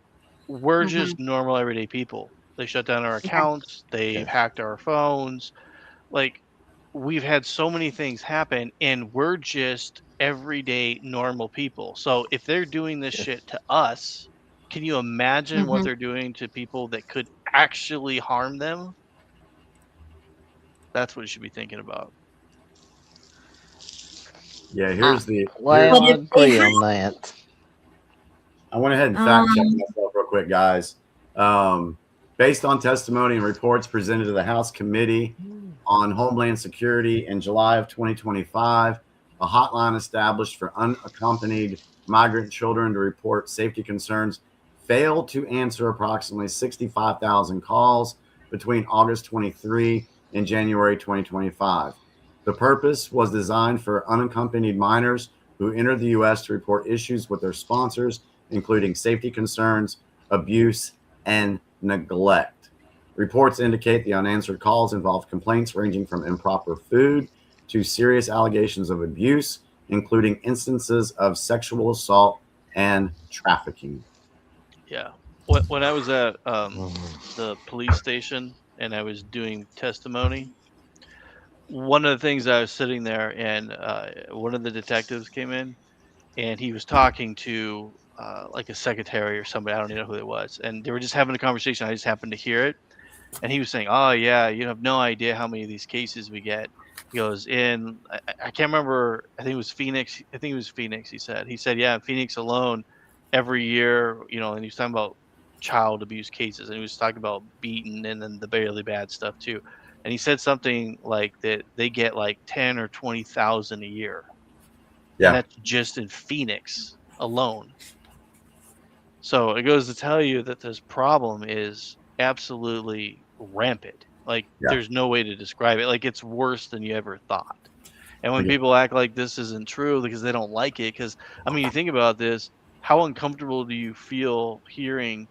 We're just normal everyday people. They shut down our accounts. They hacked our phones. Like, we've had so many things happen, and we're just everyday normal people. So if they're doing this shit to us, can you imagine what they're doing to people that could actually harm them? That's what you should be thinking about. Yeah, here's the. Well, I here's- agree on that. I went ahead and fact check myself real quick, guys. Based on testimony and reports presented to the House Committee on Homeland Security in July of 2025, a hotline established for unaccompanied migrant children to report safety concerns failed to answer approximately 65,000 calls between August 23 and January 2025. The purpose was designed for unaccompanied minors who entered the U.S. to report issues with their sponsors, including safety concerns, abuse, and neglect. Reports indicate the unanswered calls involved complaints ranging from improper food to serious allegations of abuse, including instances of sexual assault and trafficking. Yeah. When I was at the police station and I was doing testimony, one of the things, I was sitting there and one of the detectives came in and he was talking to like a secretary or somebody. I don't even know who it was. And they were just having a conversation. I just happened to hear it. And he was saying, "Oh yeah, you have no idea how many of these cases we get." He goes, I can't remember. I think it was Phoenix. I think it was Phoenix. He said, yeah, in Phoenix alone, every year, and he was talking about child abuse cases, and he was talking about beaten and then the barely bad stuff too. And he said something like that they get like 10 or 20,000 a year. Yeah. And that's just in Phoenix. alone. So it goes to tell you that this problem is absolutely rampant. Like, there's no way to describe it. Like, it's worse than you ever thought. And when people act like this isn't true because they don't like it, because, I mean, you think about this, how uncomfortable do you feel hearing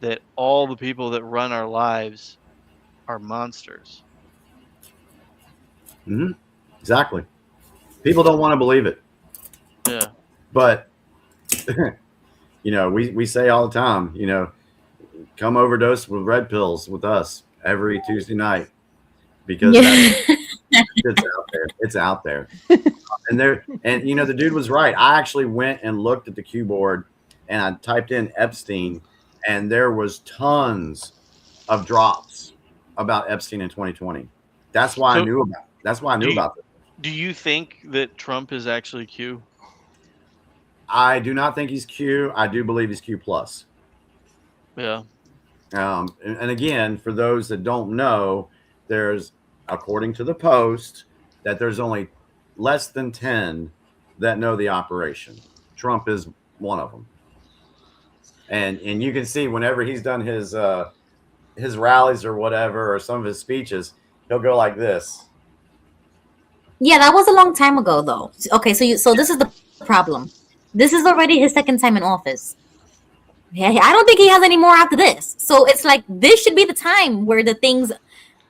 that all the people that run our lives are monsters? Mm-hmm. Exactly. People don't want to believe it. Yeah. But, you know, we say all the time, you know, come overdose with red pills with us every Tuesday night, because it's out there. It's out there. And you know, the dude was right. I actually went and looked at the Q board and I typed in Epstein, and there was tons of drops about Epstein in 2020. That's why I knew about it. That's why I knew about it. Do you think that Trump is actually Q? I do not think he's Q. I do believe he's Q plus. Yeah. And again, for those that don't know, there's, according to the Post, that there's only less than 10 that know the operation. Trump is one of them. And you can see whenever he's done his rallies or whatever, or some of his speeches, he'll go like this. Yeah, that was a long time ago, though. Okay, so this is the problem. This is already his second time in office. Yeah, I don't think he has any more after this. So it's like, this should be the time where the things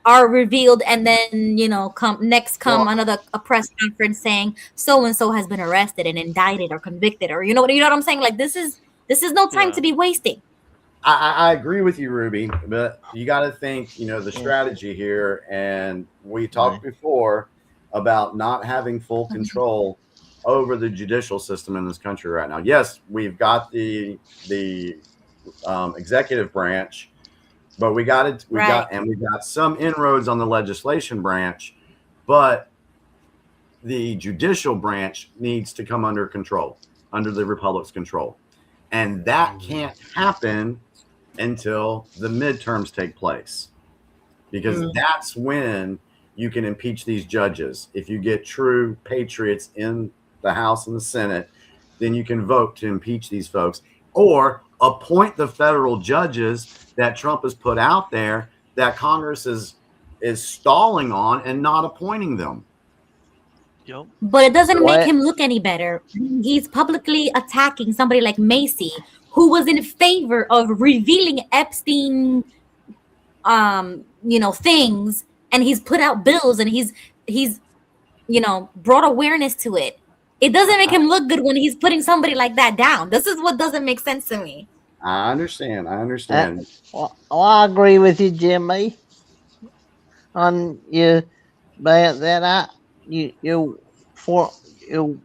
are revealed, and then, you know, another press conference saying so and so has been arrested and indicted or convicted, or you know what I'm saying? Like, this is no time to be wasting. I agree with you, Ruby, but you got to think, you know, the strategy here, and we talked before about not having full control over the judicial system in this country right now. Yes, we've got the executive branch, but we got some inroads on the legislation branch, but the judicial branch needs to come under control, under the Republic's control. And that can't happen until the midterms take place, because that's when you can impeach these judges. If you get true patriots in the House and the Senate, then you can vote to impeach these folks, or appoint the federal judges that Trump has put out there that Congress is stalling on and not appointing them. Yep. But it doesn't make him look any better. He's publicly attacking somebody like Macy, who was in favor of revealing Epstein, you know, things, and he's put out bills, and he's you know, brought awareness to it. It doesn't make him look good when he's putting somebody like that down. This is what doesn't make sense to me. I understand. Well, I agree with you, Jimmy, on your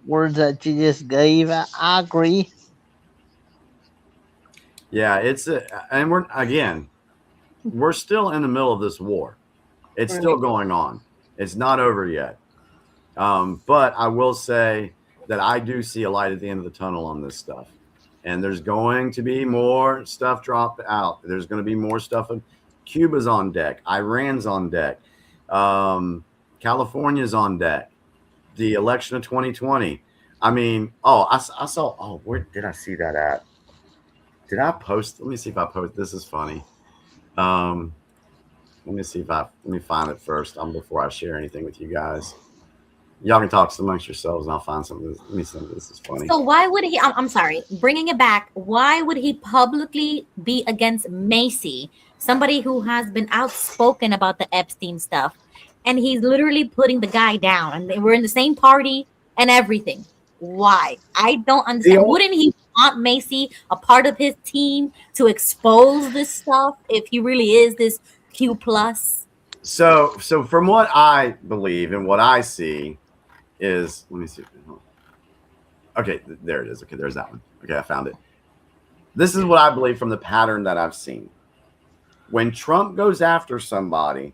words that you just gave. I agree. Yeah, and we're still in the middle of this war. It's still going on. It's not over yet. But I will say that I do see a light at the end of the tunnel on this stuff. And there's going to be more stuff dropped out. There's going to be more stuff. Cuba's on deck. Iran's on deck. California's on deck. The election of 2020. I mean, I saw, where did I see that at? Did I post? Let me see if I post. This is funny. Let me find it first before I share anything with you guys. Y'all can talk amongst yourselves, and I'll find something. Let me see. This is funny. So why would he? I'm sorry, bringing it back. Why would he publicly be against Macy, somebody who has been outspoken about the Epstein stuff, and he's literally putting the guy down, and they were in the same party and everything? Why? I don't understand. Wouldn't he want Macy a part of his team to expose this stuff if he really is this Q plus? So from what I believe and what I see is, let me see. Okay, there it is. Okay, there's that one. Okay, I found it. This is what I believe from the pattern that I've seen. When Trump goes after somebody,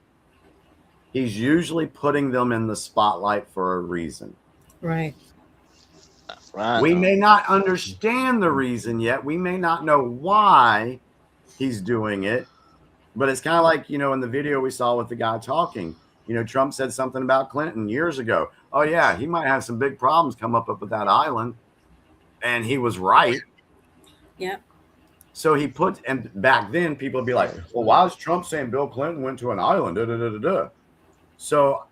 he's usually putting them in the spotlight for a reason. Right. Right. We may not understand the reason yet. We may not know why he's doing it. But it's kind of like, you know, in the video we saw with the guy talking, you know, Trump said something about Clinton years ago. Oh, yeah, he might have some big problems come up with that island. and he was right. Yeah. So he put, and back then people would be like, well, why is Trump saying Bill Clinton went to an island? Da, da, da, da, da. So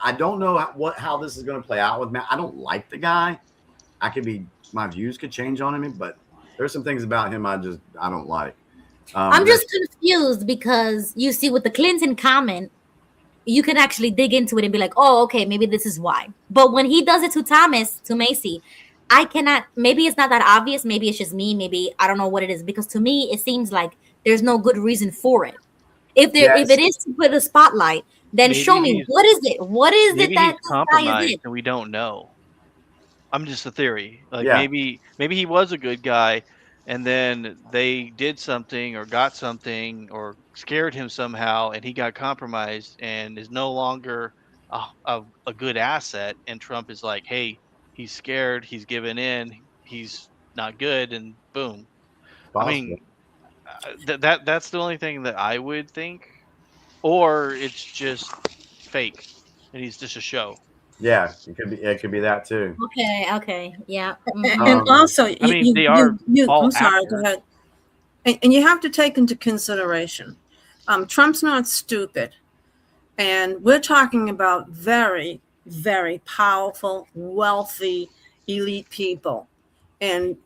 I don't know how this is going to play out with me. I don't like the guy. My views could change on him, but there's some things about him I don't like. I'm just confused because you see with the Clinton comment, you can actually dig into it and be like, oh, okay, maybe this is why. But when he does it to Macy, I cannot, maybe it's not that obvious. Maybe it's just me. Maybe I don't know what it is, because to me, it seems like there's no good reason for it. If it is to put a spotlight, then Maybe show me, what is it? What is it that he's compromised and we don't know? I'm just a theory. Like maybe he was a good guy, and then they did something or got something or scared him somehow, and he got compromised and is no longer a good asset. And Trump is like, hey, he's scared, he's given in, he's not good, and boom. Possible. I mean, that's the only thing that I would think, or it's just fake and he's just a show. Yeah, it could be that too. Okay, yeah. And also, I mean, they are all I'm sorry, go ahead. And you have to take into consideration, Trump's not stupid, and we're talking about very, very powerful, wealthy, elite people, and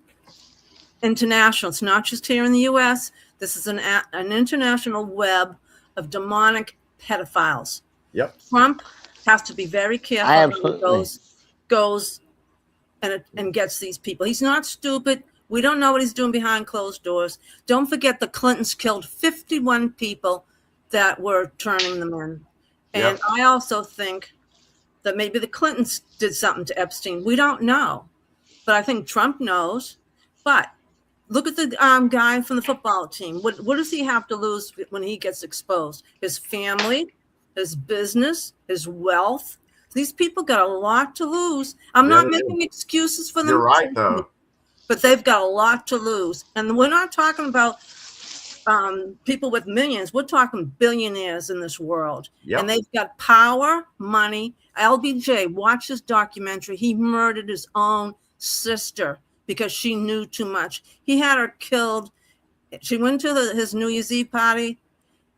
international. It's not just here in the U.S. This is an international web of demonic pedophiles. Yep. Trump has to be very careful when he goes and gets these people. He's not stupid. We don't know what he's doing behind closed doors. Don't forget the Clintons killed 51 people that were turning them in. And I also think that maybe the Clintons did something to Epstein. We don't know. But I think Trump knows. But look at the guy from the football team. What does he have to lose when he gets exposed? His family, his business, his wealth. These people got a lot to lose. I'm not making excuses for them. You're right, though. But they've got a lot to lose. And we're not talking about people with millions. We're talking billionaires in this world. Yep. And they've got power, money. LBJ, watch this documentary. He murdered his own sister because she knew too much. He had her killed. She went to his New Year's Eve party,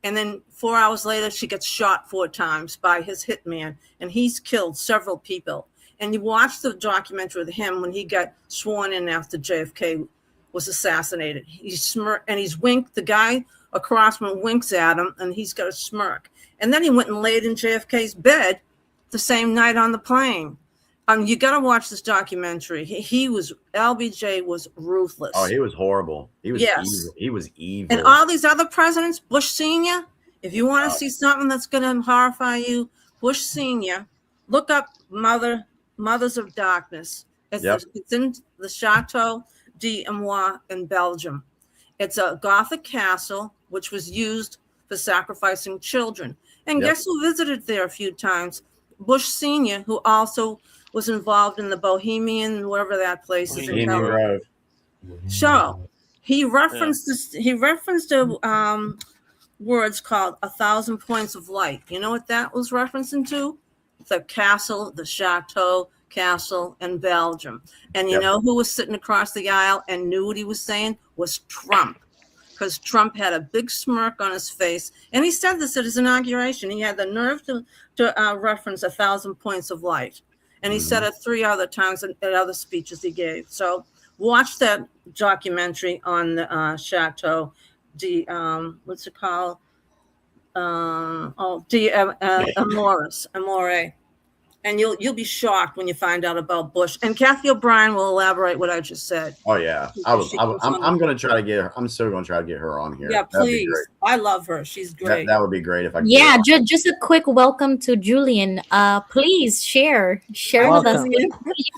and then 4 hours later, she gets shot 4 times by his hitman, and he's killed several people. And you watch the documentary with him when he got sworn in after JFK was assassinated. He's smirked, and he's winked. The guy across from him winks at him, and he's got a smirk. And then he went and laid in JFK's bed the same night on the plane. You got to watch this documentary. LBJ was ruthless. Oh, he was horrible. He was evil. He was evil. And all these other presidents, Bush Sr., if you want to see something that's going to horrify you, Bush Sr., look up Mothers of Darkness. It's in the Chateau d'Amour in Belgium. It's a Gothic castle which was used for sacrificing children. And guess who visited there a few times? Bush Sr., who also was involved in the Bohemian, wherever that place is in California. So he referenced this. He referenced words called 1,000 Points of Light. You know what that was referencing to? The castle, the Chateau castle in Belgium. And you know who was sitting across the aisle and knew what he was saying? Was Trump. Because Trump had a big smirk on his face. And he said this at his inauguration. He had the nerve to reference 1,000 Points of Light. And he said it 3 other times at other speeches he gave. So watch that documentary on the Chateau what's it called? Amore. And you'll be shocked when you find out about Bush. And Kathy O'Brien will elaborate what I just said. Oh yeah, I'm going to try to get her. I'm still going to try to get her on here. Yeah, please. I love her. She's great. That would be great if I could. Yeah, just a quick welcome to Julian. Please share with us.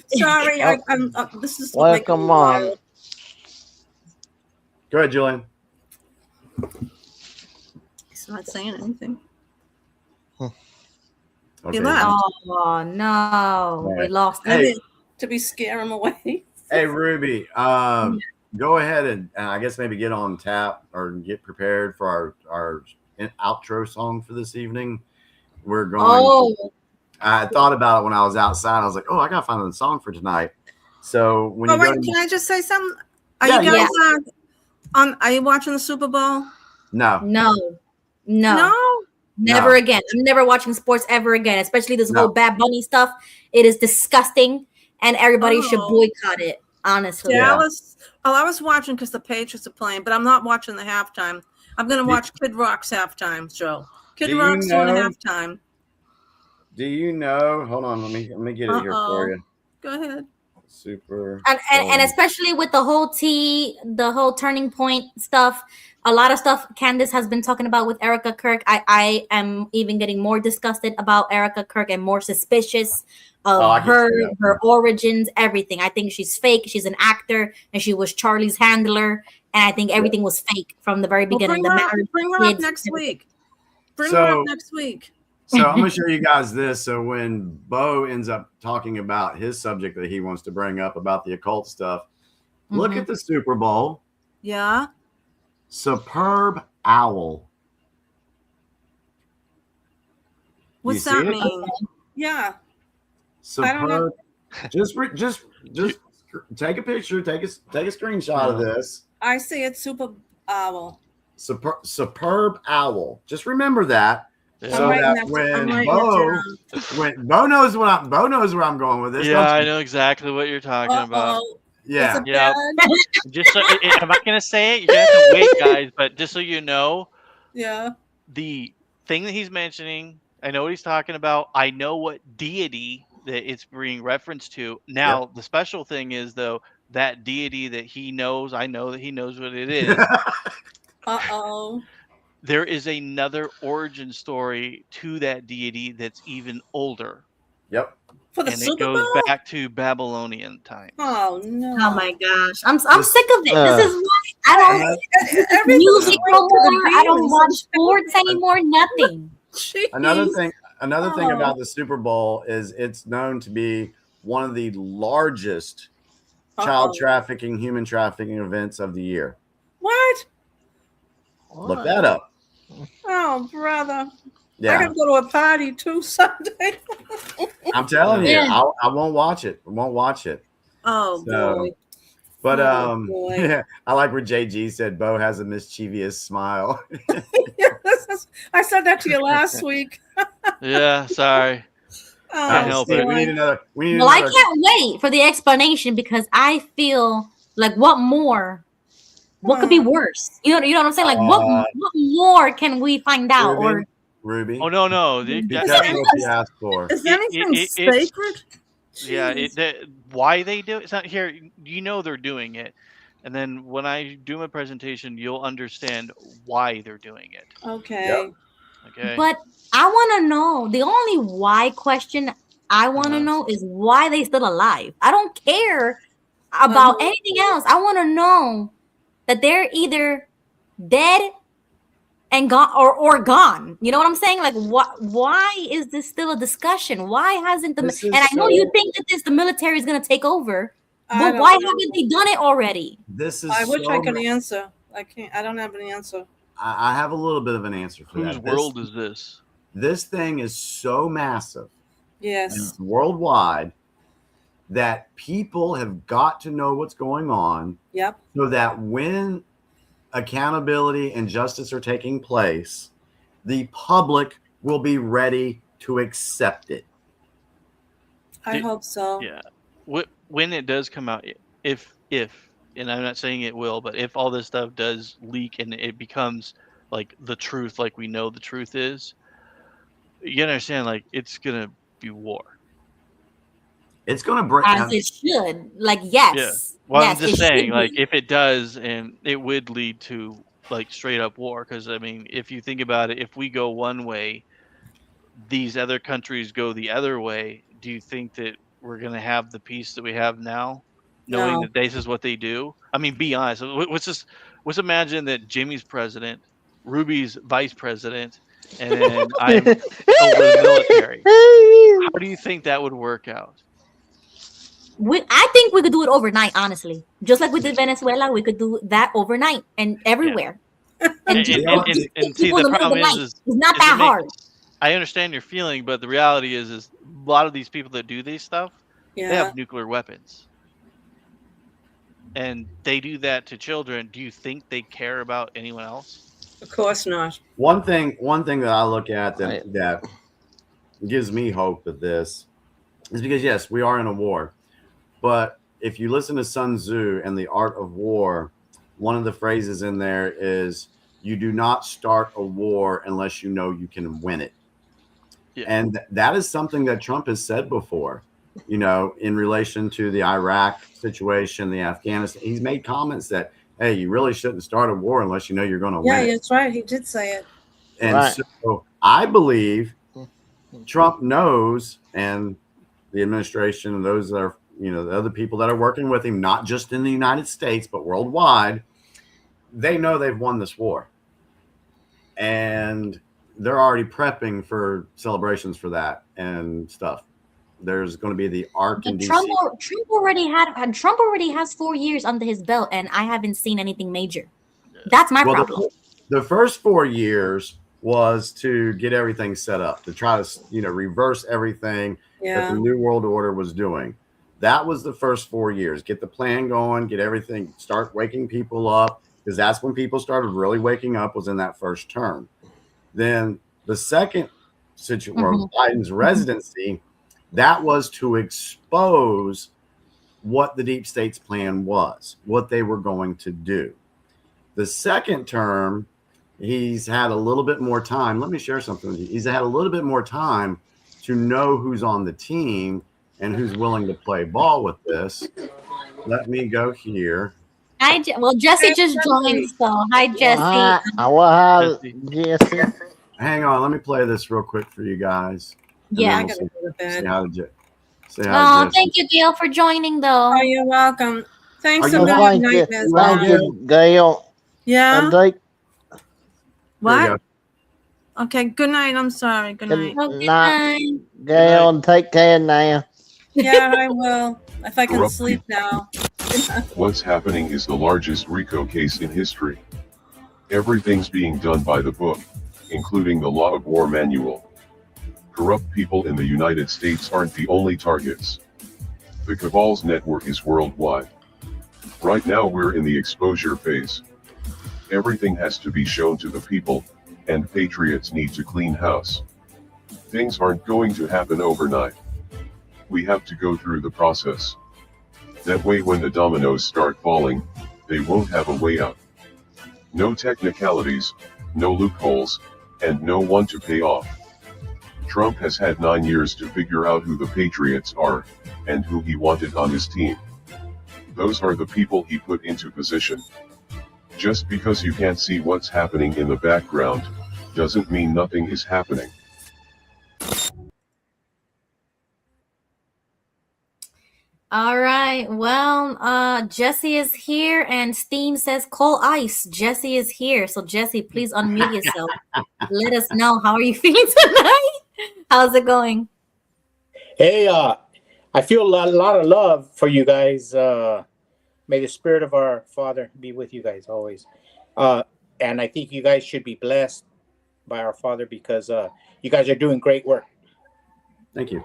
Sorry, I'm this is welcome on. Go ahead, Julian. He's not saying anything. Okay. He left. Oh no, we lost him. To be scaring him away. Hey Ruby, go ahead and I guess maybe get on tap or get prepared for our outro song for this evening. We're going. I thought about it when I was outside. I was like, oh, I gotta find a song for tonight. So when Oh, you go wait, to can I just say something? Are Yeah, you yeah. guys are you watching the Super Bowl? no, No. No? Never No. again. I'm never watching sports ever again, especially this No. whole Bad Bunny stuff. It is disgusting, and everybody should Oh. boycott it, honestly. Dallas. Oh, I was watching because the Patriots are playing, but I'm not watching the halftime. I'm going to watch Kid Rock's halftime show. Kid Do you Rock's doing know- halftime. Do you know? Hold on, let me get it here for you. Go ahead. Super. And especially with the whole turning point stuff, a lot of stuff Candace has been talking about with Erica Kirk. I am even getting more disgusted about Erica Kirk and more suspicious of I can see that. her origins, everything. I think she's fake. She's an actor, and she was Charlie's handler. And I think everything was fake from the very Well, beginning. bring The her up kids, next everything. week. Bring her So- up next week. So I'm gonna show you guys this. So when Bo ends up talking about his subject that he wants to bring up about the occult stuff, look at the Super Bowl. Yeah. Superb owl. What's see that it? mean? Yeah. I don't know. Superb. Just take a picture. Take a screenshot of this. I see it. Super owl. Superb owl. Just remember that. Yeah. So that when Bo knows where I'm going with this. Yeah, don't I you? know exactly what you're talking about. Yeah. Yeah. Just so, I'm not gonna say it. You're gonna have to wait, guys. But just so you know, Yeah. the thing that he's mentioning, I know what he's talking about. I know what deity that it's being referenced to. Now, the special thing is though that deity that he knows, I know that he knows what it is. Uh-oh. There is another origin story to that deity that's even older. Yep. For the And Super it goes Bowl? back to Babylonian time. Oh no. Oh my gosh. I'm sick of it. This is why I don't music no more. I don't watch sports anymore. Nothing. Another thing about the Super Bowl is it's known to be one of the largest child trafficking, human trafficking events of the year. What? Look that up. Oh, brother. Yeah. I gotta go to a party too Sunday. I'm telling you, Yeah. I won't watch it. I won't watch it. Oh boy. But Oh, boy. yeah, I like where JG said Bo has a mischievous smile. I said that to you last week. Yeah, sorry. Can't help Steve, it. we need another. Well, I can't wait for the explanation because I feel like what could be worse? You know what I'm saying? Like what more can we find out? Or Ruby. Oh no. Be careful what you ask for. Is anything it's- sacred? Yeah, Jeez. why they do it's not here. You know they're doing it, and then when I do my presentation, you'll understand why they're doing it. Okay. Okay. But I want to know the only why question I want to know is why they still alive. I don't care about anything else. I want to know that they're either dead and gone or gone. You know what I'm saying? Like why is this still a discussion? Why hasn't the This is and I know so- you think that the military is going to take over, I but don't why know. haven't they done it already? This is. I wish I so could ma- answer. I can't. I don't have an answer. I have a little bit of an answer for Whose that. world is this? This thing is so massive Yes. and worldwide that people have got to know what's going on Yep. so that when accountability and justice are taking place, the public will be ready to accept it. I hope so. Yeah. When it does come out, if and I'm not saying it will, but if all this stuff does leak and it becomes like the truth, like we know the truth is, you understand, like it's gonna be war. It's going to break. As it should. Like yes. Yeah. Well, yes, I'm just it should saying, like, be. if it does, and it would lead to like straight up war, because I mean, if you think about it, if we go one way, these other countries go the other way. Do you think that we're gonna have the peace that we have now, knowing No. that this is what they do? I mean, be honest. Let's imagine that Jimmy's president, Ruby's vice president, and then I'm over the military. How do you think that would work out? I think we could do it overnight, honestly. Just like we did Venezuela, we could do that overnight and everywhere. And see, people the in the middle of problem the night. is It's not it that makes- hard. I understand your feeling, but the reality is a lot of these people that do these stuff, they Yeah. have nuclear weapons. and they do that to children, do you think they care about anyone else? Of course not. One thing that I look at that gives me hope of this is because, yes, we are in a war. But if you listen to Sun Tzu and the Art of War, one of the phrases in there is, you do not start a war unless you know you can win it. Yeah. And that is something that Trump has said before, you know, in relation to the Iraq situation, the Afghanistan. He's made comments that, hey, you really shouldn't start a war unless you know you're going to win it. Yeah, that's right. He did say it. And so I believe Trump knows, and the administration and those that are, you know, the other people that are working with him, not just in the United States, but worldwide, they know they've won this war. And they're already prepping for celebrations for that and stuff. There's going to be the ARC in DC. Trump already has 4 years under his belt, and I haven't seen anything major. That's my problem. The first 4 years was to get everything set up, to try to, you know, reverse everything that the New World Order was doing. That was the first 4 years. Get the plan going, get everything, start waking people up, because that's when people started really waking up, was in that first term. Then the second situation, Biden's residency, that was to expose what the deep state's plan was, what they were going to do. The second term, he's had a little bit more time. Let me share something with you. He's had a little bit more time to know who's on the team and who's willing to play ball with this. Let me go here. Well, Jesse just joined, so hi, Jesse. Jesse. Hang on, let me play this real quick for you guys. Yeah, I gotta go to bed. Oh, thank you, Gail, for joining, though. Oh, you're welcome. Thanks a million. Thank you, Gail. Yeah. What? Okay, good night. I'm sorry. Good night. Good night. Gail, and take care now. Yeah, I will. If I can Corrupt sleep now. What's happening is the largest RICO case in history. Everything's being done by the book, including the Law of War Manual. Corrupt people in the United States aren't the only targets. The cabal's network is worldwide. Right now we're in the exposure phase. Everything has to be shown to the people, and patriots need to clean house. Things aren't going to happen overnight. We have to go through the process. That way when the dominoes start falling, they won't have a way out. No technicalities, no loopholes, and no one to pay off. Trump has had 9 years to figure out who the patriots are, and who he wanted on his team. Those are the people he put into position. Just because you can't see what's happening in the background, doesn't mean nothing is happening. All right. Well, Jesse is here, and Steam says call ICE. Jesse is here. So Jesse, please unmute yourself. Let us know, how are you feeling tonight? How's it going? Hey, I feel a lot of love for you guys. May the spirit of our Father be with you guys always. And I think you guys should be blessed by our Father, because you guys are doing great work. Thank you.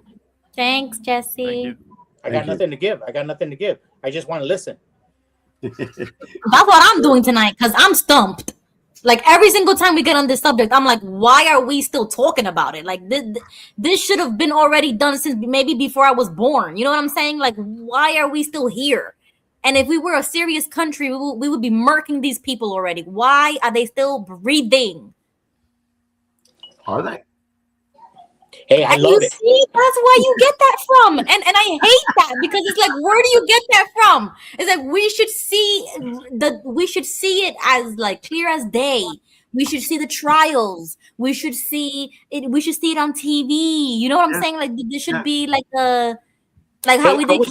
Thanks, Jesse. Thank you. I got nothing to give. I just want to listen. That's what I'm doing tonight, because I'm stumped. Like, every single time we get on this subject, I'm like, why are we still talking about it? Like, this should have been already done since maybe before I was born. You know what I'm saying? Like, why are we still here? And if we were a serious country, we would be murking these people already. Why are they still breathing? Are they? Hey, I love it. See, that's where you get that from. And I hate that, because it's like, where do you get that from? It's like, we should see it as like clear as day. We should see the trials. We should see it on TV. You know what I'm saying? Like, this should be like how we did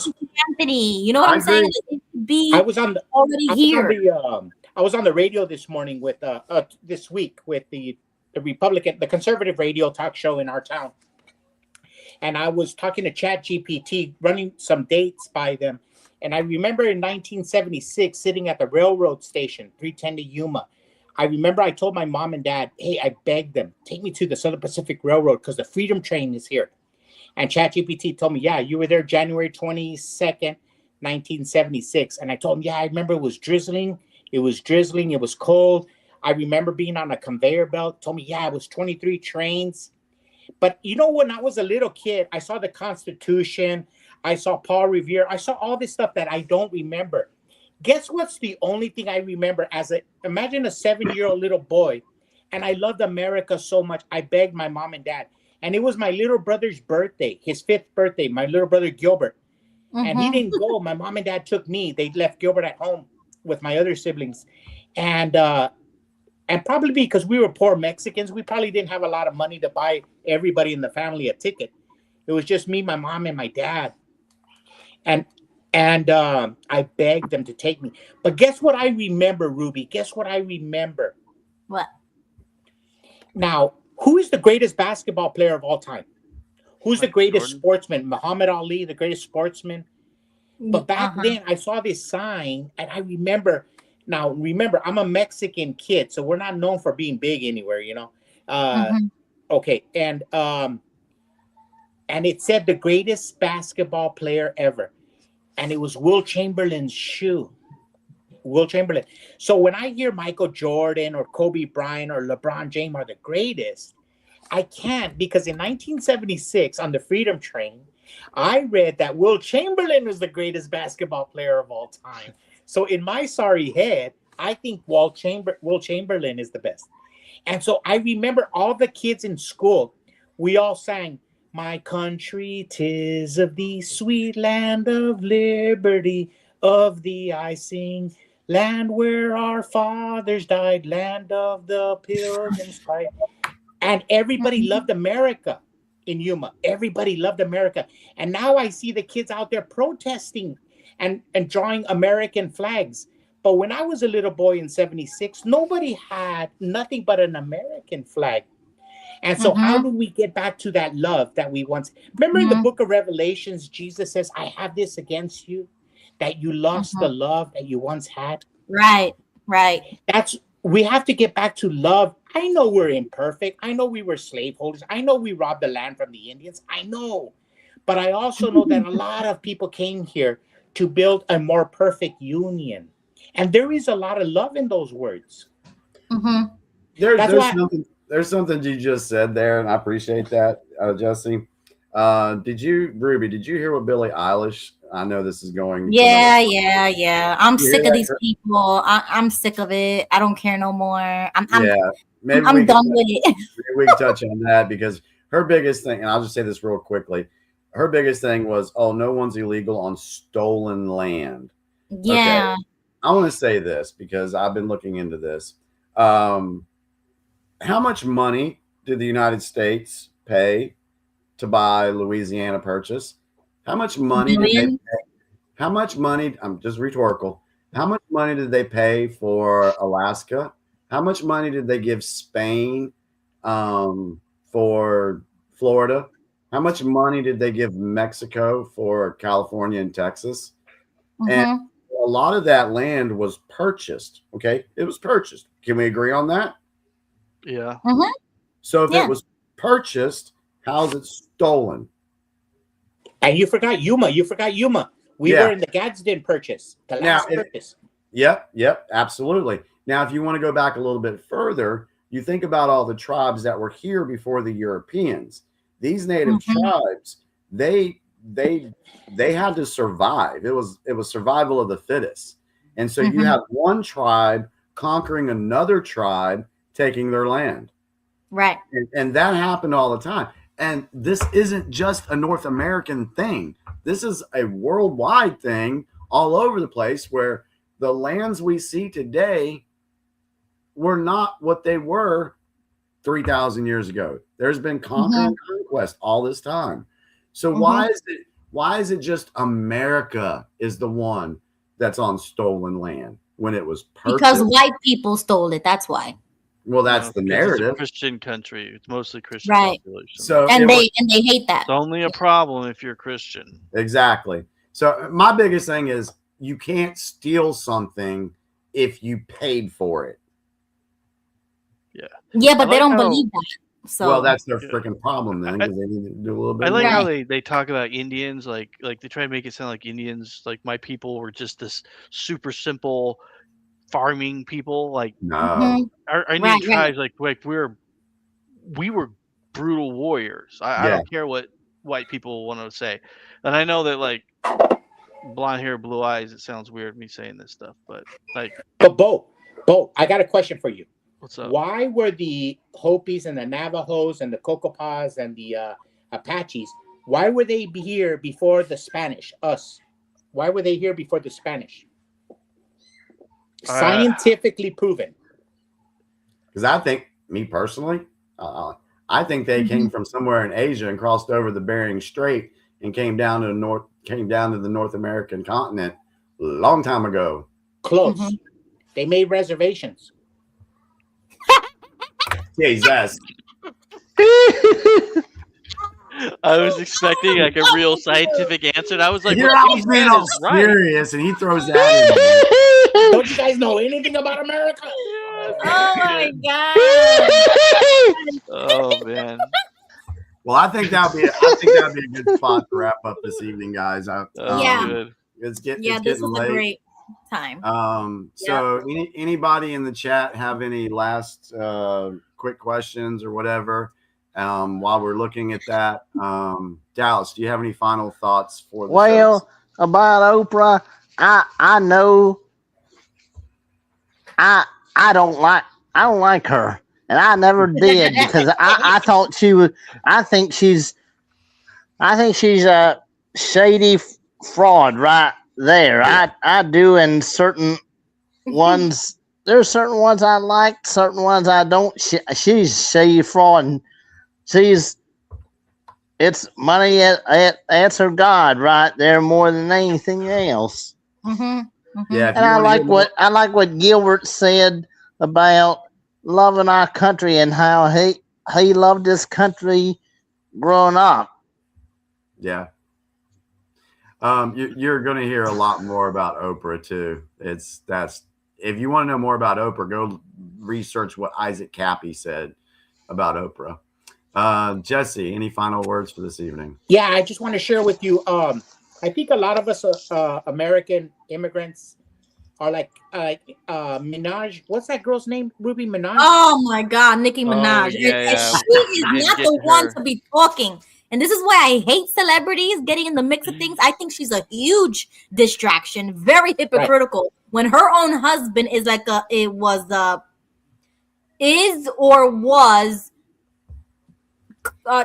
Anthony. You know what I'm saying? It should be I was on the radio this morning with this week with the conservative radio talk show in our town. And I was talking to ChatGPT, running some dates by them. And I remember in 1976, sitting at the railroad station, 310 to Yuma. I remember I told my mom and dad, hey, I begged them, take me to the Southern Pacific Railroad because the Freedom Train is here. And ChatGPT told me, yeah, you were there January 22nd, 1976. And I told him, yeah, I remember it was drizzling. It was drizzling. It was cold. I remember being on a conveyor belt. Told me, yeah, it was 23 trains. But you know, when I was a little kid, I saw the Constitution. I saw Paul Revere. I saw all this stuff that I don't remember. Guess what's the only thing I remember imagine a 7-year-old little boy, and I loved America so much. I begged my mom and dad, and it was my little brother's birthday, his 5th birthday, my little brother Gilbert. And he didn't go. My mom and dad took me. They left Gilbert at home with my other siblings. And probably because we were poor Mexicans, we probably didn't have a lot of money to buy everybody in the family a ticket. It was just me, my mom, and my dad. And I begged them to take me. But guess what I remember, Ruby? Guess what I remember? What? Now, who is the greatest basketball player of all time? Who's the greatest sportsman? Muhammad Ali, the greatest sportsman. But back then, I saw this sign, and I remember. Now, remember, I'm a Mexican kid, so we're not known for being big anywhere, you know. Okay, and it said the greatest basketball player ever, and it was Will Chamberlain's shoe. Will Chamberlain. So when I hear Michael Jordan or Kobe Bryant or LeBron James are the greatest, I can't, because in 1976 on the Freedom Train, I read that Will Chamberlain was the greatest basketball player of all time. So in my sorry head, I think Will Chamberlain is the best. And so I remember all the kids in school, we all sang, "My country, 'tis of thee, sweet land of liberty, of thee I sing, land where our fathers died, land of the pilgrims' pride." And everybody loved America in Yuma. Everybody loved America. And now I see the kids out there protesting and drawing American flags. But when I was a little boy in 76, nobody had nothing but an American flag. And so how do we get back to that love that we once... Remember in the book of Revelations, Jesus says, "I have this against you, that you lost the love that you once had." Right. We have to get back to love. I know we're imperfect. I know we were slaveholders. I know we robbed the land from the Indians. I know. But I also know that a lot of people came here to build a more perfect union. And there is a lot of love in those words. There's something you just said there, and I appreciate that, Jesse. Ruby, did you hear what Billie Eilish? I know this is going. Yeah. I'm sick of these people. I'm sick of it. I don't care no more. I'm done with it. We can touch on that, because her biggest thing, and I'll just say this real quickly, her biggest thing was, oh, no one's illegal on stolen land. Yeah. Okay. I want to say this because I've been looking into this. How much money did the United States pay to buy Louisiana Purchase? How much money did they pay? How much money? I'm just rhetorical. How much money did they pay for Alaska? How much money did they give Spain for Florida? How much money did they give Mexico for California and Texas? And a lot of that land was purchased. Okay, it was purchased. Can we agree on that? Yeah. So if it was purchased, how's it stolen? And you forgot Yuma. We were in the Gadsden Purchase, the last purchase. Yep, absolutely. Now, if you want to go back a little bit further, you think about all the tribes that were here before the Europeans. These native tribes, they had to survive. It was survival of the fittest. And so you have one tribe conquering another tribe, taking their land. Right. And that happened all the time. And this isn't just a North American thing. This is a worldwide thing all over the place, where the lands we see today were not what they were 3,000 years ago. There's been conquer and conquest all this time. So why is it just America is the one that's on stolen land when it was purchased? Because white people stole it. That's why. Well, that's the narrative. It's a Christian country. It's mostly Christian population. So and they hate that. It's only a problem if you're Christian. Exactly. So my biggest thing is, you can't steal something if you paid for it. Yeah. Yeah, but they don't believe that. So well, that's their freaking problem then, because they need to do a little bit I like more. how they talk about Indians, like they try to make it sound like Indians, like my people were just this super simple farming people. Like No. our Indian tribes, like we were brutal warriors. I Yeah. don't care what white people want to say, and I know that like blonde hair, blue eyes. It sounds weird me saying this stuff, but like. But Bo, I got a question for you. What's up? Why were the Hopis and the Navajos and the Cocopas and the Apaches, why were they here before the Spanish? Us. Why were they here before the Spanish? Scientifically proven. Because I think, me personally, I think they came from somewhere in Asia and crossed over the Bering Strait and came down to the North American continent a long time ago. Close. They made reservations. Jesus. I was expecting like a real scientific answer. And I was like, You're what all he being said all is right. serious, and he throws that in. Don't you guys know anything about America? Oh my god! Oh man. Well, I think that'd be a good spot to wrap up this evening, guys. Yeah. It's This getting was late. a great time. So anybody in the chat have any last quick questions or whatever while we're looking at that? Dallas, do you have any final thoughts for the show? About Oprah, I know I don't like her, and I never did because I thought she was. I think she's a shady fraud right there. I do, and certain ones. There's certain ones I like, certain ones I don't. She's shady fraud, and it's money at her God right there more than anything else. Yeah, and I like what Gilbert said about loving our country and how he loved this country growing up. Yeah. You're going to hear a lot more about Oprah too. If you want to know more about Oprah, go research what Isaac Cappy said about Oprah. Jesse, any final words for this evening? Yeah, I just want to share with you. I think a lot of us American immigrants are like Minaj. What's that girl's name? Ruby Minaj. Oh my God, Nicki Minaj. yeah, And yeah. she is not the one to be talking. And this is why I hate celebrities getting in the mix of things. I think she's a huge distraction, very hypocritical. When her own husband is like was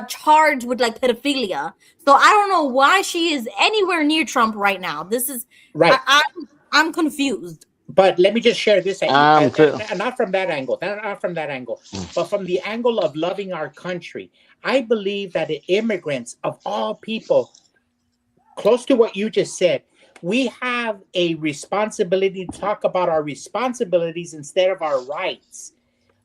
charged with like pedophilia. So I don't know why she is anywhere near Trump right now. This is right. I'm confused. But let me just share this. Not from that angle. Not from that angle. But from the angle of loving our country. I believe that the immigrants of all people, close to what you just said, we have a responsibility to talk about our responsibilities instead of our rights.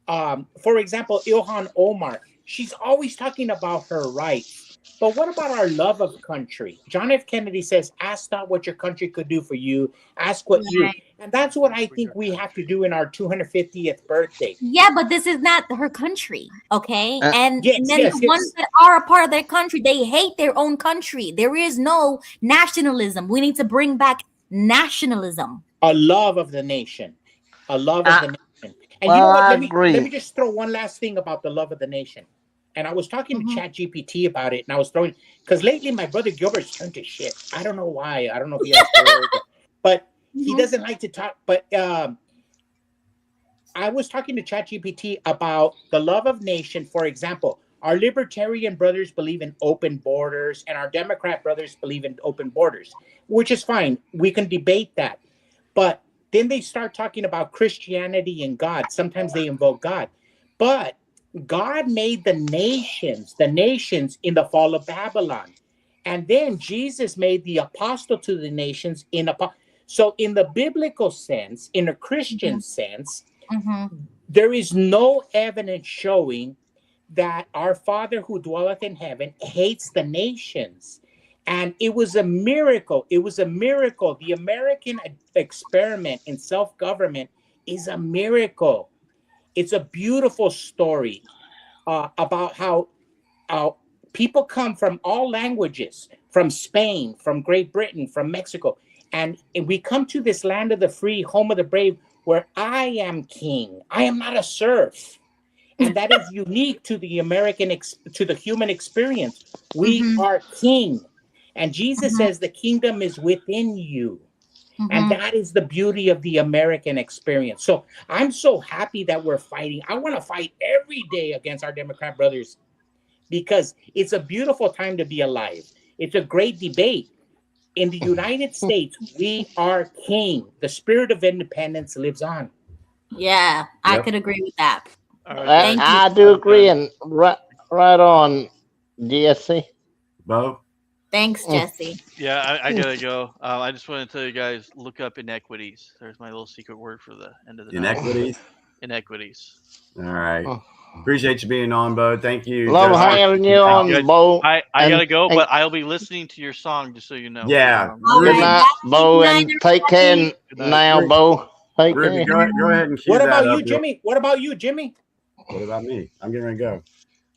For example, Ilhan Omar, she's always talking about her rights. But what about our love of country? John F. Kennedy says, ask not what your country could do for you, ask what you. And that's what I think we have to do in our 250th birthday. Yeah, but this is not her country, okay? And then yes. the ones that are a part of their country, they hate their own country. There is no nationalism. We need to bring back nationalism. A love of the nation. A love of the nation. And you know what? Let me just throw one last thing about the love of the nation. And I was talking to ChatGPT about it, and I was throwing, because lately my brother Gilbert's turned to shit. I don't know why. I don't know if he has heard, but he doesn't like to talk. But I was talking to ChatGPT about the love of nation. For example, our libertarian brothers believe in open borders, and our Democrat brothers believe in open borders, which is fine. We can debate that. But then they start talking about Christianity and God. Sometimes they invoke God. But God made the nations in the fall of Babylon. And then Jesus made the apostle to the nations so in the biblical sense, in a Christian sense, there is no evidence showing that our Father who dwelleth in heaven hates the nations. And it was a miracle. It was a miracle. The American experiment in self-government is a miracle. It's a beautiful story. about how people come from all languages, from Spain, from Great Britain, from Mexico, and we come to this land of the free, home of the brave, where I am king. I am not a serf. And that is unique to the to the human experience. We are king. And Jesus says the kingdom is within you. And that is the beauty of the American experience. So I'm so happy that we're fighting. I want to fight every day against our Democrat brothers because it's a beautiful time to be alive. It's a great debate. In the United States, we are king. The spirit of independence lives on. Yeah, I could agree with that. I do agree, and right on, DSC. Bo? Thanks, Jesse. Yeah, I gotta go. I just want to tell you guys, look up inequities. There's my little secret word for the end of the night. Inequities? Inequities. All right. Appreciate you being on, Bo. Thank you. Love having you on, Bo. I gotta go, but I'll be listening to your song, just so you know. Yeah. Good night, Bo, and take care now, Bo. Take Ruby, care. go ahead and cue What that about up. you, Jimmy? What about you, Jimmy? What about me? I'm getting ready to go.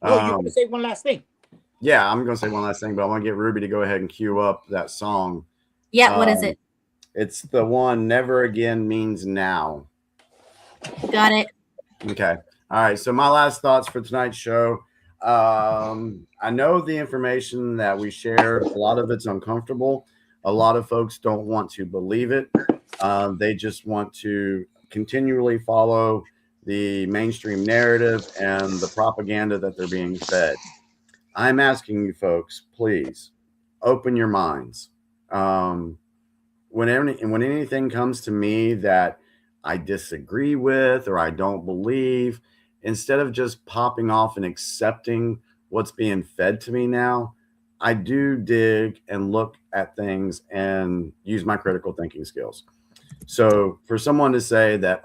No, you want to say one last thing? Yeah, I'm going to say one last thing, but I want to get Ruby to go ahead and cue up that song. Yeah, what is it? It's the one, Never Again Means Now. Got it. Okay. All right. So my last thoughts for tonight's show. I know the information that we shared, a lot of it's uncomfortable. A lot of folks don't want to believe it. They just want to continually follow the mainstream narrative and the propaganda that they're being fed. I'm asking you folks, please open your minds. When anything comes to me that I disagree with or I don't believe, instead of just popping off and accepting what's being fed to me now, I do dig and look at things and use my critical thinking skills. So for someone to say that,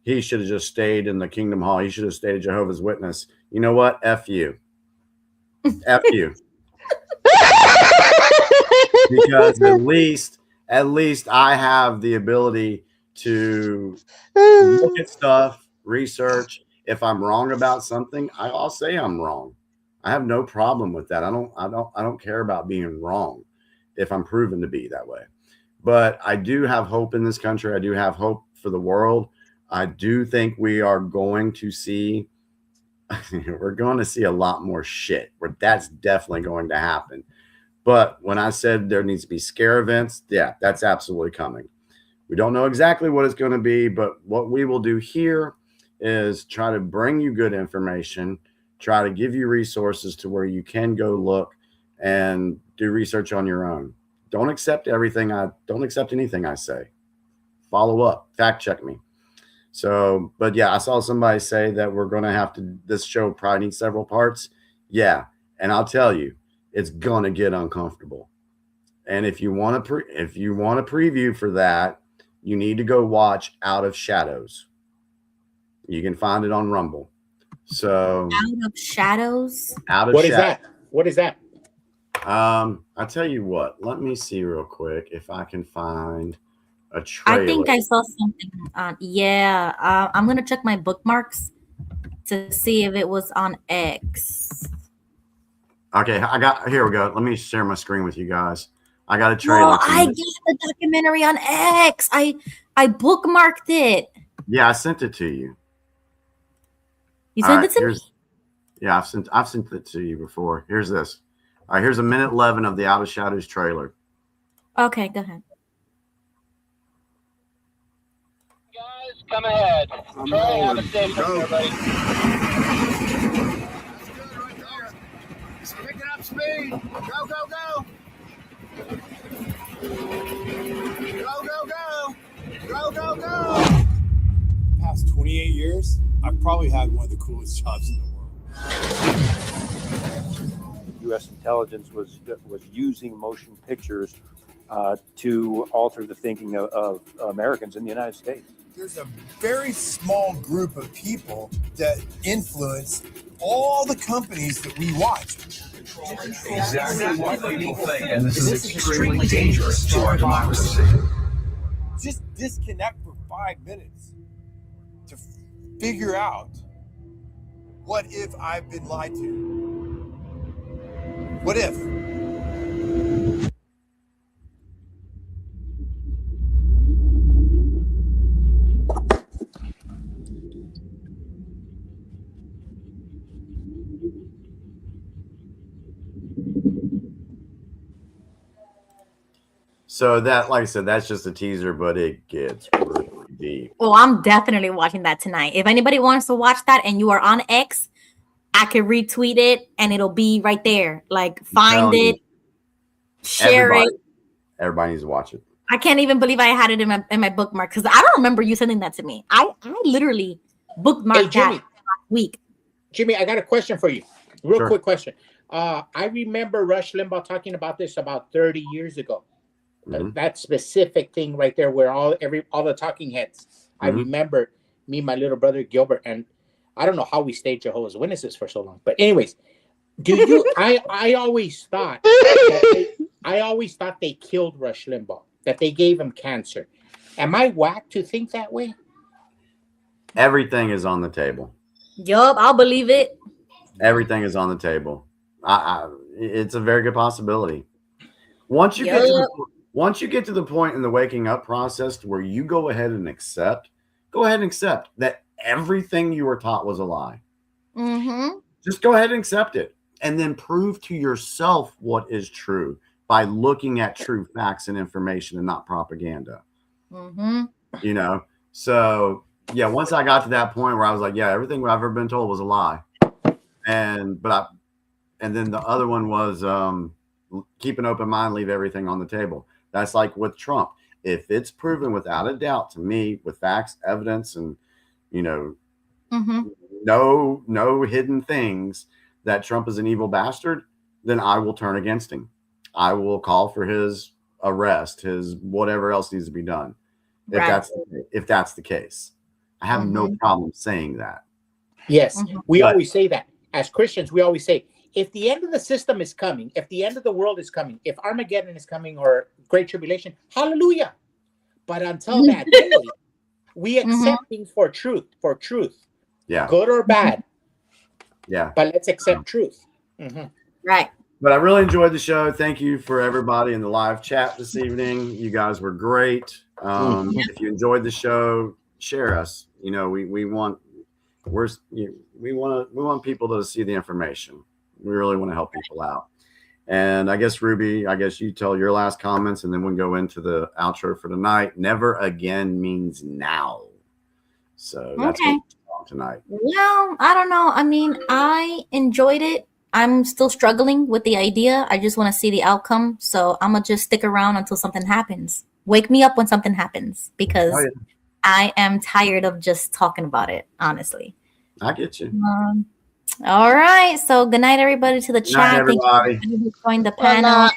he should have just stayed in the Kingdom Hall, he should have stayed a Jehovah's Witness. You know what? F you. F you. Because at least I have the ability to look at stuff, research. If I'm wrong about something, I'll say I'm wrong. I have no problem with that. I don't care about being wrong if I'm proven to be that way. But I do have hope in this country. I do have hope for the world. I do think we are going to see we're going to see a lot more shit where that's definitely going to happen. But when I said there needs to be scare events, yeah, that's absolutely coming. We don't know exactly what it's going to be, but what we will do here is try to bring you good information, try to give you resources to where you can go look and do research on your own. Don't accept anything I say. Follow up, fact check me. So, but yeah, I saw somebody say that we're going to have to, this show probably needs several parts. Yeah. And I'll tell you, it's going to get uncomfortable. And if you want to, preview for that, you need to go watch Out of Shadows. You can find it on Rumble. So Out of Shadows. What is that? What is that? I'll tell you what, let me see real quick if I can find a trailer. I think I saw something on, I'm going to check my bookmarks to see if it was on X. Okay, here we go. Let me share my screen with you guys. I got a trailer. Oh, I got the documentary on X. I bookmarked it. Yeah, I sent it to you. You sent it to me? Yeah, I've sent it to you before. Here's this. All right, here's a minute 11 of the Out of Shadows trailer. Okay, go ahead. Guys, come ahead. Try have a safe everybody. Picking up speed. Go, go, go. Go, go, go. Go, go, go. Past 28 years, I've probably had one of the coolest jobs in the world. U.S. intelligence was using motion pictures to alter the thinking of Americans in the United States. There's a very small group of people that influence all the companies that we watch. Exactly what people think, and this is extremely dangerous to our democracy. Just disconnect for 5 minutes to figure out What if I've been lied to? What if? So that, like I said, that's just a teaser, but it gets really deep. Well, I'm definitely watching that tonight. If anybody wants to watch that and you are on X, I can retweet it and it'll be right there. Like, find it, share it. Everybody needs to watch it. I can't even believe I had it in my bookmark because I don't remember you sending that to me. I literally bookmarked that last week. Jimmy, I got a question for you. Sure. Quick question. I remember Rush Limbaugh talking about this about 30 years ago. That specific thing right there, where all the talking heads. I remember me, my little brother Gilbert, and I don't know how we stayed Jehovah's Witnesses for so long. But anyways, do you? I always thought they killed Rush Limbaugh, that they gave him cancer. Am I whack to think that way? Everything is on the table. Yup, I'll believe it. Everything is on the table. It's a very good possibility. Once you get to the point in the waking up process to where you go ahead and accept that everything you were taught was a lie. Just go ahead and accept it, and then prove to yourself what is true by looking at true facts and information and not propaganda. You know, so yeah, once I got to that point where I was like, yeah, everything I've ever been told was a lie. And then the other one was keep an open mind, leave everything on the table. That's like with Trump. If it's proven without a doubt to me with facts, evidence, and no hidden things that Trump is an evil bastard, then I will turn against him. I will call for his arrest, his whatever else needs to be done. If that's the case, I have no problem saying that. Yes, we always say that as Christians. We always say, if the end of the system is coming, if the end of the world is coming, if Armageddon is coming or Great Tribulation, hallelujah. But until that day, we accept things for truth. Yeah. Good or bad. Yeah. But let's accept truth. Right. But I really enjoyed the show. Thank you for everybody in the live chat this evening. You guys were great. If you enjoyed the show, share us. You know, we want people to see the information. We really want to help people out. And I guess, Ruby, you tell your last comments and then we'll go into the outro for tonight. Never again means now. So that's what we're on tonight. Well, I don't know. I mean, I enjoyed it. I'm still struggling with the idea. I just want to see the outcome. So I'm going to just stick around until something happens. Wake me up when something happens because I am tired of just talking about it, honestly. I get you. All right. So good night, everybody, to the chat. Everybody. Thank you who joined the panel.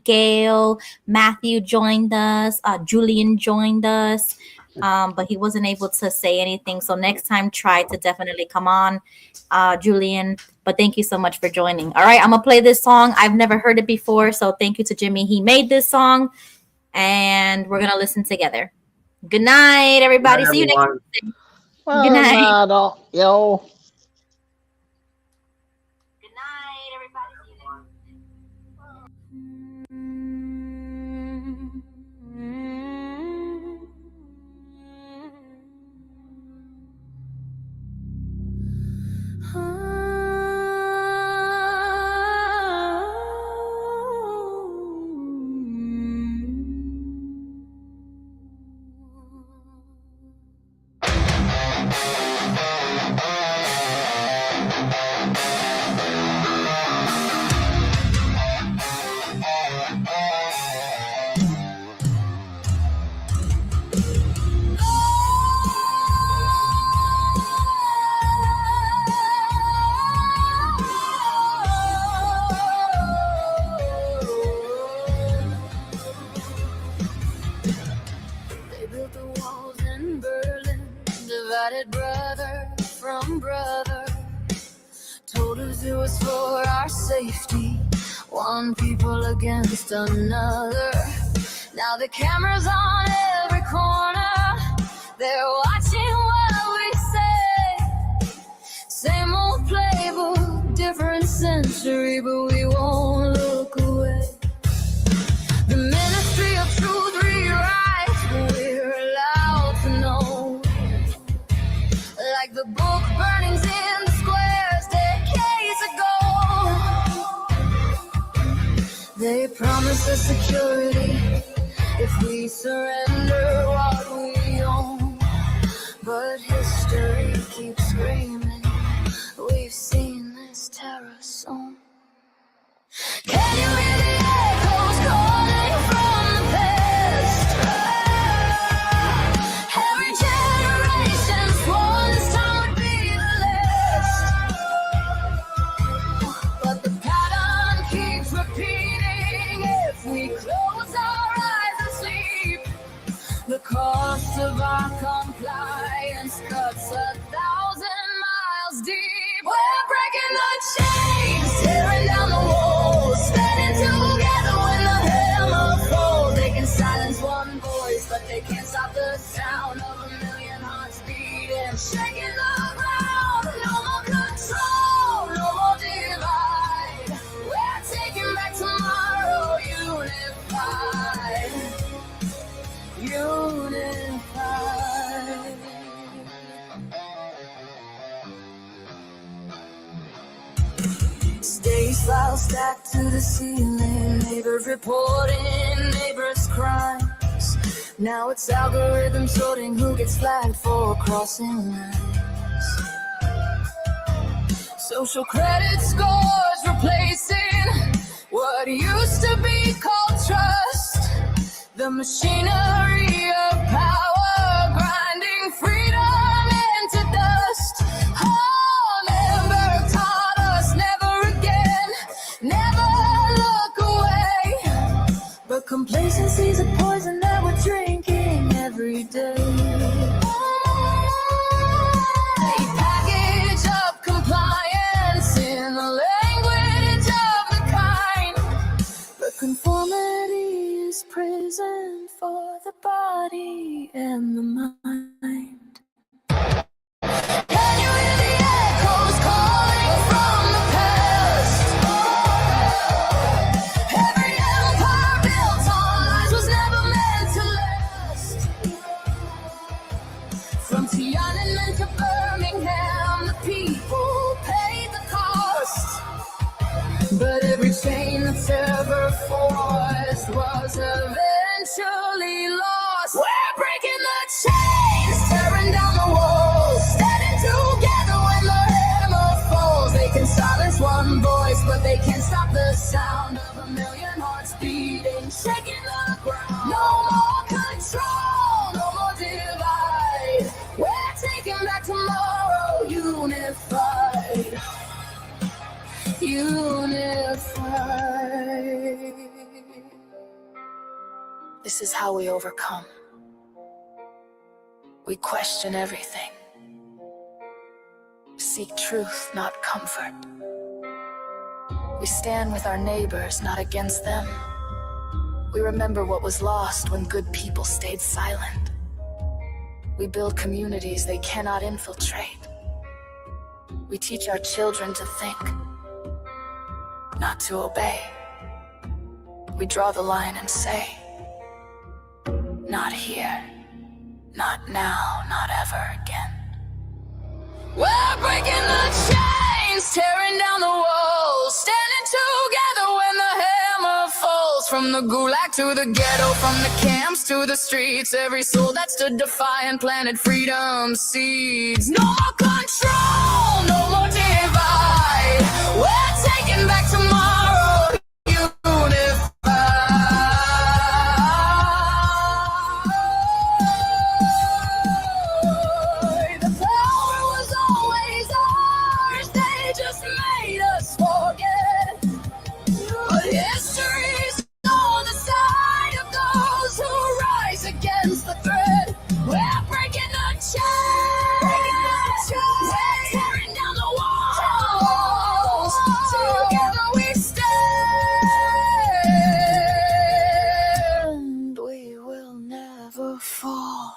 Gail, Matthew joined us. Julian joined us. But he wasn't able to say anything. So next time, try to definitely come on, Julian. But thank you so much for joining. All right. I'm going to play this song. I've never heard it before. So thank you to Jimmy. He made this song. And we're going to listen together. Good night, everybody. See you next time. Good night. Yo. Brother from brother, told us it was for our safety, one people against another. Now the camera's on every corner, they're watching what we say. different century, but we won't look away. The ministry of truth rewrites what we're allowed to know. Like the book burnings in the squares decades ago. They promised us security if we surrender what we own. But history keeps screaming, we've seen this terror soon. Can you hear the echoes calling from the past? Every generation swore this time would be the last. But the pattern keeps repeating if we close our eyes and sleep. The cost of our compliance cuts 1,000 miles deep. We're breaking the chains, tearing down the walls, standing together when the hammer falls. They can silence one voice, but they can't stop the sound of a million hearts beating, shaking the ground. No more control, no more divide. We're taking back tomorrow, unified. Unified. Stage files stacked to the ceiling, neighbors reporting neighbors' crimes. Now it's algorithm sorting who gets flagged for crossing lines. Social credit scores replacing what used to be called trust. The machinery of power grinding freedom into dust. Never taught us never again, never look away. But complacency's a poison that we're drinking every day. They package up compliance in the language of the kind, but conformity is prison for the body and the mind. Can you hear the echoes calling from the past? Every empire built on lies was never meant to last. From Tiananmen to Birmingham, the people paid the cost. But every chain that's ever forced was eventually lost. We're breaking the chains, tearing down the walls, standing together when the hammer falls. They can silence one voice, but they can't stop the sound of a million hearts beating, shaking the ground. No more control, no more divide. We're taking back tomorrow, unified. Unified. This is how we overcome. We question everything. Seek truth, not comfort. We stand with our neighbors, not against them. We remember what was lost when good people stayed silent. We build communities they cannot infiltrate. We teach our children to think, not to obey. We draw the line and say, not here, not now, not ever again. We're breaking the chains, tearing down the walls, standing together when the hammer falls. From the gulag to the ghetto, from the camps to the streets, every soul that stood defiant planted freedom's seeds. No more control, no more divide. We're taking back tomorrow, unified. The power was always ours, they just made us forget. But history's on the side of those who rise against the threat. We're breaking the chains, we're tearing down the walls. Together we stand, we will never fall.